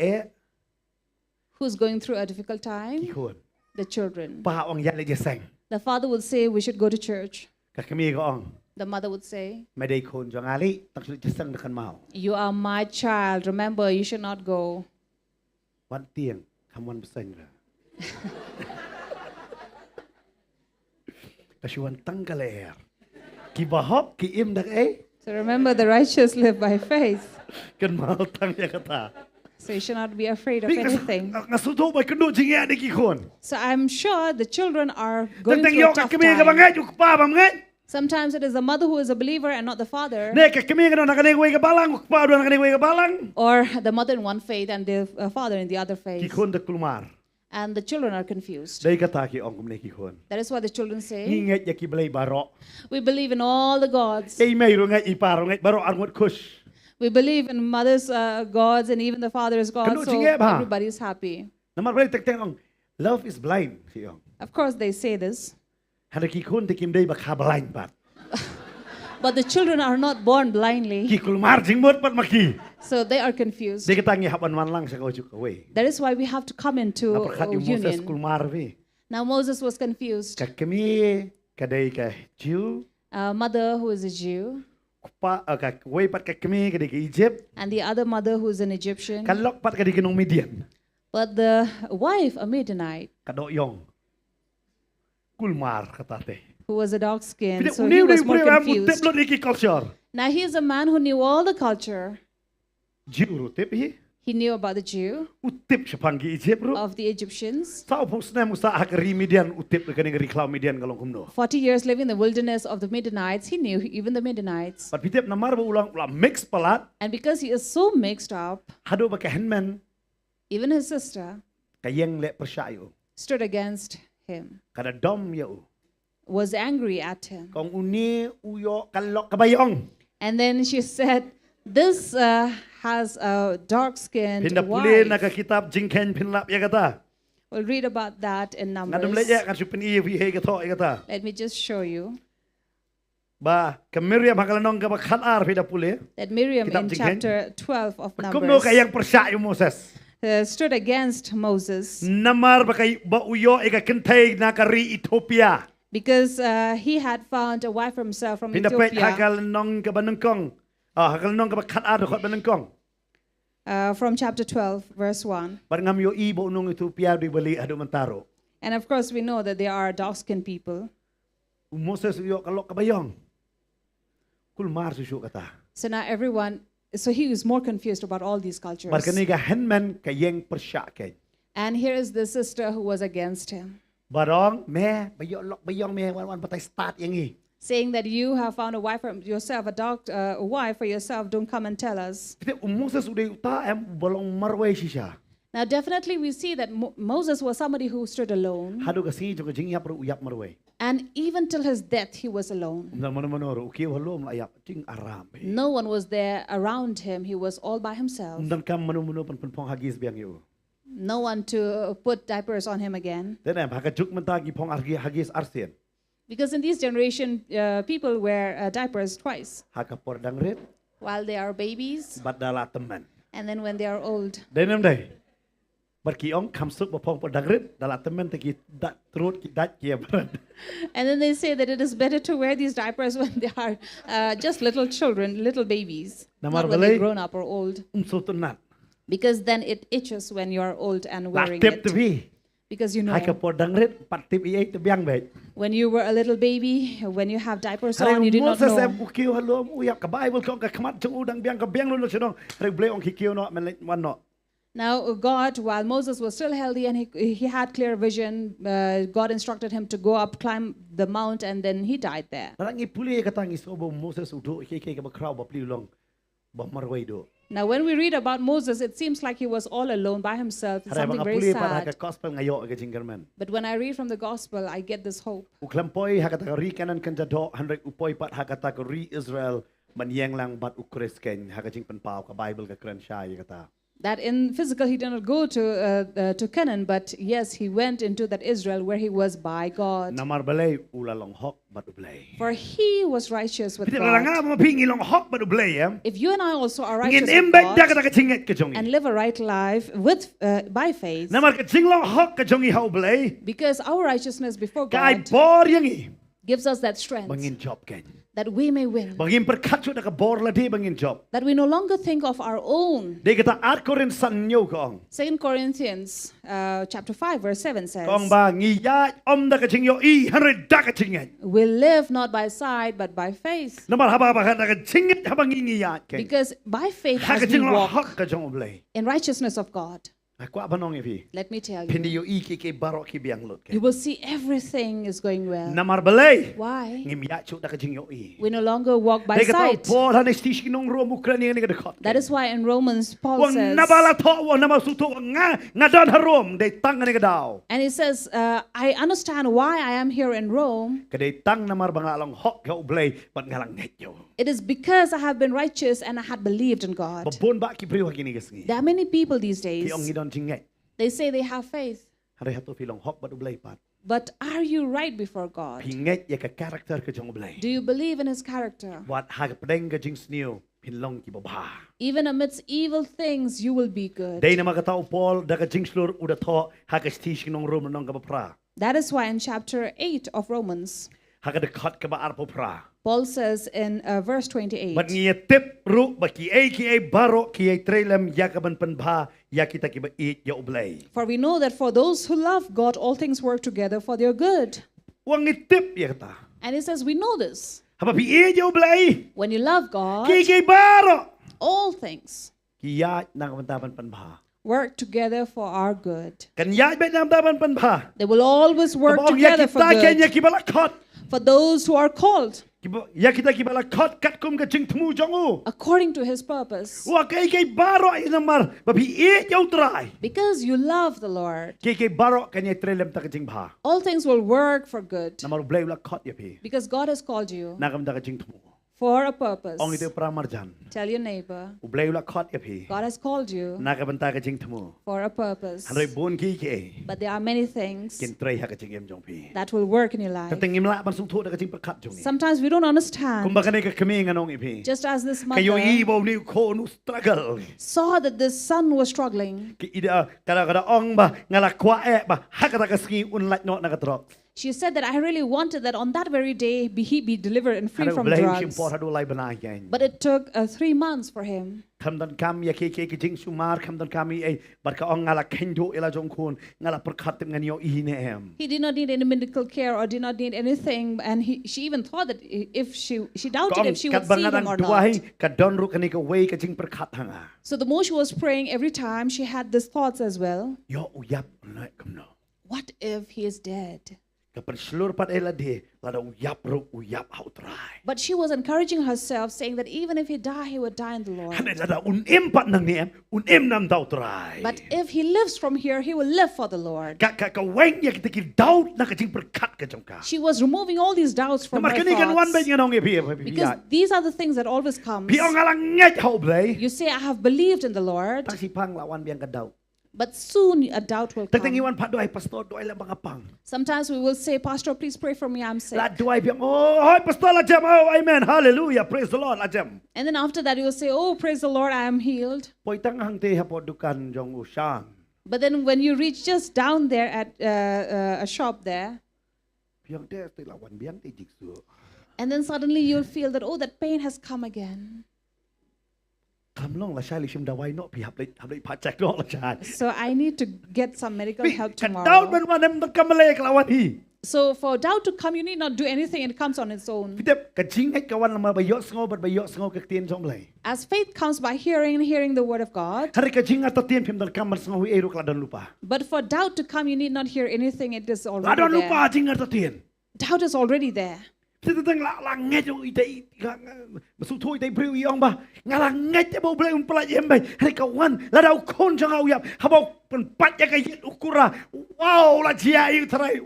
who's going through a difficult ki time? kon. The children. Pa ong ya le je sang. The father would say, we should go to church. Ka kami ko ong. The mother would say, Me dai kon jong ali tak su je sang dekan mau. you are my child. Remember, you should not go. Wan tiang kamuan beseng ra. Kasuan tanggaler. Ki bahop ki im dak So remember, the righteous live by faith. Kan mau tang ya kata. So you should not be afraid of Ni anything. ngasuto ba kendo jinga ni kikon. So I'm sure the children are going Tang through yo a ka tough kemi ka time. bangai juk pa ba ngai. Sometimes it is the mother who is a believer and not the father, Ne ka kemi ka na kanai ka balang pa do na kanai ka balang. or the mother in one faith and the father in the other faith. Kikon de kulmar. And the children are confused. Dai kata ki ong kumne kikon. That is what the children say. Nginget ya ki belai baro. We believe in all the gods. Ei mai ro ngai iparo ngai baro arngot kush. We believe in mother's gods and even the father's gods, Kanu so jinge ba? everybody is happy. Namar belai tek tek ong. Love is blind ki ong. Of course, they say this. Hada kikon te kim dai ba ka blind bat. But the children are not born blindly, Ki kulmar jingmot pat maki. so they are confused. Dai kata ngi hapan man lang sa kau juk away. That is why we have to come into Naperkat yung Moses union. kulmar vi. Now Moses was confused. Ka kemi kadai ka Jew. A mother who is a Jew, Pa ka way pat ka kemi kadai ka Egypt. and the other mother who is an Egyptian, Kalok pat kadai ka nung Midian. but the wife a Midianite, Kadoyong. Kulmar katate. who was a dark skin. Tidak So he uniu was dai more puri am confused. utip lo iki culture. Now he is a man who knew all the culture. Jew utip hi. He knew about the Jew, Utip sa panggi Egypt ro. of the Egyptians. Sao pun sena musa hakari Midian utip ka ning riklau Midian kalong kumno. 40 years living in the wilderness of the Midianites, he knew even the Midianites. Pat pitip namar ba ulang mix palat. And because he is so mixed up, Hado ba ka henman even his sister kayeng le persyayo. stood against him, Kada dom yau. was angry at him. Kong uni uyo kalok kabayong. And then she said, this has a dark-skinned Pinda puli na wife. ka kitab jingken pinlap ya kata. We'll read about that in Ngadum Numbers. leja kan supin iya vi he kato ya kata. Let me just show you Ba ka Miriam hakalanong ka bakhalar pinda puli. that Miriam Kitab in Jinghen. chapter 12 of Kumno Numbers kayang persyayo Moses. stood against Moses Namar ba kay ba uyo ika kentay na kari Ethiopia. because he had found a wife for himself from Pinda pet Ethiopia. hakalanong ka banengkong. Hakalanong ka bakhalar ko banengkong. From chapter 12, verse 1. Parang yo ibo nung Ethiopia di bali ado mantaro. And of course, we know that they are dark-skinned people. Moses uyo kalok kabayong. Kulmar susu kata. So now everyone, so he is more confused about all these cultures. Barkaniga henman kayeng persyaken. And here is the sister who was against him, Barong me bayong me wan patay start yang i. saying that you have found a wife for yourself, a dark wife for yourself, don't come and tell us. Kita Moses udah uta em bolong marway siya. Now definitely we see that Moses was somebody who stood alone, Hado kasi jo jing yap ro uyap marway. and even till his death he was alone. Umdal mano uki halom ayap jing aram. No one was there around him, he was all by himself. Umdal kam mano pong hagis biang yo. No one to put diapers on him again. Then em hakajuk mentagi pong hagis arsen. Because in this generation, people wear diapers twice, Hakapor dangrit while they are babies badala teman. and then when they are old. Denem day. Berkiong kamsuk bapong por dangrit dala teman teki dat trut dat kia berat. And then they say that it is better to wear these diapers when they are just little children, little babies, Namar not when they're balay. grown up or old. Umsutunat. Because then it itches when you are old and wearing Laktip it. tebi. Because you know, Hakapor dangrit patip iay tebiang baik. when you were a little baby, when you have diapers Hari on, you did not Moses em know. ukiu halom uyap ka Bible ko ka kamat jung udang biang ka biang lulu sinong. Hari blay ong kikiu no men wan no. Now, God, while Moses was still healthy and he had clear vision, God instructed him to go up, climb the mount, and then he died there. Narang ipuli kata ngi sobo Moses udo keke ka bakraw ba plilong ba marway do. Now, when we read about Moses, it seems like he was all alone by himself. It's Hari something bang very apuli para ka sad. gospel ngayo ka jinggerman. But when I read from the gospel, I get this hope. Uklampoy hakata ka ri kanan kan jado hanrek upoy pat hakata ka ri Israel manyeng lang bat ukres ken hakajing penpau ka Bible ka kren shay kata. That in physical he did not go to Canaan, but yes, he went into that Israel where he was by God. Namar balay ulalong hok bat ublay. For he was righteous with Piti God. nga mo pingi long hok bat ublay em. If you and I also are Ngin righteous with imbag da God ka jinget ka jongi. and live a right life with by faith, Namar ka jinglong hok ka jongi ha ublay. because our righteousness before Kay God bor yang i. gives us that strength, Bangin job ken. that we may win, Bangin perkat sudah ke bor ladi bangin job. that we no longer think of our own. Dia kata at korin sanyo kong. 2 Corinthians chapter 5 verse 7 says, Kong ba ngiyat da ka chingyo I hanre da ka chingay. we live not by sight but by faith. Namar haba ba da ka chingit habang ngiyat kay. Because by faith Ha as ka we chinglo walk hak ka jong oblay. in righteousness of God, Ako apa nong ipi. let me tell Pindi you, yo I ki barok ki biang lut you kay. will see everything is going well. Namar balay. Why? Ngimyat chu da ka chingyo I. We no longer walk by Dia kata sight. Paul hanes tish kinong ro Ukraine ni ka dekat. That is why in Romans Paul Wang says, nabala to wang namasuto nga don harom de tang ni ka daw. and he says, I understand why I am here in Rome. Kadai tang namar bangalong hok ka ublay pat ngalang netyo. It is because I have been righteous and I had believed in God. Babon ba ki priwa kini gasngi. There are many people these days, Ki ong ngidon chingay. they say they have faith. Hari hato pilong hok bat ublay pat. But are you right before God? Pinget ya ka karakter ka jong ublay. Do you believe in his character? Wat hag pedeng ka jing sniu pinlong ki baba. Even amidst evil things, you will be good. Day na makatao Paul da ka jing slur uda to hagas tish kinong rum nong ka bapra. That is why in chapter 8 of Romans, Haga de kat ka ba arpo pra. Paul says in verse 28, Bat ngiya tip ru ba ki ay baro ki ay trelem ya ka ban panba ya kita ki ba it ya ublay. for we know that for those who love God, all things work together for their good. Wang itip ya kata. And he says, we know this. Haba pi it ya ublay. When you love God, Ki baro. all things Kiyat na kamantapan panba. work together for our good. Kanyat ba na kamantapan panba. They will always work Kabaong ya together for kita kanya good kibalakot. for those who are called Ya kita kibalakot kat kum ka jing tmu jongu. according to his purpose. Wa kay baro ay namar ba pi it ya utray. Because you love the Lord, Kay baro kanya trelem ta ka jing ba. all things will work for good. Namar ublay lakot ya pi. Because God has called you Na kamda ka jing tmu. for a purpose. Ong ito pramar jan. Tell your neighbor, Ublay lakot ya pi. God has called you Na kabanta ka jing tmu. for a purpose. Hanray bon ki But there are many things kin tray ha ka jing em jong pi. that will work in your life. Kating imla ban sung thu da ka jing perkat jong ni. Sometimes we don't understand. Kumbaga ni ka kami nganong ipi. Just as this Kayo mother ibo ni ko nu struggle. saw that the son was struggling, Ki ida kada ong ba ngala kwa ba hakata ka ski unlat no na ka drop. she said that I really wanted that on that very day he be delivered and free Hanay from ublay drugs. sim por hadu lay banay yan. But it took 3 months for him. Kamdan kami ya ki jing sumar kamdan kami ay bar ka ong ngala kendo ila jong kun ngala perkat tim nganyo ihinem. He did not need any medical care or did not need anything, and she even thought that if she doubted if she would see him or not. duwahi ka donru ka ni ka way ka jing perkat hanga. So the more she was praying, every time she had these thoughts as well. Yo uyap na kamno. What if he is dead? Kapan slur pat ela de lada uyap ru uyap hautray. But she was encouraging herself, saying that even if he died, he would die in the Lord. Hanay lada unim pat nang niem unim nam dautray. But if he lives from here, he will live for the Lord. ka weng ya kita ki daut na ka jing perkat ka jong ka. She was removing all these doubts from her Namakani kan wan ba thoughts. nganong ipi. Because these are the things that always come. Pi ong alang nget haublay. You say, I have believed in the Lord, Tasi pang lawan biang ka daut. but soon a doubt will Tagting come. iwan pa doay pastor doay lang mga pang. Sometimes we will say, Pastor, please pray for me, I'm sick. La doay biang oh hoy pastor la jam oh amen hallelujah praise the Lord la jam. And then after that, you will say, oh, praise the Lord, I am healed. Poy tang hang te hapo dukan jong usang. But then when you reach just down there at a shop there, Biang te te lawan biang te jiksu. and then suddenly you'll feel that, oh, that pain has come again. Kamlong la shali shim dawai no pi hablay pachak no la chan. So I need to get some medical help Ka daut tomorrow. ban wanem kamale lawan hi. So for doubt to come, you need not do anything. It comes on its own. Pidep ka jing het kawan lama bayo sngo bat bayo sngo ka tien jong lay. As faith comes by hearing and hearing the word of God. Hari ka jing at tien pim dal kamar sngo hu eru kladan lupa. But for doubt to come, you need not hear anything. It is already Ladon there. lupa jing at tien. Doubt is already there. Kita teng la nget yung itay masu thu itay priu yong ba ngalang nget bo ble un pala yem bay hari ka wan la dau kon jang au yap habau pen pat ya ka yet ukura wow la jia yu trai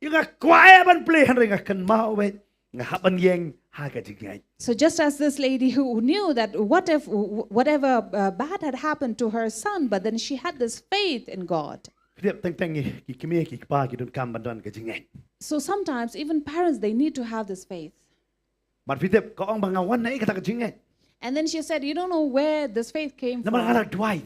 yung kwae ban ple hari nga kan mau bay nga haban yeng ha ka jing. So just as this lady who knew that what if whatever bad had happened to her son, but then she had this faith in God. Pidep teng teng ki kimi ki pa ki dun kam ban don ka jing. So sometimes even parents, they need to have this faith. But pidep ka ong bangawan na ikata ka jing. And then she said, you don't know where this faith came Naman from. ngala duai.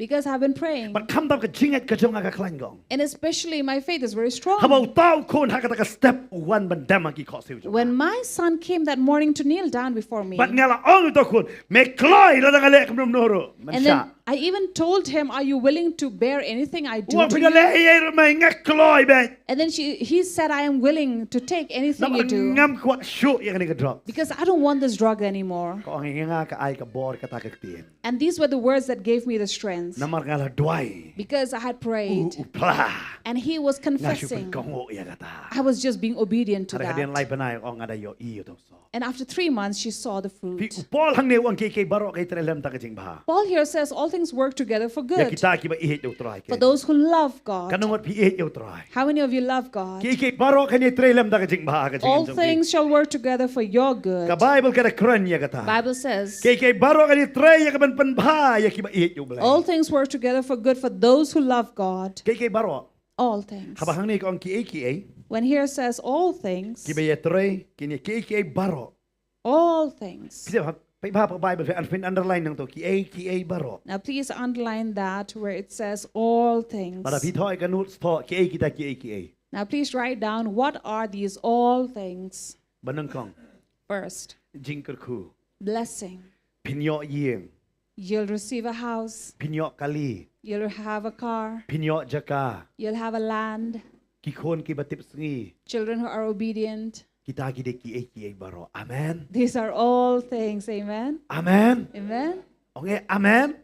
Because I've been praying. But come down ke jinget ke jong aga klangong. And especially my faith is very strong. Habau tau kon ha ka step one ban dama ki ko siu. When my son came that morning to kneel down before me, But ngala ong to kon me kloi la ngale ke noro. and then I even told him, "Are you willing to bear anything I do Wa to pingale you?" ye me ngak kloi be. And then he said, "I am willing to take anything you do Ngam kwat shu ye ke drop. because I don't want this drug anymore." Ko ang nga ka ai ka bor ka ta ka tien. And these were the words that gave me the strength Namar ngala duai. because I had prayed Upla. and he was Nga shu confessing. kongo ye ka ta. I was just being obedient to Ada kadian lai that. panai ong ada yo iyo to so. And after 3 months, she saw the Pi fruit. upol hang ne wang ke baro ke trelem ta ka jing ba. Paul here says all things work together for Ya good kita ki ba ihet yo try for ke. those who love God. Kanungot pi ihet yo try. How many of you love God? Ki baro ka ni trelem ta ka jing ba ka jing. All things shall work together for your good. Ka Bible ka kran ya ka ta. Bible says Ke baro ka ni tre ya ka ban pan ba ya ki ba ihet yo blai. all things work together for good for those who love God. Ke baro. All things. Habang ni ko ang ki When here says all things, ki ba ya tre ki ni ke baro. all things. Kasi pa Bible fa an underline nang to ki baro. Now please underline that where it says all things. Para pi thoi ka nut tho ki kita ki. Now please write down what are these all things. Banang kong First, jingker ku blessing. pinyo yeng You'll receive a house. pinyo kali You'll have a car. pinyo jaka You'll have a land. kikon ki batip sngi Children who are obedient. kita ki de ki baro. Amen. These are all things. Amen. Amen. Amen. Okay, amen.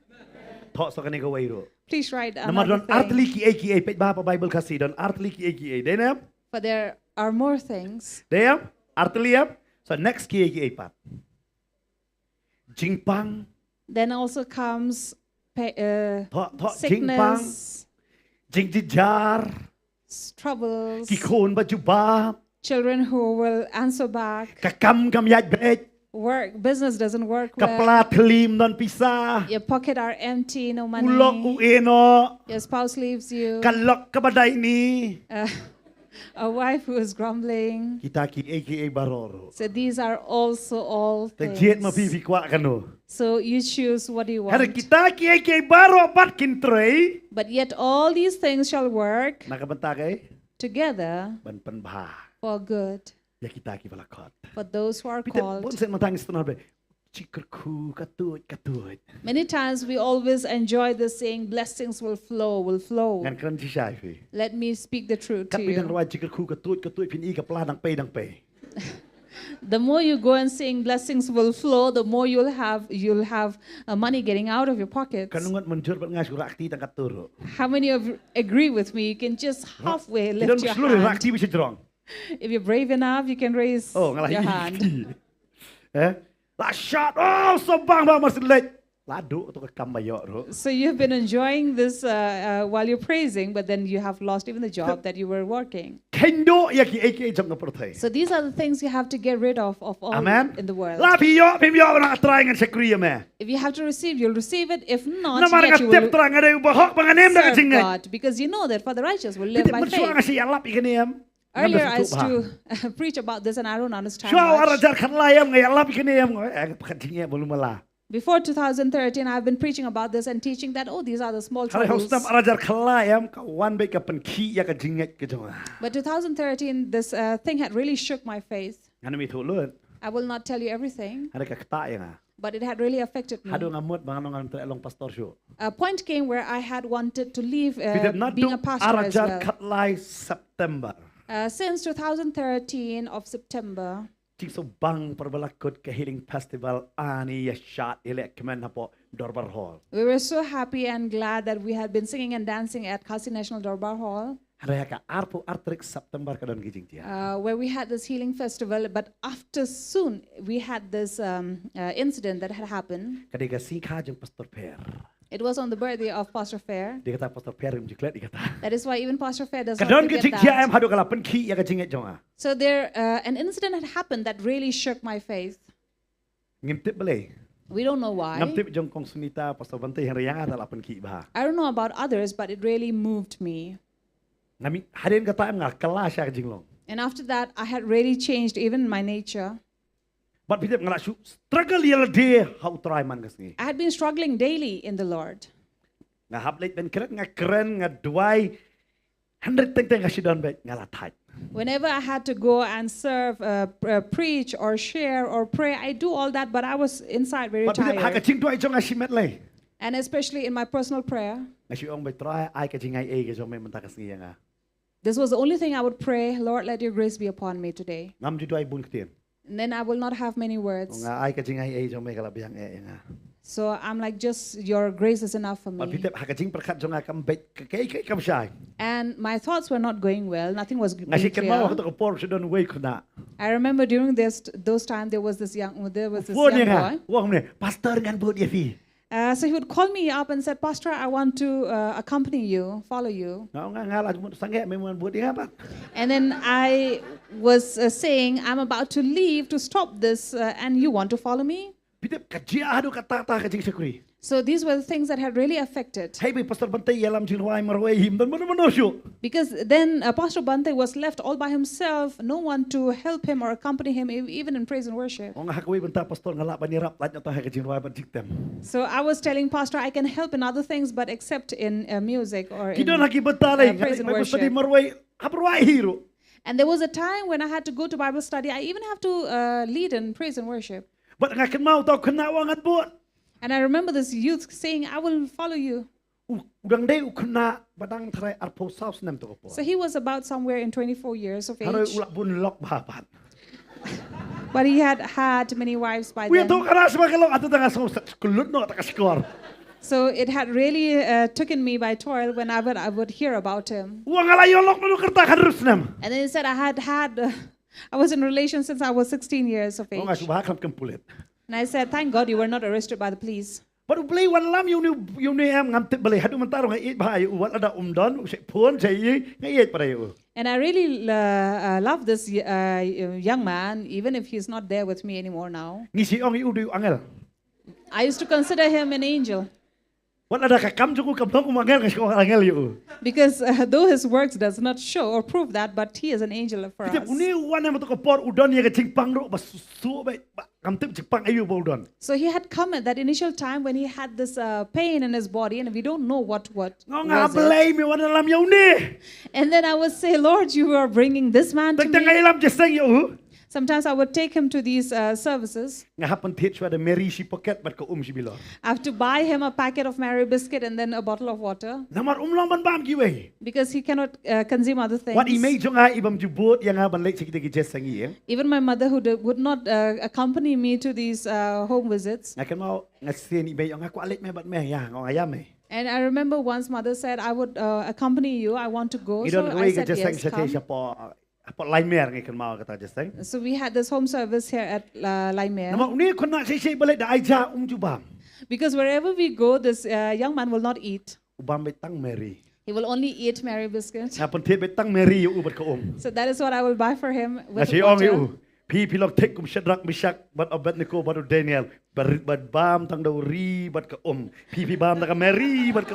Tho so kani ko wairo. Please write down Nama don another artli thing. ki pe ba Bible kasi don artli ki. Denam? For there are more things. Deyam? Artli yap? So next ki pat. Jingpang Then also comes tho jingpang sickness, jingjijar troubles, kikon bajuba children who will answer back, kakam kam yaj bet work, business doesn't work well, kapla tlim don pisah. your pocket are empty, no Ulok money, ueno your spouse leaves you, kalok kabaday ni a wife who is grumbling. kita ki baroro. So these are also all Tajet things. mapipi kwa kano. So you choose what you Hari want. kita ki baro pat kintrei But yet all these things shall work nakabanta kay together ban panbah. for good Ya kita ki balakot. for those who are Pita pun called. sen matangis tunabe. Cikerku katut. Many times we always enjoy this saying, blessings will flow, will flow. Ngan kan si Shai fi. Let me speak the truth to Kat bidang you. rawa cikerku katut pin i kapla dang pe. The more you go and sing blessings will flow, the more you'll have money getting out of your pockets. Kanungat menjur pat ngas rakti tang katuro. How many of you agree with me? You can just halfway Kita lift your seluruh hand. rakti bisa jerong. If you're brave enough, you can raise Oh, ngalah your iki. hand. La shot. Oh, sobang ba masih late. Ladu tu ke kambayo ro. So you've been enjoying this while you're praising, but then you have lost even the job that you were working. Kendo ya ki jong pertai. So these are the things you have to get rid of all Amen. in the world. La piyo na try ngan Nongkhryiem me. If you have to receive, you'll receive it. If not, Na mar yet you ngatep will terang ada bahok panganem dak serve jingat. God, because you know that for the righteous will live Kita by mensuang faith. si alap ikanem. Earlier, I used to preach about this, and I don't understand Syau much. arajar khalayam ngai alap ikanem. Pakatnya belum malah. Before 2013, I've been preaching about this and teaching that, oh, these are the small Hari troubles. hostam arajar khalayam kawan baik kapan ki ya ka jingat ke jong. But 2013, this thing had really shook my faith. Ngana mi thulut. I will not tell you everything, Ada ka kata yang. but it had really affected me. Hadu ngamut banganong elong pastor show. A point came where I had wanted to leave Kita nak being a duk pastor as arajar well. khatlay September. Since 2013 of September, Cik so bang perbalakut ke healing festival ani ya syat elek kemen hapo Dorbar Hall. we were so happy and glad that we had been singing and dancing at Kasi National Darbar Hall, Ada ka arpu artrik September kadon gijing dia. where we had this healing festival. But after soon, we had this incident that had happened. Kadika singka jeng pastor Per. It was on the birthday of Pastor Fair. Dia kata pastor Per jiklet dia kata. That is why even Pastor Fair does not Kadon forget gijing dia em that. hadu kala penki ya gijing jonga. So there, an incident had happened that really shook my faith. Ngintip boleh. We don't know why. Ngintip jong kong sunita pastor Bante yang riang ada penki bah. I don't know about others, but it really moved me. Ngami hadin kata em ngah kelas ya gijing long. And after that, I had really changed even my nature. But pitip ngala struggle yel dia how try man kasni. I had been struggling daily in the Lord. Ngahap late ben kret ngakren ngadwai 100 teng kasidon bet ngalatai. Whenever I had to go and serve, preach or share or pray, I do all that, but I was inside very But bidep haka tired. ching tuai chong asimet lay. And especially in my personal prayer, Ngasi ong bet try ai ka ching ai e ke chong me mentakas ngi nga. this was the only thing I would pray, Lord, let your grace be upon me today. Ngam ju tuai bun ketien. And then I will not have many words. Nga ai ka ching ai e chong me kala biang e nga. So I'm like, just your grace is enough for But me. bidep haka ching perkat chong akam bet ke kam sai. And my thoughts were not going well. Nothing was being Ngasi ken mau clear. ka to por sidon wei khna. I remember during those time there was this young Phone young nga. boy. Wong ne pastor ngan bot ye fi. So he would call me up and said, Pastor, I want to accompany you, follow you. Nga la jumut sange me mon bot nga pat. And then I was saying, I'm about to leave to stop this, and you want to follow me? Bidep ka jia adu ka ta ka ching sekuri. So these were the things that had really affected. Hey, pastor bantai yalam ching wai marwai him dan mon syo. Because then Pastor Bante was left all by himself, no one to help him or accompany him, even in praise and worship. Ong hakwi benta pastor ngala banirap lat nyata ka ching wai ban jiktem. So I was telling Pastor, I can help in other things, but except in music or in, Kidon haki betalay praise and ngai pastor di worship. marwai habrwai hiro. And there was a time when I had to go to Bible study. I even have to lead in praise and worship. But ngaken mau tau kena wangat bot. And I remember this youth saying, I will follow you. Udang dei ukena badang trai arpo saus nem to po. So he was about somewhere in 24 years of Haro age. ulak bun lok bapat. But he had had many wives by Kuya to then. kana sa makalok ato tanga sa kulut no ta skor. So it had really taken me by toil when I would hear about him. Wang ala yolok no kerta kadrus nem. And then he said, I was in relation since I was 16 years of age. Ong asu bahakam kempulit. And I said, thank God you were not arrested by the police. Baru beli wan lam you ni am ngam tip beli hadu mentaro ngai it bahai wat ada umdon se pon se ngai it pada you. And I really love this young man, even if he's not there with me anymore now. Ngisi ong iu angel. I used to consider him an angel. Wat ada kakam juku kablong umangel ngai ko angel you. Because though his works does not show or prove that, but he is an angel for Kita us. uni wan am to kapor udon ye kecing pang ro bas su ba kam tip cipang ayu ba udon. So he had come at that initial time when he had this pain in his body, and we don't know what Ngong was it. ablay mi wan lam you ni. And then I would say, Lord, you are bringing this man to Tak me. ngai lam jeseng you. Sometimes I would take him to these services. Ngahapan teach wada Mary si pocket bat ka si bilo. I have to buy him a packet of Mary biscuit and then a bottle of water Namar laman bam giwe. because he cannot consume other things. What image nga ibam jubot yang ngaban lek sikit ki jeseng ye. Even my mother who would not accompany me to these home visits. Ngakan mau ngasen image yang aku alek me bat me ya ngong ayam me. And I remember once mother said, I would accompany you, I want to go. So Idon I koi ka said, jeseng yes, sa come. siapa apa lain mer ngakan mau kata jeseng. So we had this home service here at Laimere. Nama uni kon nak sei balik da aja jubam. Because wherever we go, this young man will not eat. Ubam betang Mary. He will only eat Mary biscuit. Ngapan te betang Mary you bat ka So that is what I will buy for him with Nasi ong water. you. Pi pilok tek kum Shadrach Meshach bat Abednego baru Daniel bat bam tang dauri bat ka Pi bam tang Mary bat ka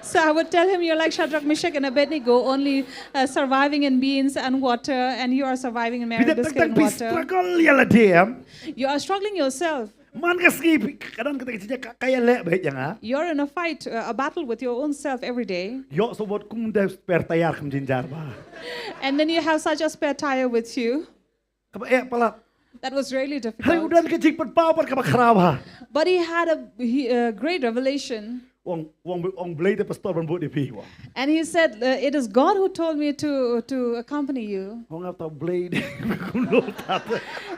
So I would tell him, you're like Shadrach, Meshach, and Abednego, only surviving in beans and water, and you are surviving in Mary Bidap biscuit tang and pi water. struggle ya la dem. You are struggling yourself. Man ka ski kadang kita kita kaya le baik yang ah. You're in a fight, a battle with your own self every day. Yo sobot kum dah spare tayar kum jinjar ba. And then you have such a spare tire with you. Kapa pala. That was really Hari difficult. udan ke jik pat pau pat kapa kharawa. But he had a great revelation. Wong blade te pastor ban bot di pi wa. And he said, it is God who told me to accompany you. Wong atau blade kum lo tat.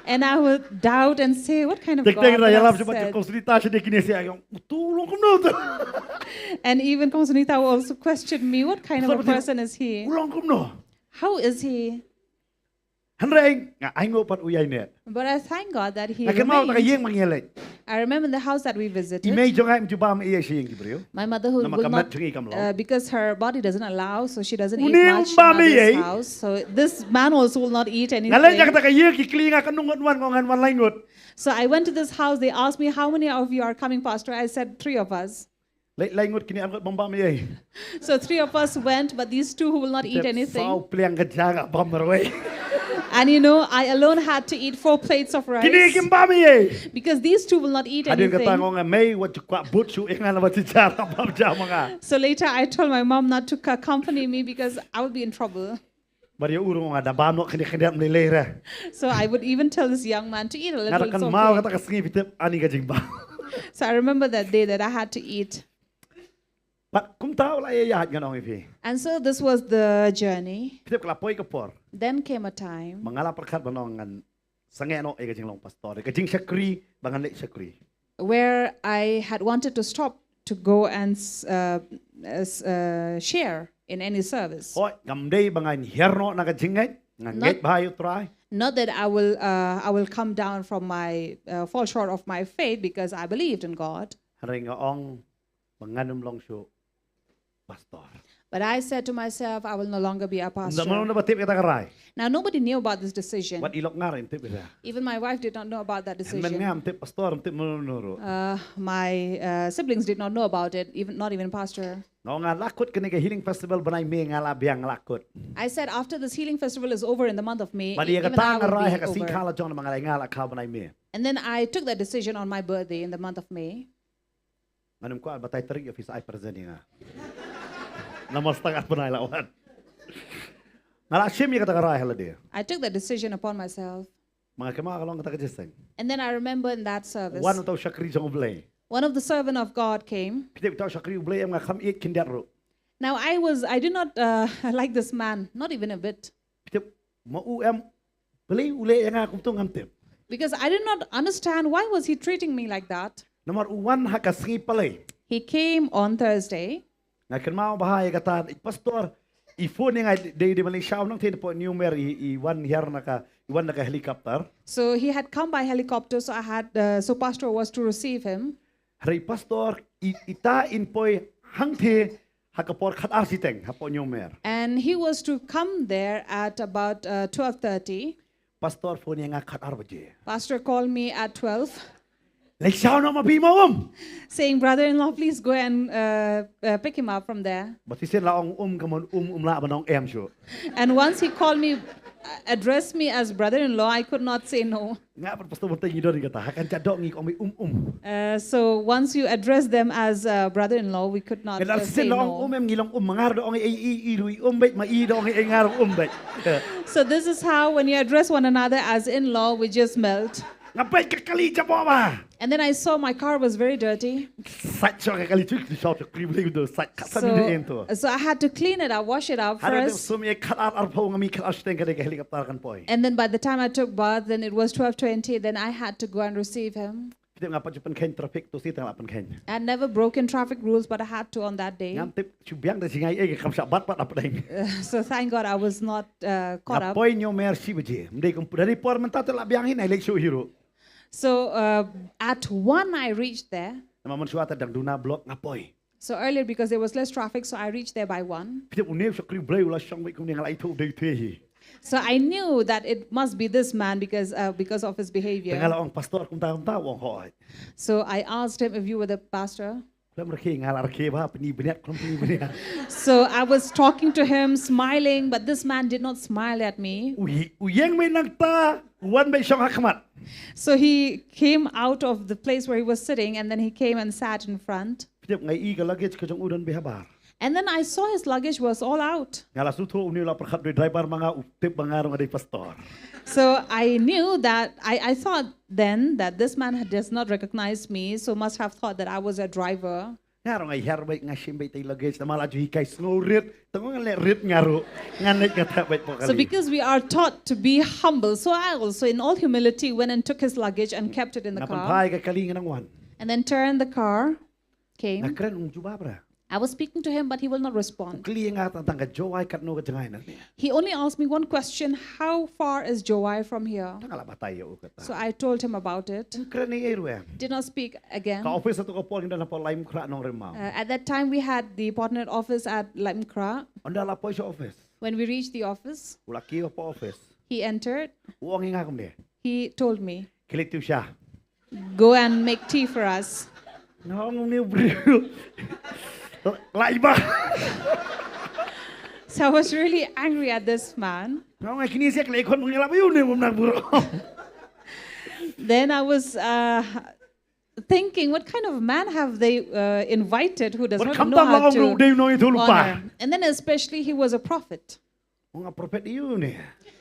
And I would doubt and say, what kind of Tek God tek would raya lam have sebab said? kau cerita sedek kini saya yang tolong kum lo tat. And even Konsunita also questioned me, what kind of a Sabi dia, person is he? Ulang kum no. How is he? Hanreng aingo pat uyai net. But I thank God that he Nak mau tak remained. yeng mangelek. I remember the house that we visited. Imei jong ai mencuba me iya sing gibril. My mother who Nama will kamat not, cengi kam lo. because her body doesn't allow, so she doesn't eat Uni much in umbami mother's eh. house. So this man also will not eat Ngalai anything. jak tak ye ki klinga kan nungot wan ngongan wan laingot. So I went to this house. They asked me, how many of you are coming, Pastor? I said, 3 of us. Laingot kini angot bomba me ye. So 3 of us went, but these 2 who will not eat anything. Sau pliang kejaga bom merwe. And you know, I alone had to eat 4 plates of Kini rice kimbami eh. because these two will not eat Hadin kata anything. ngong may wat kwa butsu ingan wat cara apa mga. So later I told my mom not to accompany me because I would be in trouble. Bari urung ada bano kini kini melera. So I would even tell this young man to eat a little. Ngata It's kan mau okay. kata kasengi pitep ani ka jingba. So I remember that day that I had to eat. Pak kum tahu lah ya nganong ifi. And so this was the journey. Pitep kelapoi kapor. Then came a time Mangala perkat banong ngan sangeno e ka jinglong pastor. Ka jing syakri bangan lek syakri. where I had wanted to stop to go and share in any service. Oi gamdei bangan herno na ka jingai nganget bahayu try. Not that I will come down from my fall short of my faith because I believed in God. Haring ong banganum long show pastor. But I said to myself, I will no longer be a Nda pastor. mo na batip kita karai. Now nobody knew about this decision. Wat ilok ngarin tip ira. Even my wife did not know about that Men decision. ngam tip pastor tip menuru. My siblings did not know about it, not even pastor. No nga lakot kini ka healing festival banay me ngala biang lakot. I said after this healing festival is over in the month of May, Bali ka even I ta ngarai ha ka will be over. singkala jong na mga ngala ka banay me. And then I took that decision on my birthday in the month of May. Manum ko batay tarig office ay presenting nga. Namas tangat banay lawan. Ngala shim ya kata karai hala dia. I took that decision upon myself. Mga kama kalong kata kajiseng. And then I remember in that service, One utaw syakri jong ublay. one of the servant of God came. Pitip utaw syakri ublay am nga kam it kinderro. Now I did not like this man, not even a bit, Pitip mau am beli ule yang aku tung tip. because I did not understand why was he treating me like that. Nomor uwan ha ka singi palay. He came on Thursday. Nga kan mau bahaya kata pastor ifone nga de Malaysia nang tin po numer I one here naka helicopter. So he had come by helicopter, so so pastor was to receive him. Hari pastor ita in poi hangte hakapor khat asiteng hapo numer. And he was to come there at about 12:30. Pastor phone nga khat arbaje. Pastor called me at 12, Malaysia no mabimawam. saying, "Brother-in-law, please go and pick him up from there." Batisen laong kamon la banong em syo. And once he called me, addressed me as brother-in-law, I could not say no. Nga pastor mo tayo dori kata hakan cadok ngi komi So once you address them as brother-in-law, we could not Kenal say sin laong no. em ngilang mangar do ngi irui bet ma I do ngi ngar bet. So this is how when you address one another as in-law, we just melt. Ngapai ka kali jabo ba? And then I saw my car was very dirty. Sat so ka kali chuk di shop kri bli do sat kasami de ento. So I had to clean it up, wash it up Hada first. sumi khalar arpo ngami khal asteng ka de helicopter kan poi. And then by the time I took bath, then it was 12:20. Then I had to go and receive him. Kita ngapa jupan ken traffic to sita ngapan ken. I had never broken traffic rules, but I had to on that day. Ngam tip chubiang de singai e kam sabat pat apdeng. So thank God I was not caught up. Ngapoi nyo merci beje. Mdei kum dari por menta te la biang hin ai lek show hero. So at 1 I reached there. Nama man suata dang duna blok ngapoi. So earlier because there was less traffic, so I reached there by 1. Kita unew sa kri blay ula song kum ngal ai thu de te. So I knew that it must be this man because of his behavior. Tengala ong pastor kum ta wong ho. So I asked him if you were the pastor. Lam rakhi ngal rakhi ba peni benet kum peni benet. So I was talking to him, smiling, but this man did not smile at me. Uyeng may nagta wan may siyang hakmat. So he came out of the place where he was sitting and then he came and sat in front. Pitip ngai I ka luggage ka jong udon bihabar. And then I saw his luggage was all out. Ngala sutho uni la perkhat do driver mga utip bangarong aday pastor. So I knew that, I thought then that this man does not recognize me, so must have thought that I was a driver. Ngarong ay herbay nga simbay tay luggage na mala ju hikay snow rit. Tungong le rit ngaro. Nganek nga tabay po kali. So because we are taught to be humble, so I also in all humility went and took his luggage and kept it in the car. Napampay ka kalingan ng wan. And then turned the car, came. Nakren juba bra. I was speaking to him, but he will not respond. Kli nga tang ka joway kat no ka jangay na niya. He only asked me one question, how far is Joai from here? Tangala batay yo kata. So I told him about it. Kren ni erwe. Did not speak again. Ka office ato ko po nda na po laim kra nong remaw. At that time, we had the Potternet office at Limkra. Onda la po sa office. When we reached the office, Ulaki po office. he entered. Uong nga kum de. He told me, Kilit tu siya. go and make tea for us. Nong ni bro. Laiba. So I was really angry at this man. Kau ngai kini siak lekon mengelap you ni nak buruk. Then I was thinking, what kind of man have they invited who does not Berkam know tam how long to day no itu lupa. honor? And then especially he was a prophet. Mga prophet you ni.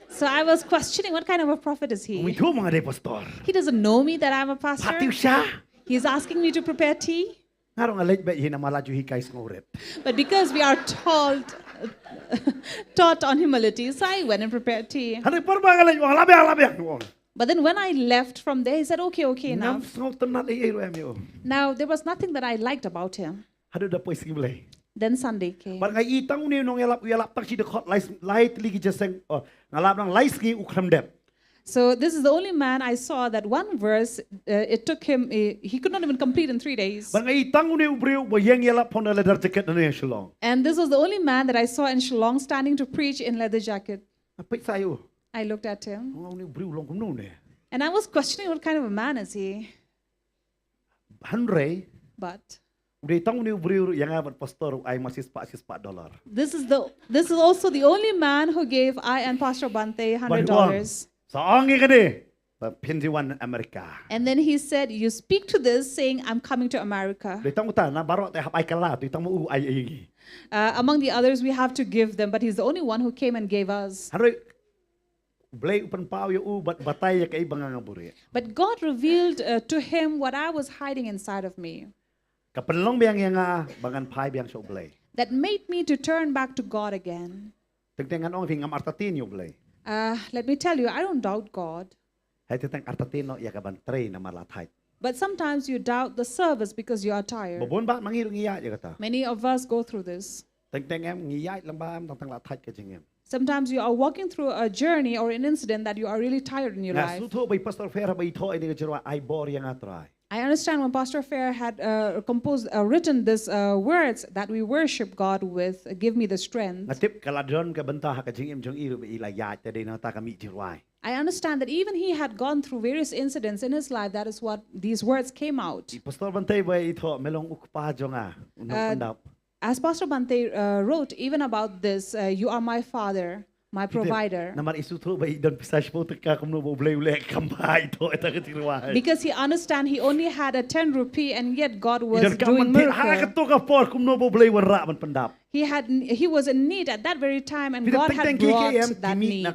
So I was questioning, what kind of a prophet is Umi he? tu mga day pastor. He doesn't know me that I'm a pastor. Patiu siya. He's asking me to prepare tea. Ngarong alej ba hina malaju hikay ngoret. But because we are taught on humility, so I went and prepared tea. Hari parba alej wang labi. But then when I left from there, he said, okay, Nam enough. ngau tenat ay ero yo. Now, there was nothing that I liked about him. Hadu da pois gible. Then Sunday came. Bar ngai itang ni nong yalap tak si de khot light ligi jeseng ngalap nang lais gi ukram dep. So this is the only man I saw that one verse, it took him, he could not even complete in 3 days. Bar ngai itang ni ubriu bo yeng yalap pon leather jacket na Shillong. And this was the only man that I saw in Shillong standing to preach in leather jacket. Apik sayo. I looked at him Ngau ni ubriu long kum nu ne. and I was questioning what kind of a man is he. Hanrei But udah itang ni ubriu yang abat pastor ay masih $4 this is also the only man who gave I and Pastor Bante $100. Saangi ka di. Pinjiwan Amerika. And then he said, you speak to this saying, I'm coming to America. Udah itang utan na baro te hapay kala tu itang mo ay ay. Among the others, we have to give them, but he's the only one who came and gave us. Hanrei blay upan pao yo bat batay ya kay bangangaburi. But God revealed to him what I was hiding inside of me Kapenlong biang yang bangan pai biang so blay. that made me to turn back to God again. Tengtengan ong fingam artatin yo blay. Let me tell you, I don't doubt God. Hay tentang artatin no ya kaban train na malatay. But sometimes you doubt the service because you are tired. Bobon ba mangiro ngiya ya kata. Many of us go through this. Tengtengem ngiya lambam tentang latay ka jengem. Sometimes you are walking through a journey or an incident that you are really tired in your Na life. suto bay pastor Fer bay to ay nga jero ay bor yang atray. I understand when Pastor Fair had written this words that we worship God with, give me the strength. Ngatip kaladron ka banta ka jengem jong iru ba ilayat tadi na ta kami jirway. I understand that even he had gone through various incidents in his life. That is what these words came out. Pastor bantay bay ito melong ukpa jonga unong pandap. As Pastor Bante wrote, even about this, you are my father, my provider. Naman isuto bay don pisas po ka kumno bo blay ule kambay to eta ka jirway. Because he understand he only had a 10 rupee and yet God was Idan ka doing mantir ha miracle. ka to ka por kumno bo blay wara man pandap. He was in need at that very time and God had brought that need.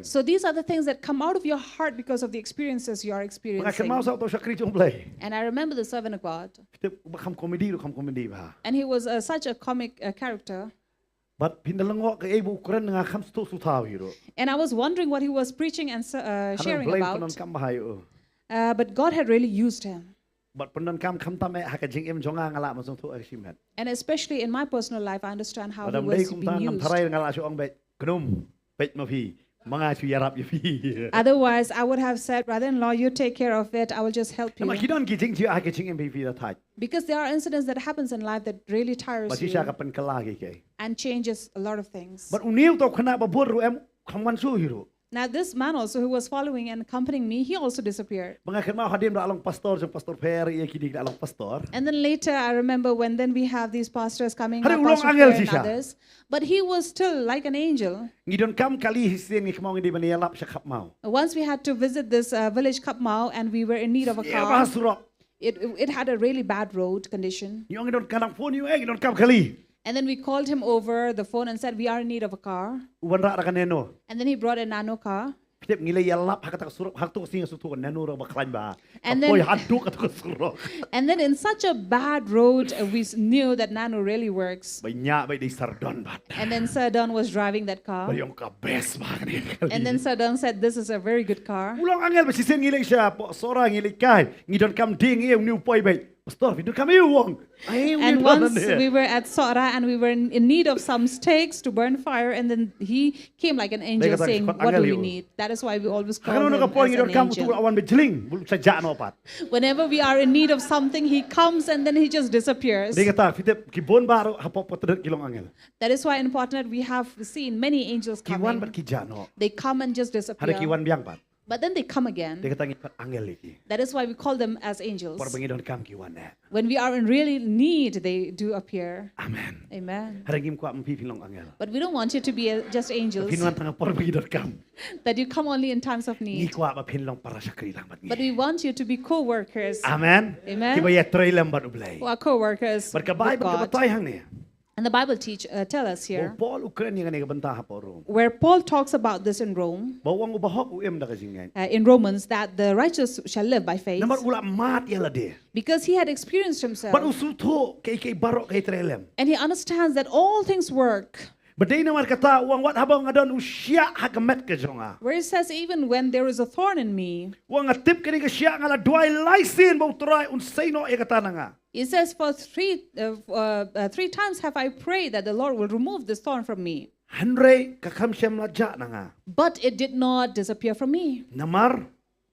So these are the things that come out of your heart because of the experiences you are experiencing. And I remember the servant of God. And he was such a comic character. And I was wondering what he was preaching and sharing about. But God had really used him. And especially in my personal life, I understand how he was being used. Otherwise, I would have said, brother-in-law, you take care of it. I will just help you. Because there are incidents that happens in life that really tires you and changes a lot of things. Now, this man also who was following and accompanying me, he also disappeared. And then later, I remember when then we have these pastors coming, Pastor Fair and others, but he was still like an angel. Once we had to visit this village Kapmao and we were in need of a car. It had a really bad road condition. And then we called him over the phone and said, we are in need of a car. And then he brought a nano car. And then in such a bad road, we knew that nano really works. And then Sir Don was driving that car. And then Sir Don said, this is a very good car. And once we were at Sora and we were in need of some stakes to burn fire, and then he came like an angel saying, what do we need? That is why we always call him as an angel. Whenever we are in need of something, he comes and then he just disappears. That is why in Potternet we have seen many angels coming. They come and just disappear. But then they come again. Dia kata ngipat angel lagi. That is why we call them as angels. Por bengi don kam ki wana. When we are in really need, they do appear. Amen. Amen. Hari ngim kuat mempi pilong angel. But we don't want you to be just angels, Pinuan tengah por bengi don kam. that you come only in times of Ni need. kuat ba pilong para sakri lang bat But ngi. we want you to be co-workers, Amen. Amen. Kiba ya trailam bat ublay. who are co-workers with Berkabai God. berkabai hang ni. And the Bible tell us Bo here, Paul Ukraine yang ni bentah apa Rom. where Paul talks about this in Rome, Bawang ubahok uem dah kasingan. in Romans, that the righteous shall live by faith, Namar ulah mat ya lah dia. because he had experienced himself. Bat usul tu kei barok kei trailam. And he understands that all things work. Badai namar kata uang wat habang ngadon usia hakamet ke jonga. Where it says, even when there is a thorn in me, Uang ngatip kini ke sia ngala duai laisin bau try unsay no ya kata nanga. it says, for three times have I prayed that the Lord will remove this thorn from me. Handre kakam siam lajak nanga. But it did not disappear from me, Namar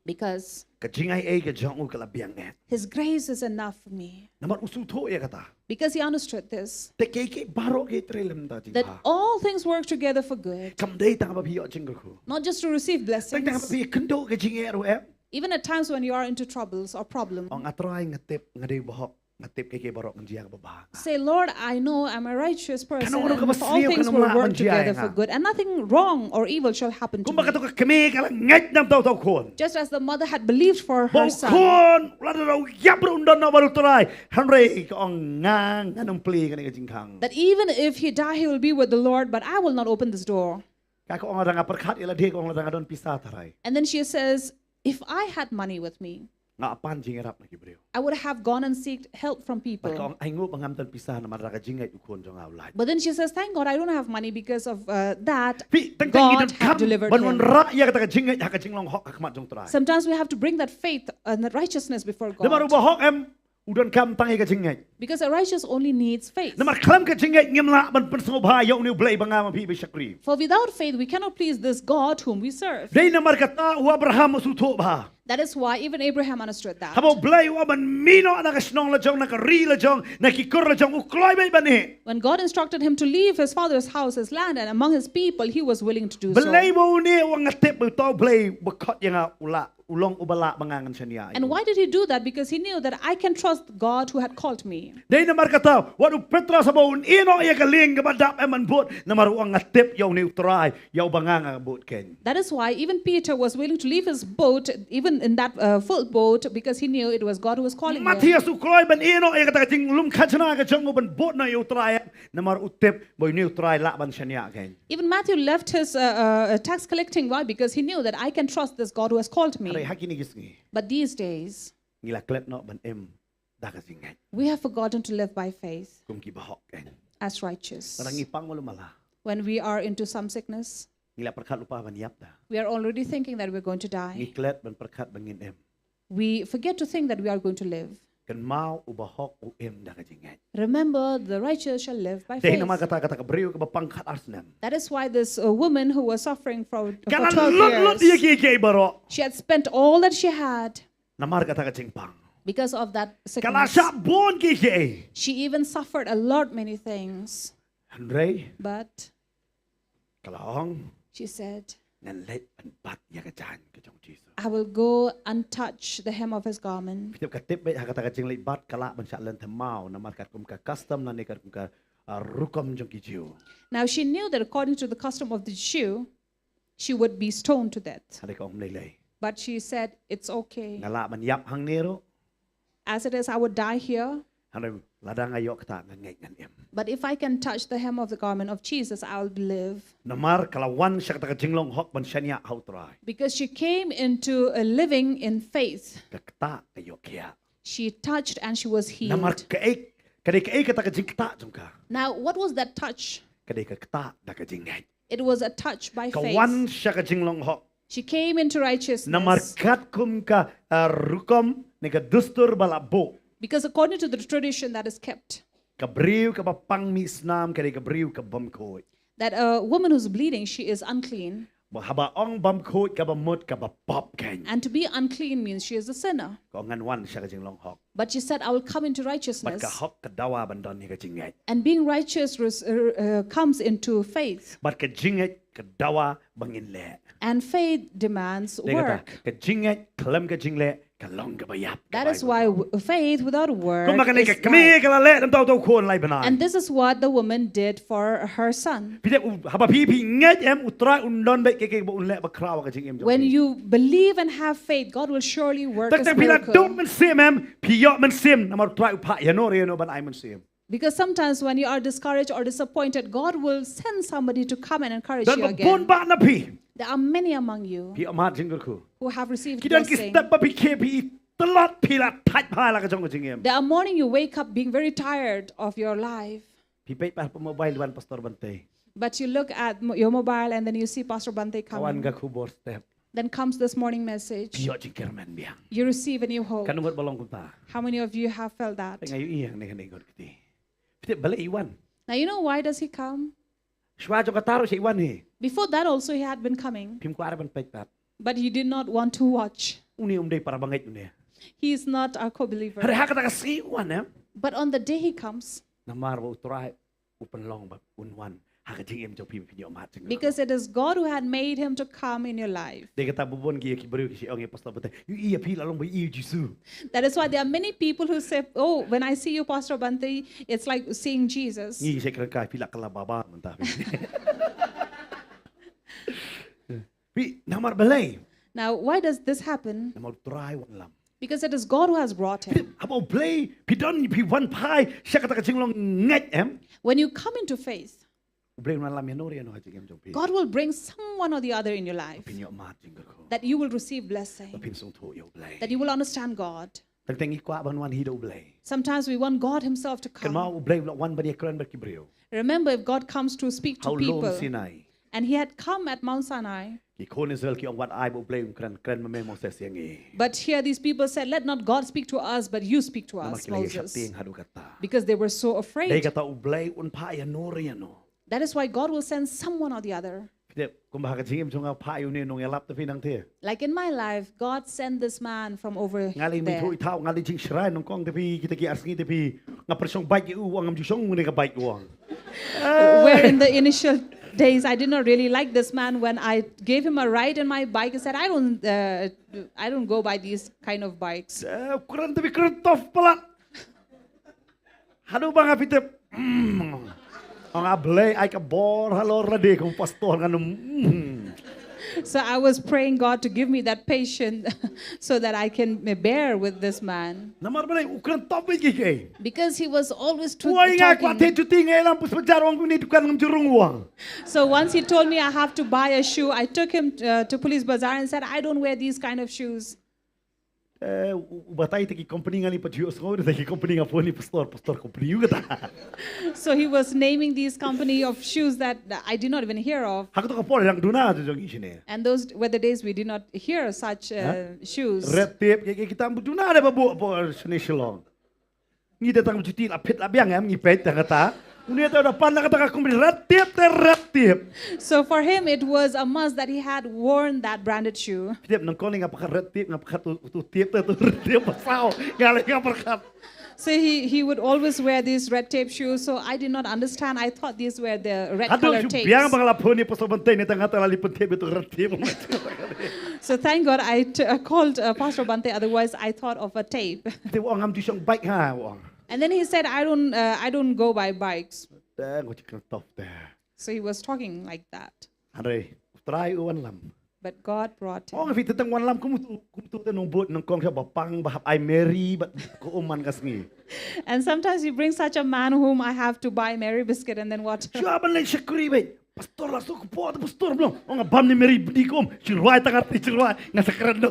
because kajingai ai ke jongu kalabiang net. his grace is enough for me. Namar usul tu ya kata. Because he understood this, Te kei barok kei trailam ta that jingha. all things work together for good, Kam dei tang babi yo jingku. not just to receive Tang tang blessings, babi kendo ke jingai ro em. even at times when you are into troubles or problems. Ong atrai ngatip ngadei bohok ngatip kei barok njiang babah. Say, Lord, I know I'm a righteous person, Kano and ka ba all sliw things kano will mga work manjaya together nga? for good, and nothing wrong or evil shall happen to Kung me. baka to ka kami kala ngait nam tau tau kon. Just as the mother had believed for Bau her son, kon lada rau yabro undon na baru try. Hanre ka ong ngang anong pli kani ka jingkang. that even if he die, he will be with the Lord, but I will not open this door. Ka ko ong nga perkat ila di ko ong nga don pisah tarai. And then she says, if I had money with me, Nga apan jingerap na kibreo. I would have gone and sought help from Ka people. ong ay ngo pangam tan pisah na maraka jingay ukon jong awlay. But then she says, thank God I don't have money, because of that, Pi tang tang God idon had kam delivered banwan him. ra ya ka jingay ha ka jinglong hok akmat jong try. Sometimes we have to bring that faith and that righteousness before Namar God, ubahok em udon kam tangi ka jingay. because a righteous only needs faith. Namar klam ka jingay ngimla ban pensong yo ni blay banga mapi bi sakri. For without faith, we cannot please this God whom we serve. Dei namar kata u Abraham usuto ba. That is why even Abraham understood that. Habo blay u ban mino na kasnong la jong na kari la jong na kikur la jong u kloy bay bani. When God instructed him to leave his father's house, his land, and among his people, he was willing to do so. Blay mo ni u ngatip u to blay bakot yang ula ulong ubala mangangan siya niya. And why did he do that? Because he knew that I can trust God who had called me. Dei namar kata wadu Petra sa baun ino ya kaling kabadap eman bot namar u ngatip yaw ni utray yaw banganga bot ken. That is why even Peter was willing to leave his boat, even in that full boat, because he knew it was God who was calling him. Matias u kloy ban ino ya kata ting lum kachana ka jong ban bot na utray namar utip boy ni utray la ban siya niya ken. Even Matthew left his tax collecting. Why? Because he knew that I can trust this God who has called Aray me. haki ni gisngi But these days, ngila klet no ban em da kasingay we have forgotten to live by faith kum kibahok ken. as righteous. Parang ipang mo lumala. When we are into some sickness, Ngila perkat lupa ban yap da. we are already thinking that we're going to die. Ngiklet ban perkat bangin em. We forget to think that we are going to live. Kan mau ubahok u em da kasingay. Remember, the righteous shall live by Dahil faith. naman kata-kata kabriyo ka bapangkat arsnam. That is why this woman who was suffering for Kala 12 lot iya years, kay baro. she had spent all that she had Namar kata kacingpang. because of that Kala sickness. sabon kay. She even suffered a lot, many things. Andre, But kalong she said, nanlet an bat ya kajan kajong Jesus. I will go and touch the hem of his garment. Pitip katip bay kata kacing bat kala ban syalan temau namar kat kum ka custom na ni kat kum ka rukom jong kijiu. Now she knew that according to the custom of the Jew, she would be stoned to death. Hari ko nilay. But she said, it's okay. Ngala man yap hang nero. As it is, I would die here. Hari ladang ayo kata ngay ngan em. But if I can touch the hem of the garment of Jesus, I'll live. Namar kalawan siya kata kacing hok ban siya niya hautray. Because she came into a living in faith. Kakta kayo kaya. She touched and she was Namar healed. kaik kadai kata kacing kta jong ka. Now, what was that touch? Kadai kakta da kacing ngay. It was a touch by Kawan faith. siya kacing hok. She came into righteousness. Namarkat kum ka rukom ni ka dustur balabo. Because according to the tradition that is kept, Kabriw ka ba pang misnam kadai kabriw ka bamkoy. that a woman who's bleeding, she is unclean. Haba ong bamkoy ka ba mut ka ba pop kany. And to be unclean means she is a sinner. Ko nganwan siya kacing hok. But she said, I will come into Bat righteousness. ka hok kadawa bandon ni kacing ngay. And being righteous comes into faith. Bat ka jingay kadawa bangin le. And faith demands Dia kata, work. ke jinget, kelam ke jingle, ke long ke bayap. That is why faith without work Kau makan is ikan kami life. kalau lek dan tahu kuon lai benar. And this is what the woman did for her son. Pidek haba pi nget utrai undon baik ke unlek bakraw ke jing When you believe and have faith, God will surely work Tak His tak pila dom miracle. men sim piyok men sim nama utrai upak ya no ban ai men sim. Because sometimes when you are discouraged or disappointed, God will send somebody to come and encourage Dan you bon again. ba na pi. There are many among you Pi amat jingku. who have received Kidan blessing. kita ba pi ke pi telat pila tat pa la ke jong ke jing There are morning you wake up being very tired of your life. Pi pe pa mobile wan pastor bante. But you look at your mobile and then you see Pastor Bante Kawan coming. ga kubor step. Then comes this morning message. Piyok jingkerman biang. You receive a new hope. Kan umur balong kunta. How many of you have felt that? Ngayu iyang ne ne god kiti. Pidek balik iwan. Now you know why does he come? Shwa jong kataro si iwan ni. Before that also he had been coming, Pim ko ara ban pe tat. but he did not want to watch. Uni umdei para bangait ni. He is not a co-believer. Hari hak kata kasi iwan But on the day he comes, Namar ba utrai upan long ba unwan hak jing jong pi pi mat jing. because it is God who had made him to come in your life. Dia kata bubon ki beriu ki si ong pastor bate. You iya pi lalong ba iu jisu. That is why there are many people who say, oh, when I see you, Pastor Bante, it's like seeing Jesus. Ni saya kira kai pi la kala baba mentah. Pi namar belai. Now, why does this happen? Namar utrai wan lam. Because it is God who has brought him. Apa belai pi don pi wan pai saya kata jing long nget When you come into faith, Belai wan lam ya no ria no jing jong pi. God will bring someone or the other in your life Pi mat jing ko. that you will receive blessing, Pin song tho yo belai. that you will understand God. Tang tang ikwa ban wan hido belai. Sometimes we want God Himself to Kan come. mau belai wan ba dia kran ba ki beriu. Remember, if God comes to speak to How long people, Sinai. and He had come at Mount Sinai, Ki kon Israel ki ong wat ai bo belai kran ma me Moses yang e. but here these people said, let not God speak to us, but you speak to Nama us, kila Moses, syapting hadu kata. because they were so Dia afraid. kata ublay un pa ya no ria no. That is why God will send someone or the other. Dia kumbaha ka jingim chunga pa yu ne nong yalap ta pinang te. Like in my life, God sent this man from over Ngali mi thu there. itau ngali jing shrai nong kong te pi kita ki asngi te pi ngapresong baik u ang am jusong ne ka baik uang. Where in the initial days, I did not really like this man. When I gave him a ride in my bike, he said, I don't go by these kind of bikes. Kuran te pi kuran tof pala. Hadu bang apite. Ang ablay ay ka bor halo rade kong pastor kanum. So I was praying God to give me that patience so that I can bear with this man. Namar balay ukuran tof ki kay. Because he was always Uy nga ko ate talking. juti nga lang pus pajarong ko ni dukan ng jurong uang. So once he told me I have to buy a shoe, I took him to Police Bazaar and said, I don't wear these kind of shoes. Batay te ki company nga ni pajios ko te ki company nga po ni pastor company yu kata. So he was naming these company of shoes that I did not even hear of. Hak to ka po lang duna jong isine. And those were the days we did not hear such shoes. Red tape kay kita duna da babu po ni Shillong. Ngi datang juti apit abiang ngi pet kata. Unia ta dapan na kata ka company red tape. So for him, it was a must that he had worn that branded shoe. Tiap nang calling nga pa red tape nga pa tu tape tu red tape pasao. Ngale nga perkat. So he would always wear these red tape shoes. So I did not understand. I thought these were the red Hadu color su biang tapes. bang la po ni pastor bantay ni tanga tala lipon tape tu red tape. So thank God I called Pastor Bante. Otherwise, I thought of a tape. Te wong am jusong bike ha wong. And then he said, I don't go by bikes. Tang ko chikan top there. So he was talking like that. Andre, try uwan lam. But God brought him. Oh, nga fitatang wan lam kumutu ta nung boat nung kong siya bapang bahap I Mary but ko uman kasngi. And sometimes he brings such a man whom I have to buy Mary biscuit and then what? Siya ban lang siya kuribe. Pastor la so ko po pastor blo. O nga bam ni Mary di kom. Siruay ta karti siruay nga sakran do.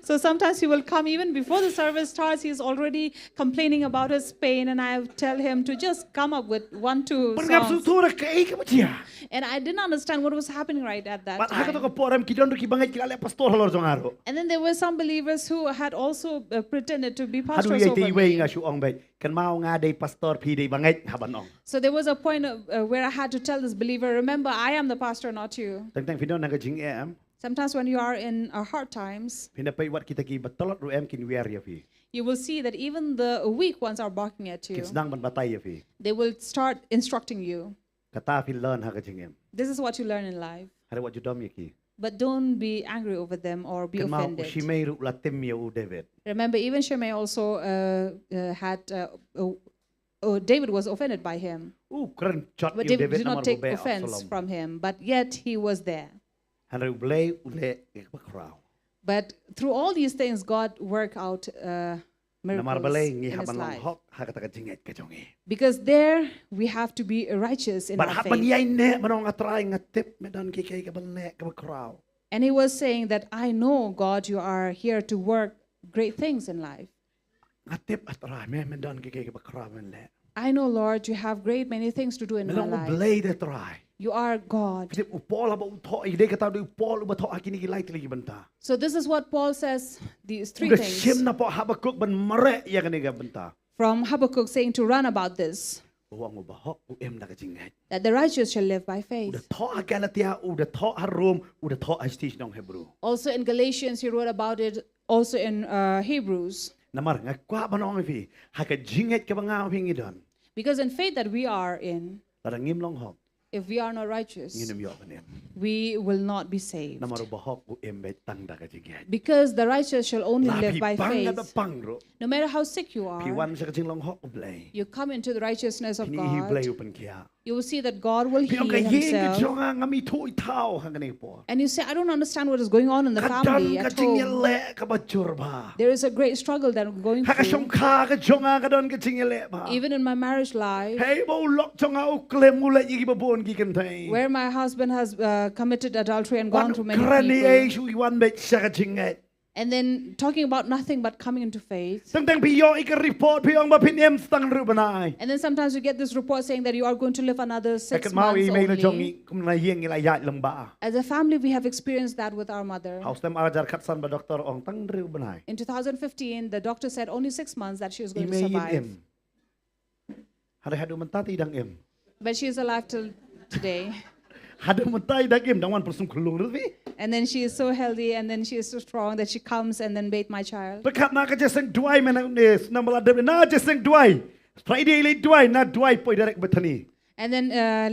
So sometimes he will come even before the service starts. He's already complaining about his pain, and I tell him to just come up with 1, 2 Pangap songs. sutura kay ka siya. And I didn't understand what was happening right at that But haka to time. ka po ram kidon do kibangay kilala pastor halor jong aro. And then there were some believers who had also pretended to be Hadu pastors yay over ti way me. nga suong bay. Kan mao nga day pastor pi day bangay habanong. So there was a point where I had to tell this believer, remember, I am the pastor, not you. Tang fidon nga jing em. Sometimes when you are in hard times, Pinapay wat kita ki batalot ro em kin wer ya fi. you will see that even the weak ones are barking at you. Kin sedang ban batay ya fi. They will start instructing you. Kata fi learn haka jing em. This is what you learn in life. Hada wat judom ya ki. but don't be angry over them or be กันมาอุ offended. ชิเมรุละเต็มเมียวอูเดวิด Remember, even Shimei also David was offended by him, อู้ครันจัด but อยู่เด David วิด did น้ำมั not น take เบะอับส offense ลอม from him, but yet he was there. ฮันเรอุเล่อุเล่เอกบักราว But through all these things, God worked out น้ำมัน miracles เบล in งี้ฮับ his มันลอง life. ฮอกฮักตะกันจิงเอ็ดกระจงเอ Because there we have to be righteous in บัด our ฮับมัน faith. ยัยเนะมันลองอัตรายงัดเต็บไม่ดันเกยกับมันเนะกับบักราว And he was saying that I know, God, you are here to work great things in life. งัดเต็บอัตรายแม่ไม่ดันเกยกับบักราวมันเละ I know, Lord, you have great many things to do in ไม่ล my องอุเบ life. ลได้ตราย You are God. พี่เด็กอุปอลบุทออีเด็กก็ตามดูอุปอลอุบทออากินิกิไลติลิกิบันตา So this is what Paul says, these อุ three กเชื่อม things นะพอฮับกุกบันมะเระยังกันนี่กับบันตา from Habakkuk saying to run about this, หวังอุบฮอกอุเอ็มนักจิงเอ็ด that the righteous shall live by อุด faith. ทออากาลาติอาอุดทอฮารุมอุดทอไอสติชนองเฮบรู Also in Galatians, he wrote about it, also in Hebrews. น้ำมันงักกว่าบ้านน้องไอพี่หากจิงเอ็ดกับงาพิงอีดัน Because in faith that we are in, แต่ดังงิมลองฮอก if we are not งิ righteous, นมยอกกันเนี่ย we will not be saved. น้ำมันอุบฮอกอุเอ็มเบตังดักจิงเอ็ด Because the righteous shall only ลา live พี่ by ปังกันแบบ faith. ปังรู้ No matter how sick you พี่วัน are, สักจิงลองฮอกอุเบล you come into the righteousness of พี่นี่ฮิเบล God, อุปันเคีย you will see that God will พี่ heal องก็ยิงกับจง himself. งามีทุยเท้าหังกันเองปอ And you say, I don't understand what is going on in the กระดัน family กระ at จิงเย home. เละกับบัจจุรบา There is a great struggle that I'm going หากชง through. คากระจงงากระดันกระจิงเยเละบา Even in my marriage life, เฮ้ยบ่ล็อกจงเอาเคลมมูลยี่กิบบ่นกี่กันไทย where my husband has committed adultery and วัน gone through ก many รณีเอ people. ชูวันเบ็ดสักจิงเอ็ด And then talking about nothing but coming into faith. ตั้งพี่ยออีกรีพอร์ตพี่องมาพินเอ็มสตังรูปนาย And then sometimes you get this report saying that you are going to live another แต่ 6 กันมาอีเมล months จงอี only. คุมนายเฮียงอีหลายยาลำบาก As a family, we have experienced that with our mother. เฮาสเต็มอาจารย์คัดสันบด็อกเตอร์องตั้งรูปนาย In 2015, the doctor said only 6 months that she was อี going เม to ลยินเอ็ม survive. ฮัดฮัดดูมันตาตีดังเอ็ม But she is alive till today. ฮัดดูมันตาดังเอ็มดังวันประสุมคุลุงหรือพี่ And then she is so healthy and then she is so strong that she comes and then bathe my child. ประคับนาก็จะเซ็งด้วยมันเนี่ยนำมาเดิมน่าจะเซ็งด้วยไฟเดย์เลยด้วยน่าด้วยปล่อยเด็กบัตรนี้ And then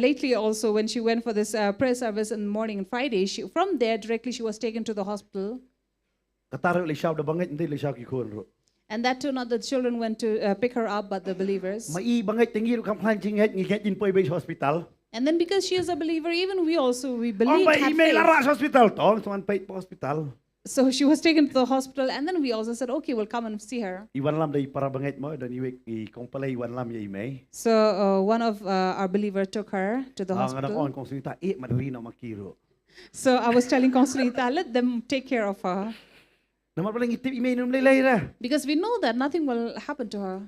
lately also when she went for this prayer service in the morning on Friday, from there directly she was taken to the hospital. กตาร์เลยชาวดับบังเงินที่เลยชาวกี่คนรู้ And that too, not the children went to pick her up, but the believers. มาอีบังเงินตั้งยี่ลูกคำพลันจริงเฮ็ดงี้แค่ยินไปไปฮอสพิทอล And then because she is a believer, even we also, we อ๋อ believe, ไป had อีเมล faith. ละฮอสพิทอลต้องสวนไปฮอสพิทอล So she was taken to the hospital and then we also said, okay, we'll come and see her. อีวันลำได้paraบังเงินมั้ยเดี๋ยวนี้อีคงไปเลยอีวันลำยี่เมย์ So one of our believers took her to the อ่างนั้นอ่อน hospital. คงสุนิตาเอ๊ะมันรีนอมากี่รู้ So I was telling Consolita, let them take care of her. น้ำมันเป็นงิติบอีเมย์นุ่มเลยนะ Because we know that nothing will happen to her.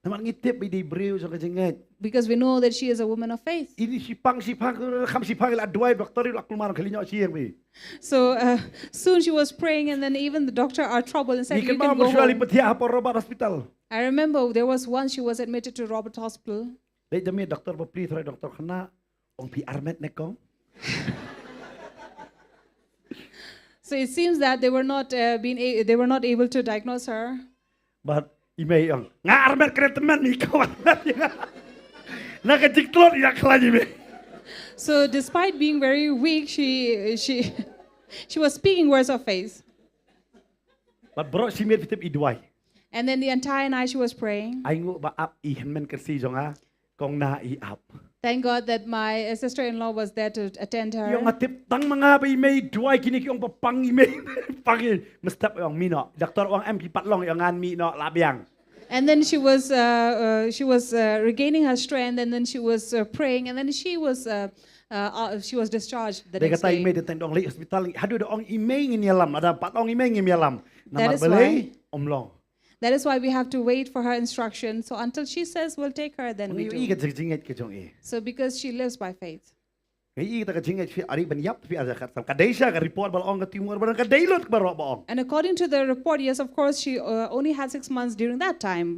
น้ำมันงิติบไปดีบริวจงกระจิงเงิน Because we know that she is a woman of faith. อีนี่สิพังคำสิพังละด้วยด็อกเตอร์หลักลุมาขลิญอเชียงไป So soon she was praying and then even the doctor are troubled and said, นี่ you กัน can มา go บุษราลิ home. ปฏิอาปรบาร์ฮอสพิทอล I remember there was once she was admitted to Robert Hospital. เลยจะมีด็อกเตอร์บปรีทรายด็อกเตอร์คณะองค์พี่อาร์เมตเนกอง So it seems that they were not able to diagnose her. บัดอีเมย์องงาอาร์เมตเครตมันมีเขาวันนั้นยังนักจิกตลอดอยากคลายอีเมย์ So despite being very weak, she was speaking words of faith. บัดบรอชิเมย์พิทิบอีด้วย And then the entire night she was praying. ไอ้งูบาอับอีเห็นมันกันซีจงอ่ะกองนาอีอับ Thank God that my sister-in-law was there to attend ยอง her. อาทิบตั้งมังอาไปอีเมย์ด้วยกินอีกองปะปังอีเมย์ปังอีมันสเต็ปองมีเนาะด็อกเตอร์องเอ็มพีปัดลองอย่างงานมีเนาะลาบยัง And then she was regaining her strength, and then she was praying, and then she was discharged the เด็ก next ตายอีเม day. ย์เดินแต่งดองเลยฮอสพิทอลฮัดดูดองอีเมย์เงี้ยลำadaปัดองอีเมย์เงี้ยลำน้ำ That มัน is ไปเลย why- อมลอง That is why we have to wait for her instruction. So until she says we'll take her, then นี่ we อีก do. จะจริงๆก็จงอี So because she lives by faith. อีกแต่ก็จริงๆพี่อาริบันยับพี่อาจจะขัดสัมกัดได้ใช่กับรีพอร์ตบอลองกับทีมวอร์บันกัดได้ลดบอลบอล And according to the report, yes, of course, she only had 6 months during that time.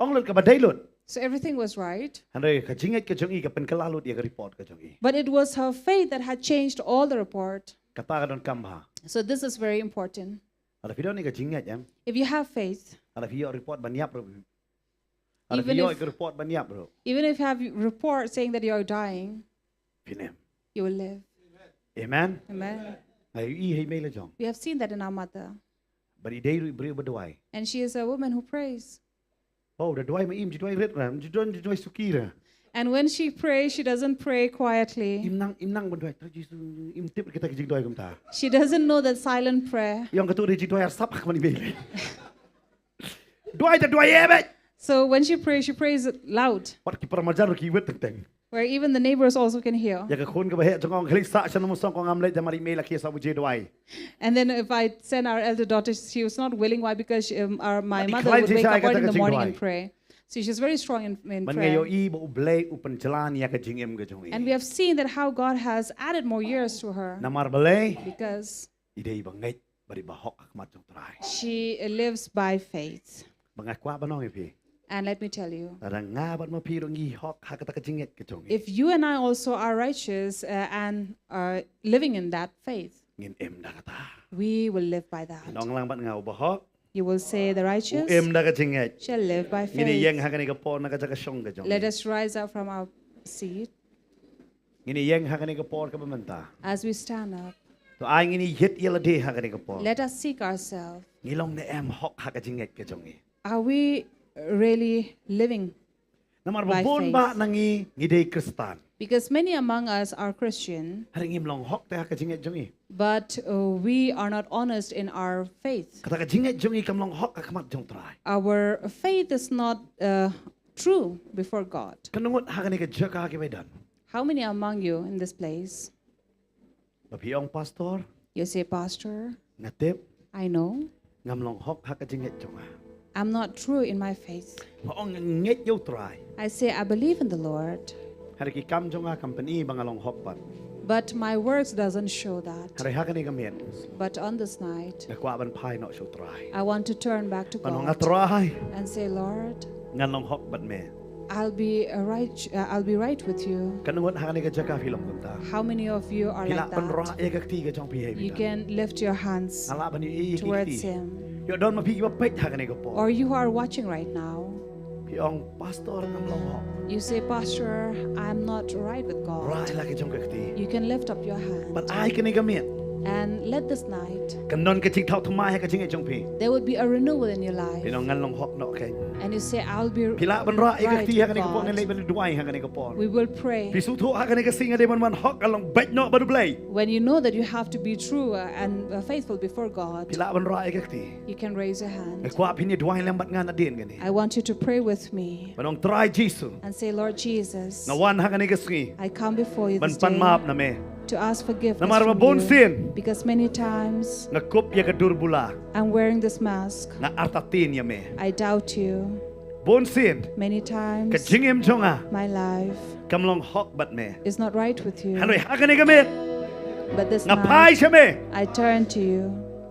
องลดกับบันได้ลด So everything was right. อันนี้ก็จริงๆก็จงอีกับเป็นกลาลดอีกับรีพอร์ตก็จงอี But it was her faith that had changed all the report. กับตากันโดนกำหา So this is very important. อะไรพี่โดนนี่ก็จริงๆยัง If you have faith, อะไรพี่ยอรีพอร์ตบันยับหรืออะไร Even พี่ยอ if- อีกรีพอร์ตบันยับหรือ even if you have report saying that you are dying, พี่เนม you will live. เอเมน Amen. Ai I hei mele jong. We have seen that in our mother. Bari dei ru bri berdoai. And she is a woman who prays. Oh, da doai ma im jidoi rit ram, jidoi sukira. And when she prays, she doesn't pray quietly. Im nang berdoai, ta jisu im tip kita ke jidoi kum ta. She doesn't know that silent prayer. Yang katu de jidoi ar sap ak mani bele. Doai ta doai ebe. So when she prays loud, Wat ki paramajar ki wet teng. where even the neighbors also can hear. Ya ka khun ka bahe jong khli sa chan mo song ko ngam le jamari me la ki sa buje doai. And then if I send our elder daughter, she was not willing. Why? Because my Adi mother khlai would si wake siya up ka early in ta the ka morning ching and pray. So she's very strong in Man ngayo prayer. I bo blai upan jalan ya ka jing em ka jong. And we have seen that how God has added more years to her Namar balai because idei bangai bari bahok ak mat jong trai. she lives by faith. Bangai kwa banong pi. And let me tell you, Rang nga bat ma pi rongi hok ha ka ta ka jinget ka jong. if you and I also are righteous and are living in that faith, Ngin em da kata. we will live by that. Nong lang bat ngau bahok. You will say the righteous Em da ka jinget. shall live by Ngini yang faith. ha ka ni ka po na ka ja ka shong ka jong. Let us rise up from our seat Ngini yang ha ka ni ka po ka bamanta. as we stand up. To ai ngini hit yela de ha ka ni ka po. Let us seek ourselves. Ngilong ne em hok ha ka jinget ka jong. Are we really living? Namar By babon faith. ba nangi ngidei Kristan. Because many among us are Christian, Haring im long hok te ha ka jinget jong. but we are not honest in our faith. Kata ka jinget jong kam long hok ka mat jong trai. Our faith is not true before God. Kanungot ha ka ni ka jaka ki medan. How many among you in this place? Bapiong pastor You say, Pastor, ngatip I know ngam long hok ha ka jinget jong. I'm not true in my faith. Hoong nget yo trai. I say, I believe in the Lord, Hari ki kam jong company bangalong hok pat. but my works doesn't show that. Hari ha ka ni ka met. But on this night, Nakwa ban pai no so trai. I want to turn back to Panong God atrai and say, Lord, ngan long hok bat me. I'll be right with you. Kanungot ha ka ni ka jaka filong kunta. How many of you are Kila like pan ro that? ya ka ti ka jong pi You he. can lift your hands Ala ban i towards ki. Him. Yo don ma pi ba pet ha ka ni ka po. Or you who are watching right now, Piong pastor ngam long hok. you say, Pastor, I'm not right with Rai God. la ka jong ka ti. You can lift up your hand But ai ka ni ka met. and let this night, Kanon ka ting thau thumai ha ka jing e jong pi. there would be a renewal in your life. Pinong ngan long hok no kai. And you say, I'll be Pila ban ra e ka right ti ha ka with ni ka po ngan le God. ban duai ha ka ni ka po. We will pray. Pisu thu ha ka ni ka singa de man hok along bet no ba du blai. When you know that you have to be true and faithful before God, Pila ban ra e ka ti. you can raise your E hand. kwa pini duai lam bat ngan adin gani. I want you to pray with me Manong try Jesus. and say, Lord Jesus, Na wan ha ka ni ka singi. I come before you Ban this pan day map na me. to ask forgiveness Na marwa from bon you. sin. Because many times Nga kup ya ka durbula. I'm wearing this mask. Nga artatin ya me. I doubt you. Bon sin. Many Ka times jingim jonga. my life Kam long hok bat me. is not right with you. Hanoi ha ka ni ka met. But this Nga pai night siya me. I turn to you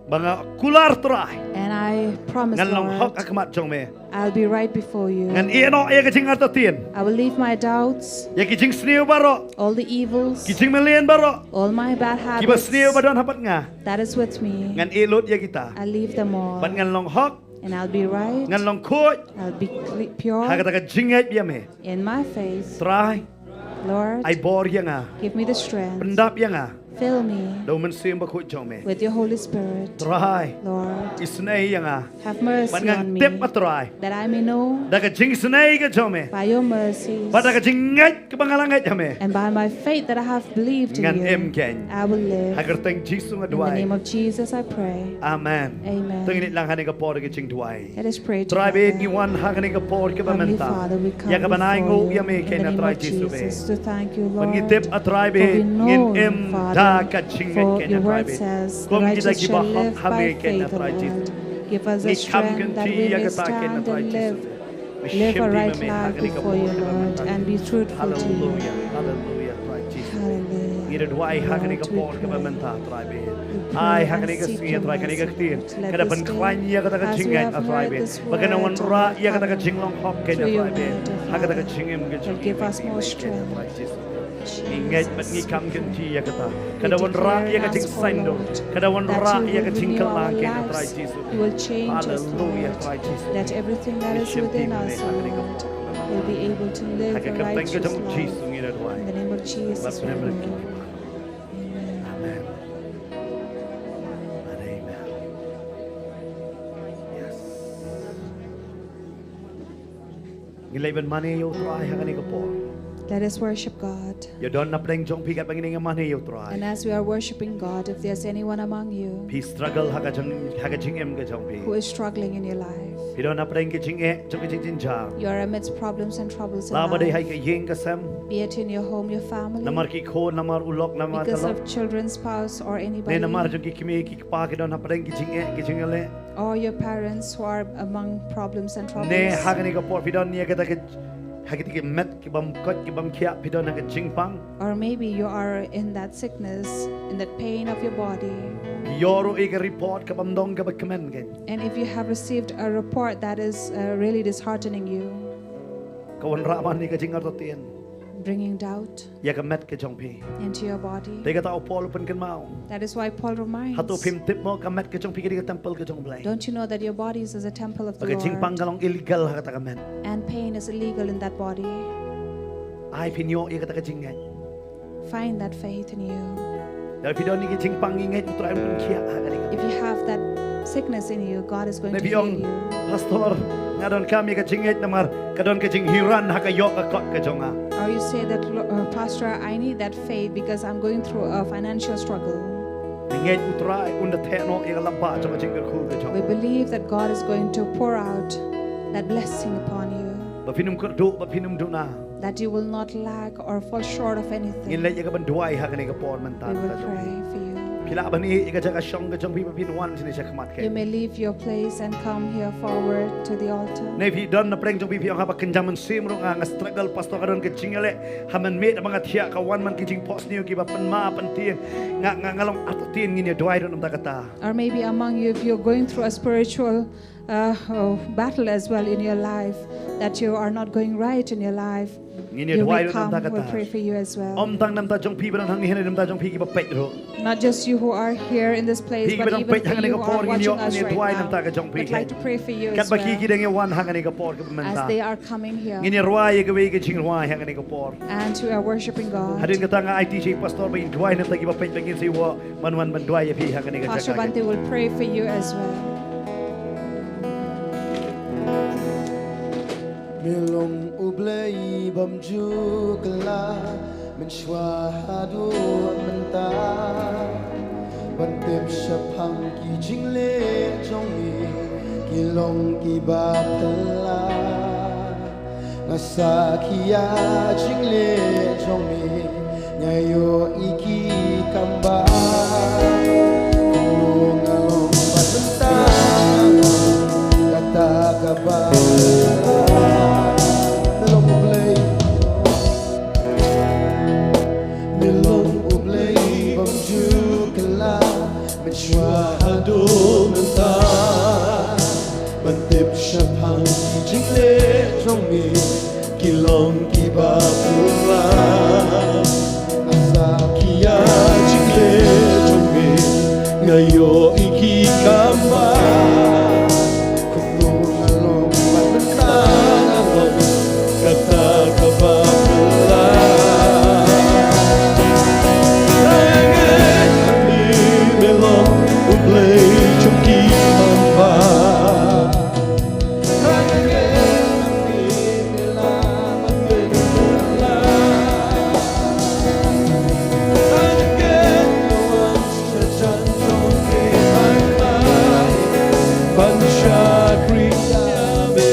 Banga kular try. and I promise, Ngan long hok Lord, akamat jong me. I'll be right before you. Ngan ieno ya ka jing artatin. I will leave my doubts, Ya ki jing sniu baro. all the evils, Ki jing melian baro. all my bad Ki ba habits sniu ba don hapat nga. that is with me. Ngan ilot ya kita. I'll leave them all Bat ngan long hok. and I'll be right. Ngan long kuj. I'll be pure Ha ka ta ka jinget ya me. in my faith. Try. Lord, Ay bor ya nga. give me the strength. Pendap ya nga. Fill me Daw man sim ba kuj jong me. with your Holy Spirit. Try. Lord, Isnay ya nga. have Bat mercy ngan on me tip pa try. that I may know Da ka jing snay ka jong me. by your mercies Bat da ka jinget ka bangalanget ya me. and by my faith that I have believed in Ngan em you, ken. I will live. Hagar teng Jesus nga In the duay. name of Jesus, I pray. Amen. Amen. Tengin lang haning ka por ka jing duay. Let us pray Try be ni together. wan haning ka por ka Heavenly bamenta. Father, we come Ya ka banay before ngo you ya me in kay the na name try of Jesus be. Jesus to thank you, Lord. Pangitip at try For we be know, ngin em Father, da ka jing for kay your na try word be. says, the Kum kita righteous shall giba live by hame kay na faith, O try Jesus. Lord. Give us the Ni kam strength that kan we ti ya may ka ta kay na stand try and Jesus. live a right life before you, Lord, and be truthful to you. Hallelujah. Hallelujah. Try Jesus. Hallelujah. Ngir duai haning ka por ka bamenta try be. Ay haning ka singa try ka ni ka tin. Kada ban kwan ya ka ta ka jing ay try be. Bagana wan ra ya ka ta ka jing long hop kay na try be. Ha ka ta ka jing em ka jing. Give us more strength. Ingat bat ni kam kan ti ya kata. Kada wan ra ya ka jing saindo. Kada wan ra ya ka jing kalang kay na try Jesus. You will change us, Hallelujah. Lord. Try Jesus. That everything that is within us, Lord, will be able to live a Hagakatang righteous ka jang life. Jesus ngira duai. In the name of Jesus, But we never pray. keep Amen. Amen. Ngileben mani yo try hakani kapor. Let us worship God. Yo don na preng jong pikat pangini mani yo try. And as we are worshiping God, if there's anyone among you Pi struggle hakajing em ka jong pi. who is struggling in your life, Pi don na preng kijing jong kijing jang. you are amidst problems and troubles in La ba dei hai life, ka yeng ka sam. be it in your home, your family, Namar ki kho namar ulok namar because kalok. of children, spouse, or Ne anybody, namar jong ki kimi ki pa ki don na preng kijing le. or your parents who are among problems and troubles. Ne hakani kapor pi don ni ka ta hakiti ki met ki bam kot ki bam khia pi don na ka jingpang. Or maybe you are in that sickness, in that pain of your body. Yoro ika report ka bam dong ka ba kamen gen. And if you have received a report that is really disheartening you, Kawan raman ni ka jingar to tien. bringing doubt Ya ka met ka jong pi. into your body, They kata Paul pen kan mau. that is why Paul reminds, Hatu pim tip mo ka met ka jong pi ka temple ka jong blai. don't you know that your body is as a temple of the Ka jingpang Lord, kalong illegal ha kata ka met. and pain is illegal in that body? Ai pinyo ya kata ka jingai. Find that faith in you. Dahil pidon ni ka jingpang ingai utray mo kia ha kani. If you have that sickness in you, God is going Ne to heal biyong you. pastor ngadon kami ka jingai namar kadon ka jing hiran ha ka yok ka kot ka jonga. Or you say that, Pastor, I need that faith because I'm going through a financial struggle. Ingai utray unda tekno ya lamba jong ka jingar khu ka jong. We believe that God is going to pour out that blessing upon you, Ba pinum kerdu ba pinum duna. that you will not lack or fall short of Ngin anything. le ya ka ban duai ha kani ka por man We tan will ka jong. pray for you. Pila ba ni ya ka jaga shong ka jong pi ba pinwan sini siya kamat You ke. may leave your place and come here forward to the altar. Ne pi don na preng jong pi ang haba kenjaman sim ro nga struggle pastor kadon ke jingale haman me mga thia ka wan man ki jing pos niyo ki ba pan ma pan tien nga ngalong atotien ngin ya duai don ta kata. Or maybe among you, if you're going through a spiritual battle as well in your life, that you are not going right in your life, Ngin ya you duai may don come, ta we'll pray kata. for you as well. Om tang nam ta jong pi ba hang ni hen nam ta jong pi ki ba pet ro. Not just you who are here in this place, Pi ki but ba dong even pet for hang ni you ka who por are ngin yo watching us ni right duai nam ta now. ka jong pi. We'd like to pray for you Kat as ba ki ki well, deng ya wan hang ni ka por ka man as ta. they are coming here. Ngin ya ruai ya ka we ka jing ruai hang ni ka por. And we are worshiping God. Hadin ka tanga ITJ pastor ba in duai nam ta ki ba pet ngin si wo man man duai ya pi hang ni ka Pastor jaga. Bante will pray for you as well. Milong ublay bamju kala menshwahadu menta bantep shapang ki jingle jongi kilong ki ba pala ngasa kiya jingle jongi ngayo iki kamba ngalong batenta kata kabar Shwahadu menta bantip shapang jingle jongi kilong kiba pula asa kia jingle jongi ngayo iki kamba kuno ngalong batenta ngalong kata kaba pula play chunky mamba Bansha kriya me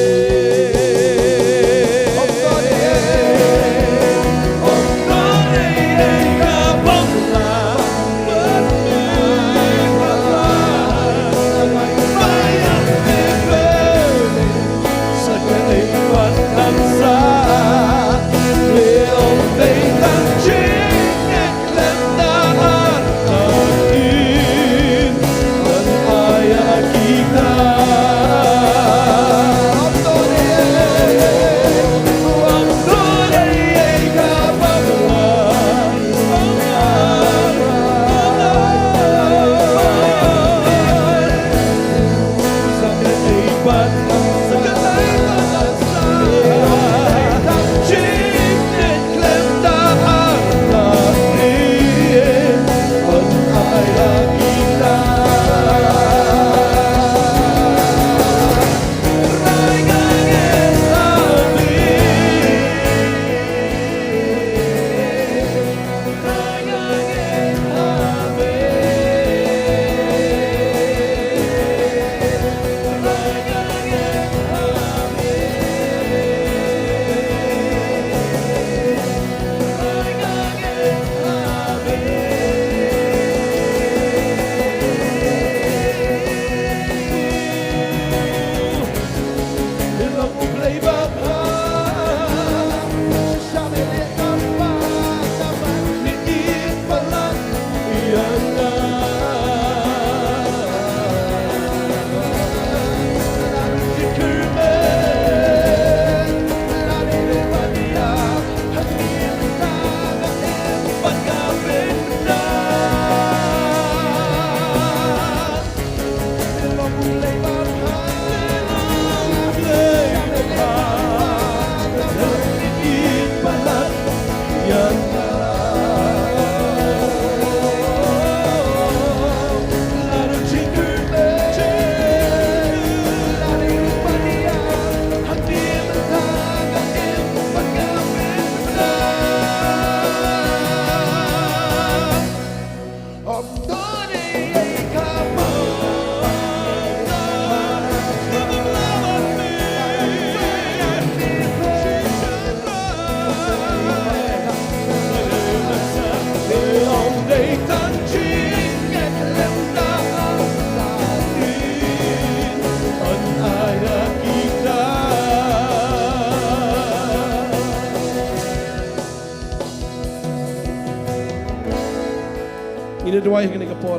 Ini dua yang kita por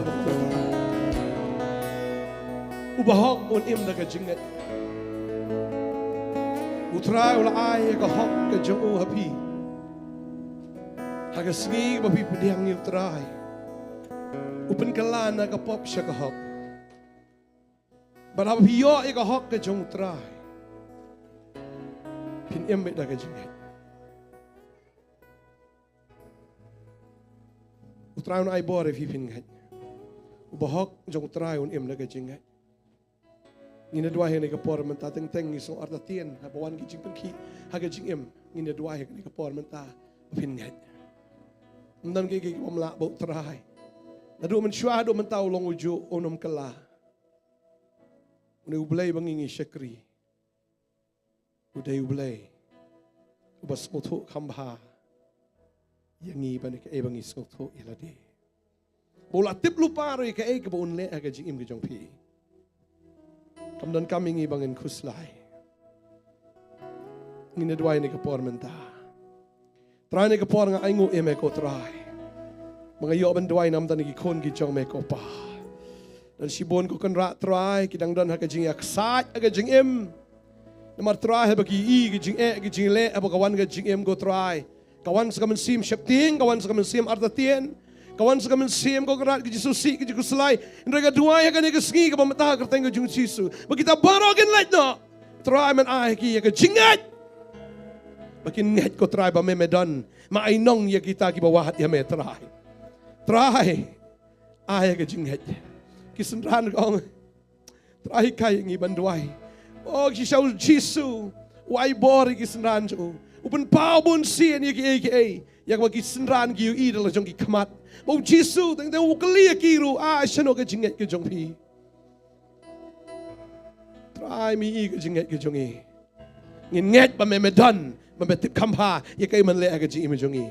ubahok un im da ka jingat utrai ula ai ka hok ka jong u happy haga sngi ba pi pediang ni utrai upen kalana ka pop sya ka hok barab hiyo ka hok ka jong utrai pin im da ka jingat utrai un ai bor if pin ngat ubahok jong utrai un im da ka jingat ngina dua yang nekapor menta teng isong arta tien habawan ki jing pengki haga jing em ngina dua yang nekapor menta pin ngat ndan ki pamla bau trai nadu men shwa do mentau long uju onom kala ne ublay bangingi shakri uday ublay ubas otho khambha yangi banik e bangi sotho ilade bola tip lupa ro ka e ka bon le haga jing em ki jong pi Kamdan kami ngi bangin kuslay. Ngina dua ni kapor menta. Try ni kapor nga aingu eme ko try. Mga yo ban dua nam tan gi kon gi jong me ko pa. Dan sibon ko kan ra try kidang dan ha ka jing yak sat aga jing em. Namar try ha bagi i gi jing e gi jing le abo kawan ga jing em go try. Kawan sa kaman sim shakting, kawan sa kaman sim artatien. Kawan sa kaman sim ko karat ki susi ki kuslay. Indra ga dua ya kan ga sngi ka pamata ka tengo jung sisu. Bagita barogin let no. Try man ai ki ya ka jingat. Bakin nget ko try ba me medan. Mainong ya kita ki bawahat ya me try. Try. Ai ka jingat. Kisendran ko. Try kai ngi banduai. Oh ki shau jisu. Wai bori kisendran jo. Upen pau bun sien ya ki aka. Yak bagi senran ki i dalam jong ki kemat. Bau Jisu teng teng ukeli kiru shano ke jinget ke jong pi. Try mi i ke jinget ke jong i. Ngin nget ba me medan ba me tip kamha ya kai man le ke jing i jong i.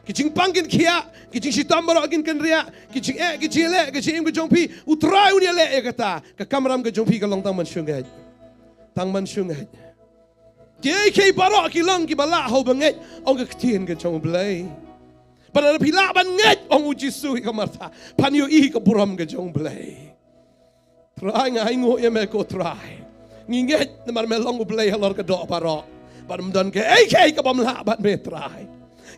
Ki jing pangkin kia ki jing sitam baro agin kan ria ki jing ki jing le ke jing ke jong pi utrai unia le e kata ka kamram ke jong pi ka long tang man shungai. Tang man shungai. Ki baro ki long ki bala ho banget ong ke tien ke jong blai. Pada pila ban nget ong Jisu ka marta panyo i ka buram ke jong blai. Try nga ingo ye me ko try. Nginget na mar melong blai halor ka do baro. Padam dan ke ka bamla bat me try.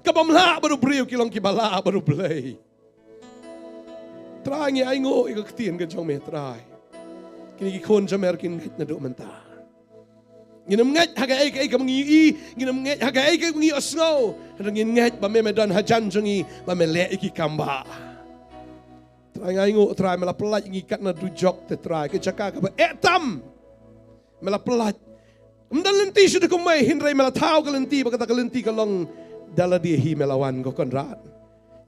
Ka bamla baru brio ki long ki bala baru blai. Try nga ingo i ka tien ke jong me try. Kini ki kon jamer kin nget na do menta. Ginam nget haga ka mangi ginam nget haga ka mangi osno ngin nget ba me medan hajan jongi ba me le iki kamba try ngaingo try mela pelat ngi kat na du jok te try ke jaka ka ba etam mela pelat mdan lenti sudah ko mai hinrai mela tau ka lenti ba kata ka lenti ka long dala dia hi melawan ko konrat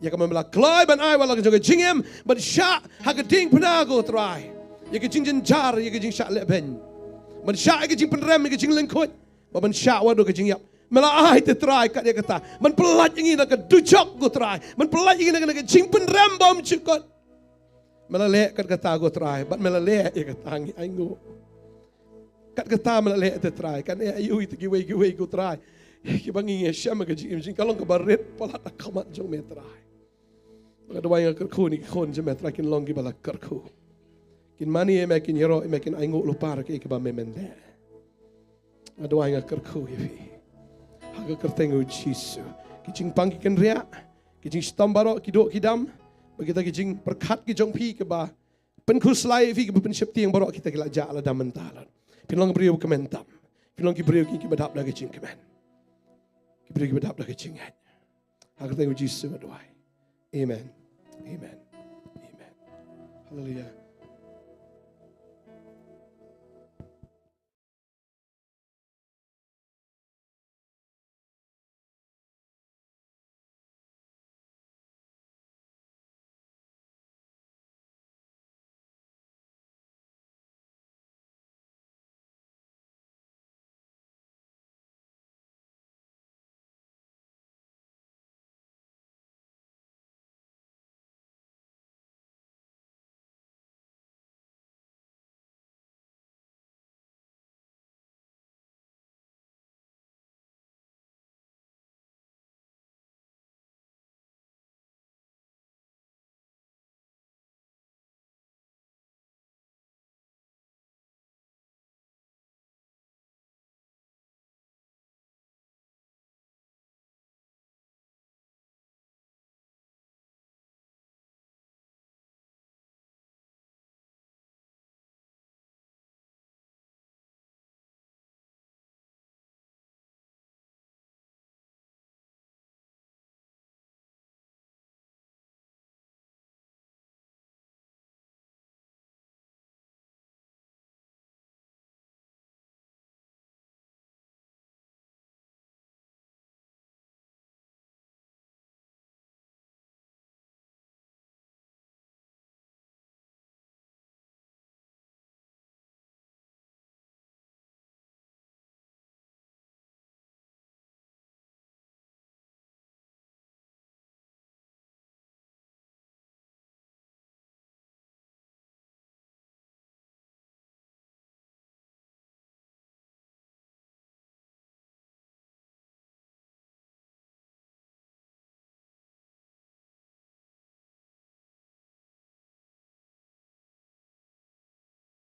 ya ka mela klai ban ai wala ka joga jingem but sha haga ding panago try ya ka jingjen jar ya ka jing sha le ben man sya ke jing penrem ke jing lengkut man sya wado ke jing yap mela ai te try kat dia kata man pelat ingi nak dujok go try man pelat ingi nak jing penrem bom cukot mela le kat kata go try bat mela le ya kata ngi aingo kat kata mela le te try kan ayu te giwe go try ki bangi sya ma ke jing kalong ke baret pelat kamat jong me try ada wayang kerku ni kon je me try kin long ki bala kerku kin mani emakin yero emakin aingo lupar ke ba memende aduai nga kerku hivi haga kertengo Jisu kijing pangki ken ria kijing stambaro kido kidam bagita kijing perkat ki jong pi ke ba penkus lai fi ke pen septi yang baro kita kila ja ala damentalan pinong brio kementam pinong ki brio ki badap da kijing kemen ki brio ki badap da kijing haga kertengo Jisu aduai amen amen amen haleluya.